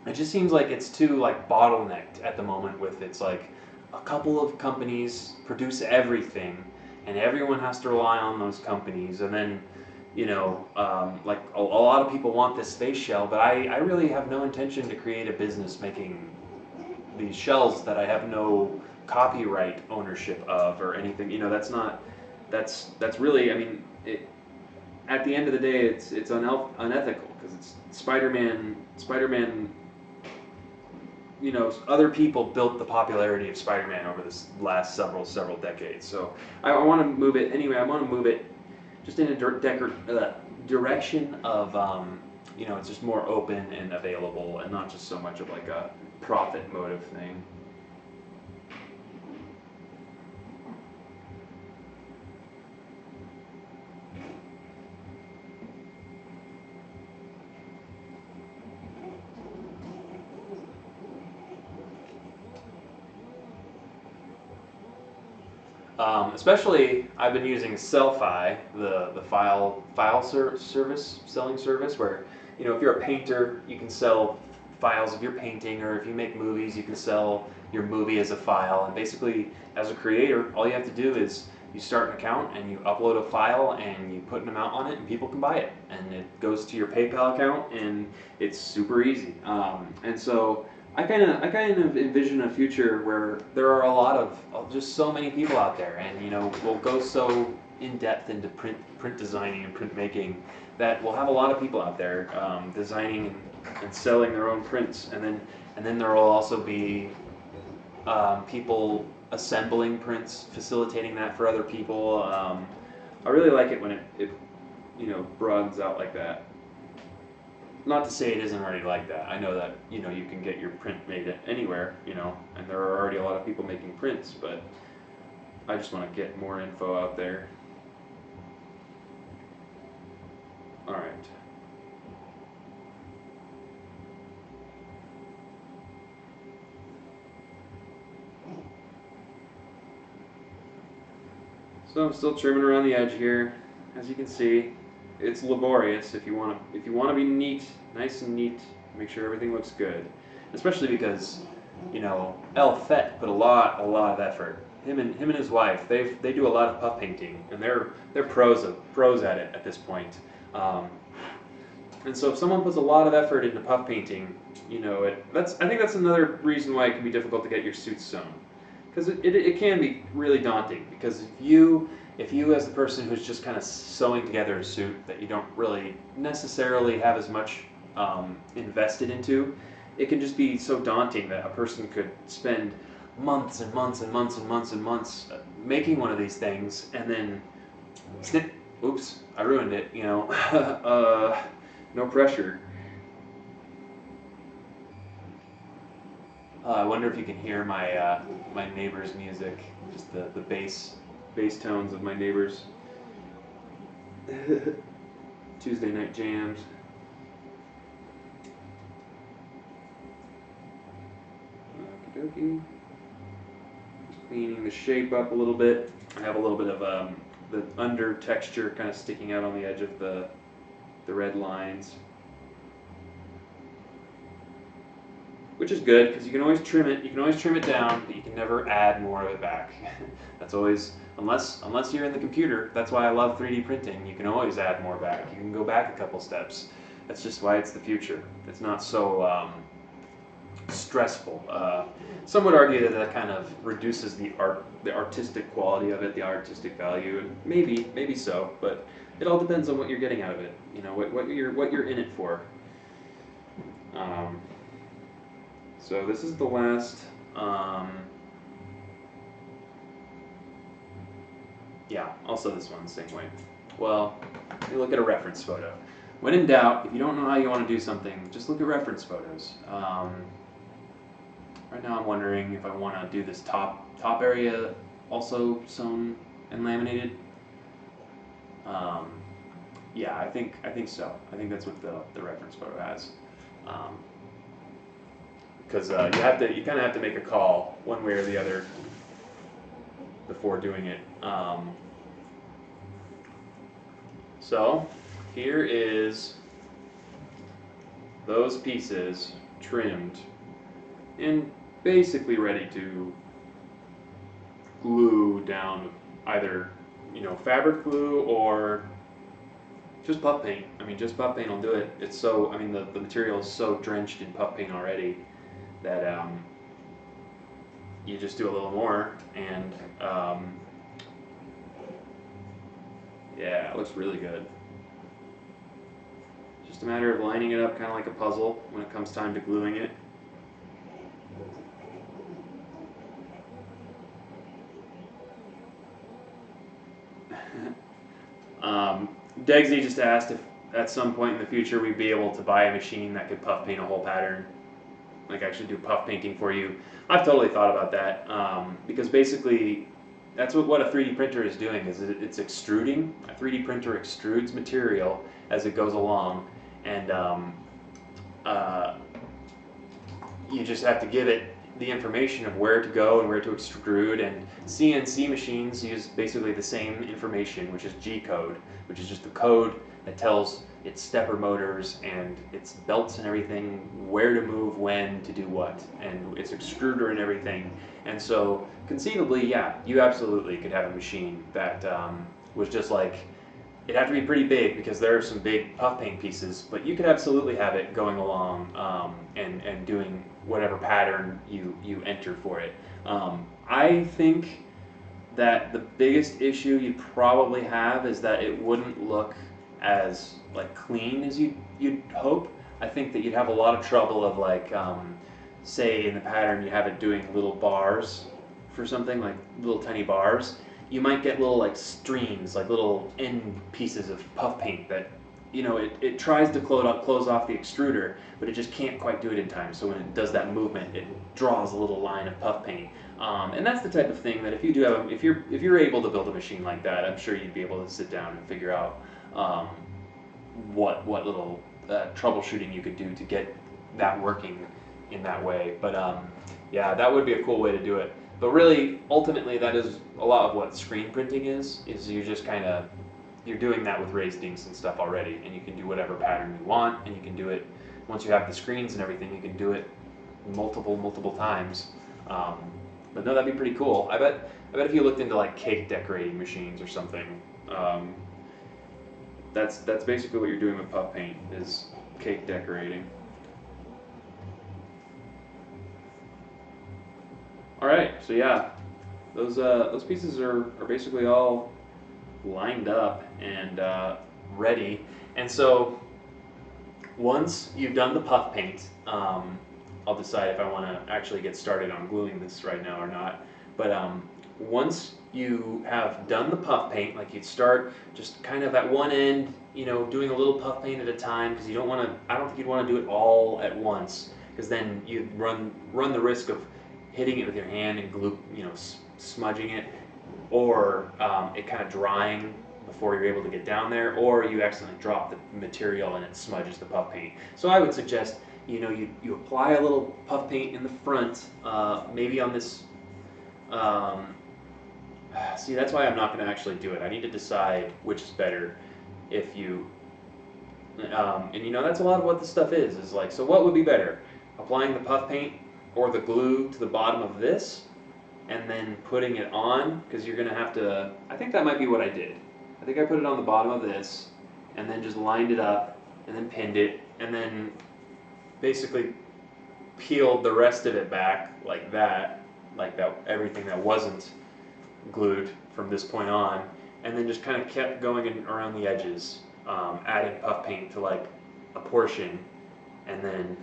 it just seems like it's too like bottlenecked at the moment with it's like a couple of companies produce everything, and everyone has to rely on those companies, and then you know, like a lot of people want this space shell, but I really have no intention to create a business making these shells that I have no copyright ownership of or anything. You know, that's really, I mean, at the end of the day, it's unethical, because it's Spider-Man, you know, other people built the popularity of Spider-Man over this last several decades. So I want to move it anyway. I want to move it just in a direction of, you know, it's just more open and available, and not just so much of like a profit motive thing. Especially, I've been using Sellfy, the file service, selling service, where, you know, if you're a painter, you can sell files of your painting, or if you make movies, you can sell your movie as a file. And basically, as a creator, all you have to do is you start an account and you upload a file and you put an amount on it, and people can buy it, and it goes to your PayPal account, and it's super easy. And so I kind of envision a future where there are a lot of just so many people out there, and you know, we'll go so in depth into print designing and print making that we'll have a lot of people out there designing and selling their own prints, and then there will also be people assembling prints, facilitating that for other people. I really like it when it you know, broadens out like that. Not to say it isn't already like that. I know that, you know, you can get your print made anywhere, you know, and there are already a lot of people making prints, but I just want to get more info out there. All right. So I'm still trimming around the edge here. As you can see, it's laborious. If you want to be neat, nice and neat, make sure everything looks good. Especially because, you know, El Fett put a lot of effort. Him and his wife, they do a lot of puff painting, and they're pros at it at this point. And so if someone puts a lot of effort into puff painting, you know, I think that's another reason why it can be difficult to get your suits sewn. Because it can be really daunting, because if you as the person who's just kind of sewing together a suit that you don't really necessarily have as much invested into, it can just be so daunting that a person could spend months and months and months and months and months making one of these things, and then snip, oops, I ruined it, you know. No pressure. I wonder if you can hear my my neighbor's music, just the bass tones of my neighbors. Tuesday night jams. Okie dokie. Just cleaning the shape up a little bit. I have a little bit of the under texture kind of sticking out on the edge of the red lines. Which is good, because you can always trim it. You can always trim it down, but you can never add more of it back. That's always, unless you're in the computer. That's why I love 3D printing. You can always add more back. You can go back a couple steps. That's just why it's the future. It's not so stressful. Some would argue that that kind of reduces the artistic quality of it, the artistic value, and maybe so. But it all depends on what you're getting out of it. You know, what you're in it for. So this is the last, yeah, also this one the same way. Well, you look at a reference photo. When in doubt, if you don't know how you want to do something, just look at reference photos. Right now I'm wondering if I want to do this top area also sewn and laminated. Yeah, I think so. I think that's what the reference photo has. Because you kind of have to make a call one way or the other before doing it. So here is those pieces trimmed and basically ready to glue down, either, you know, fabric glue or just puff paint. I mean, just puff paint will do it. It's so, I mean, the material is so drenched in puff paint already that you just do a little more, and yeah, it looks really good. Just a matter of lining it up kind of like a puzzle when it comes time to gluing it. Degsy just asked if at some point in the future we'd be able to buy a machine that could puff paint a whole pattern, like actually do puff painting for you. I've totally thought about that, because basically that's what a 3D printer is doing, is it's extruding. A 3D printer extrudes material as it goes along, and you just have to give it the information of where to go and where to extrude, and CNC machines use basically the same information, which is G-code, which is just the code that tells its stepper motors and its belts and everything where to move, when to do what, and its extruder and everything. And so conceivably, yeah, you absolutely could have a machine that was just like, it'd have to be pretty big because there are some big puff paint pieces, but you could absolutely have it going along and doing whatever pattern you enter for it. I think that the biggest issue you'd probably have is that it wouldn't look as like clean as you'd hope. I think that you'd have a lot of trouble of like, say in the pattern you have it doing little bars for something, like little tiny bars. You might get little like streams, like little end pieces of puff paint that, you know, it tries to close off the extruder, but it just can't quite do it in time. So when it does that movement, it draws a little line of puff paint. And that's the type of thing that if you do have, if you're able to build a machine like that, I'm sure you'd be able to sit down and figure out what little troubleshooting you could do to get that working in that way. But yeah, that would be a cool way to do it. But really, ultimately, that is a lot of what screen printing is you're just kind of, you're doing that with raised inks and stuff already, and you can do whatever pattern you want, and you can do it, once you have the screens and everything, you can do it multiple times. But no, that'd be pretty cool. I bet if you looked into like cake decorating machines or something, that's basically what you're doing with puff paint, is cake decorating. All right, so yeah, those pieces are basically all lined up and ready. And so once you've done the puff paint, I'll decide if I want to actually get started on gluing this right now or not. But once you have done the puff paint, like you'd start just kind of at one end, you know, doing a little puff paint at a time, because you don't want to, I don't think you'd want to do it all at once, because then you'd run the risk of hitting it with your hand and glue, you know, smudging it, or it kind of drying before you're able to get down there, or you accidentally drop the material and it smudges the puff paint. So I would suggest, you know, you apply a little puff paint in the front, maybe on this, see, that's why I'm not going to actually do it. I need to decide which is better. If you, and you know, that's a lot of what this stuff is like, so what would be better? Applying the puff paint or the glue to the bottom of this, and then putting it on, because you're going to have to, I think that might be what I did. I think I put it on the bottom of this, and then just lined it up, and then pinned it, and then basically peeled the rest of it back like that, everything that wasn't glued from this point on, and then just kind of kept going around the edges, adding puff paint to like a portion, and then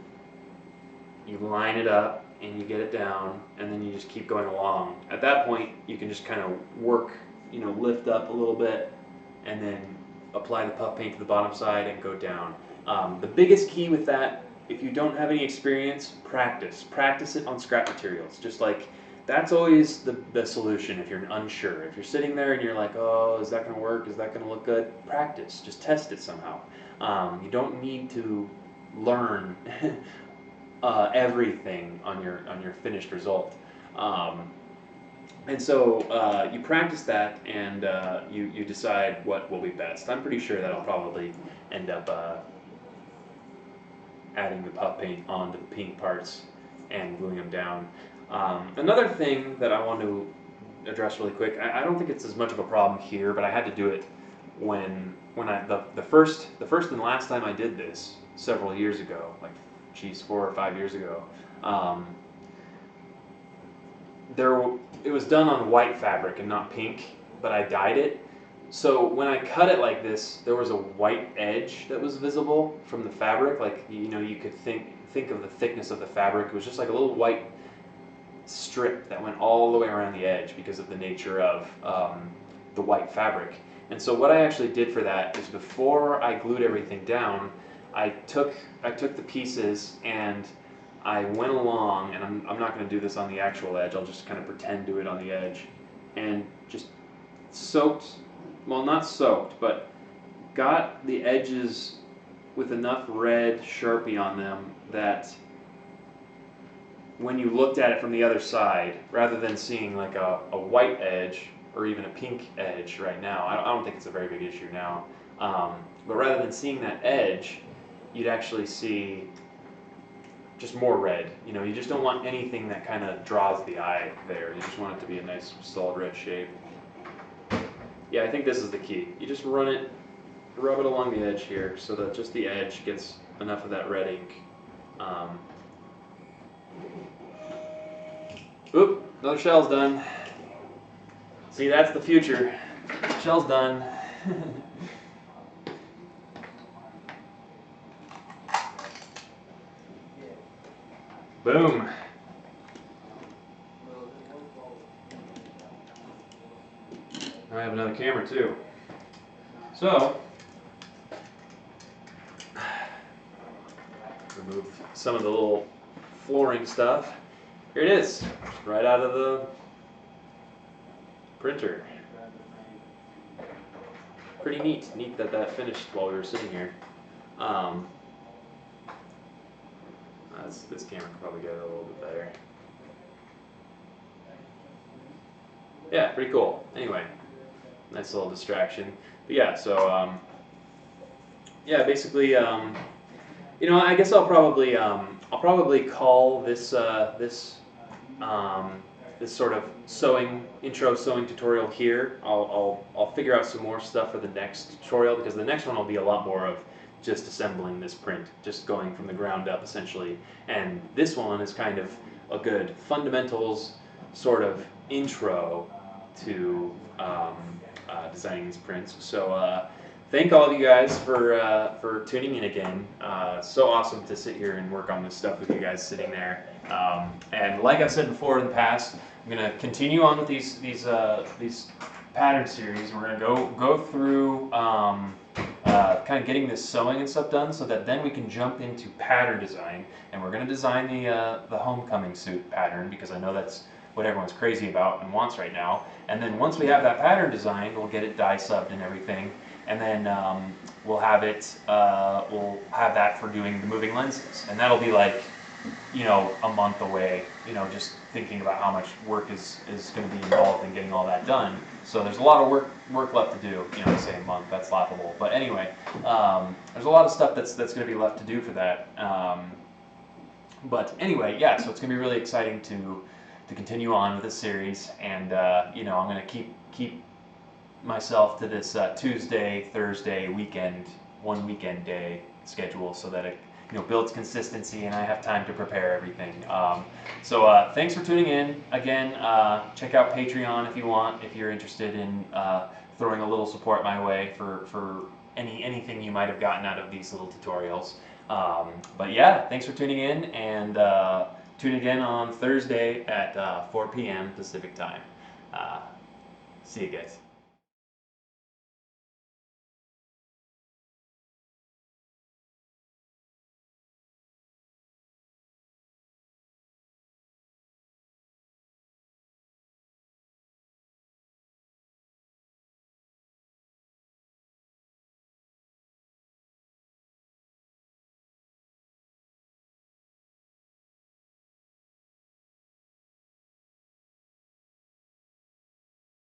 you line it up and you get it down, and then you just keep going along. At that point, you can just kind of work, you know, lift up a little bit, and then apply the puff paint to the bottom side and go down. The biggest key with that, if you don't have any experience, practice. Practice it on scrap materials. Just like, that's always the solution if you're unsure. If you're sitting there and you're like, oh, is that going to work? Is that going to look good? Practice. Just test it somehow. You don't need to learn everything on your finished result. And so you practice that, and you decide what will be best. I'm pretty sure that I'll probably end up adding the puff paint onto the pink parts and gluing them down. Another thing that I want to address really quick, I don't think it's as much of a problem here, but I had to do it when the first and last time I did this several years ago, like, geez, 4 or 5 years ago. It was done on white fabric and not pink, but I dyed it. So when I cut it like this, there was a white edge that was visible from the fabric. Like, you know, you could think of the thickness of the fabric. It was just like a little white strip that went all the way around the edge because of the nature of the white fabric. And so what I actually did for that is, before I glued everything down, I took the pieces and I went along, and I'm not going to do this on the actual edge, I'll just kind of pretend do it on the edge, and just soaked, well, not soaked, but got the edges with enough red Sharpie on them that when you looked at it from the other side, rather than seeing like a white edge or even a pink edge right now, I don't think it's a very big issue now, but rather than seeing that edge, you'd actually see just more red. You know, you just don't want anything that kind of draws the eye there. You just want it to be a nice solid red shape. Yeah, I think this is the key. You just rub it along the edge here so that just the edge gets enough of that red ink. Oop, another shell's done. See, that's the future. Shell's done. Boom. I have another camera too. So, remove some of the little flooring stuff. Here it is, right out of the printer. Pretty neat. Neat that that finished while we were sitting here. This camera could probably get it a little bit better. yeah, pretty cool. Anyway, nice little distraction. But yeah, so yeah, basically, you know, I guess I'll probably call this this sort of intro sewing tutorial here. I'll figure out some more stuff for the next tutorial, because the next one will be a lot more of just assembling this print, just going from the ground up essentially. And this one is kind of a good fundamentals sort of intro to designing these prints. So thank all of you guys for tuning in again. So awesome to sit here and work on this stuff with you guys sitting there. And like I've said before in the past, I'm gonna continue on with these pattern series. We're gonna go through kind of getting this sewing and stuff done, so that then we can jump into pattern design. And we're gonna design the homecoming suit pattern, because I know that's what everyone's crazy about and wants right now. And then once we have that pattern designed, we'll get it die subbed and everything. And then we'll have that for doing the moving lenses, and that'll be like, you know, a month away. You know, just thinking about how much work is going to be involved in getting all that done. So there's a lot of work left to do. You know, say a month, that's laughable. But anyway, there's a lot of stuff that's going to be left to do for that. But anyway, yeah. So it's going to be really exciting to continue on with this series, and you know, I'm going to keep myself to this Tuesday, Thursday weekend, one weekend day schedule, so that it, you know, builds consistency and I have time to prepare everything. So thanks for tuning in again. Check out Patreon if you want, if you're interested in throwing a little support my way for anything you might have gotten out of these little tutorials. But yeah, thanks for tuning in, and tune again on Thursday at 4 p.m. Pacific time. See you guys.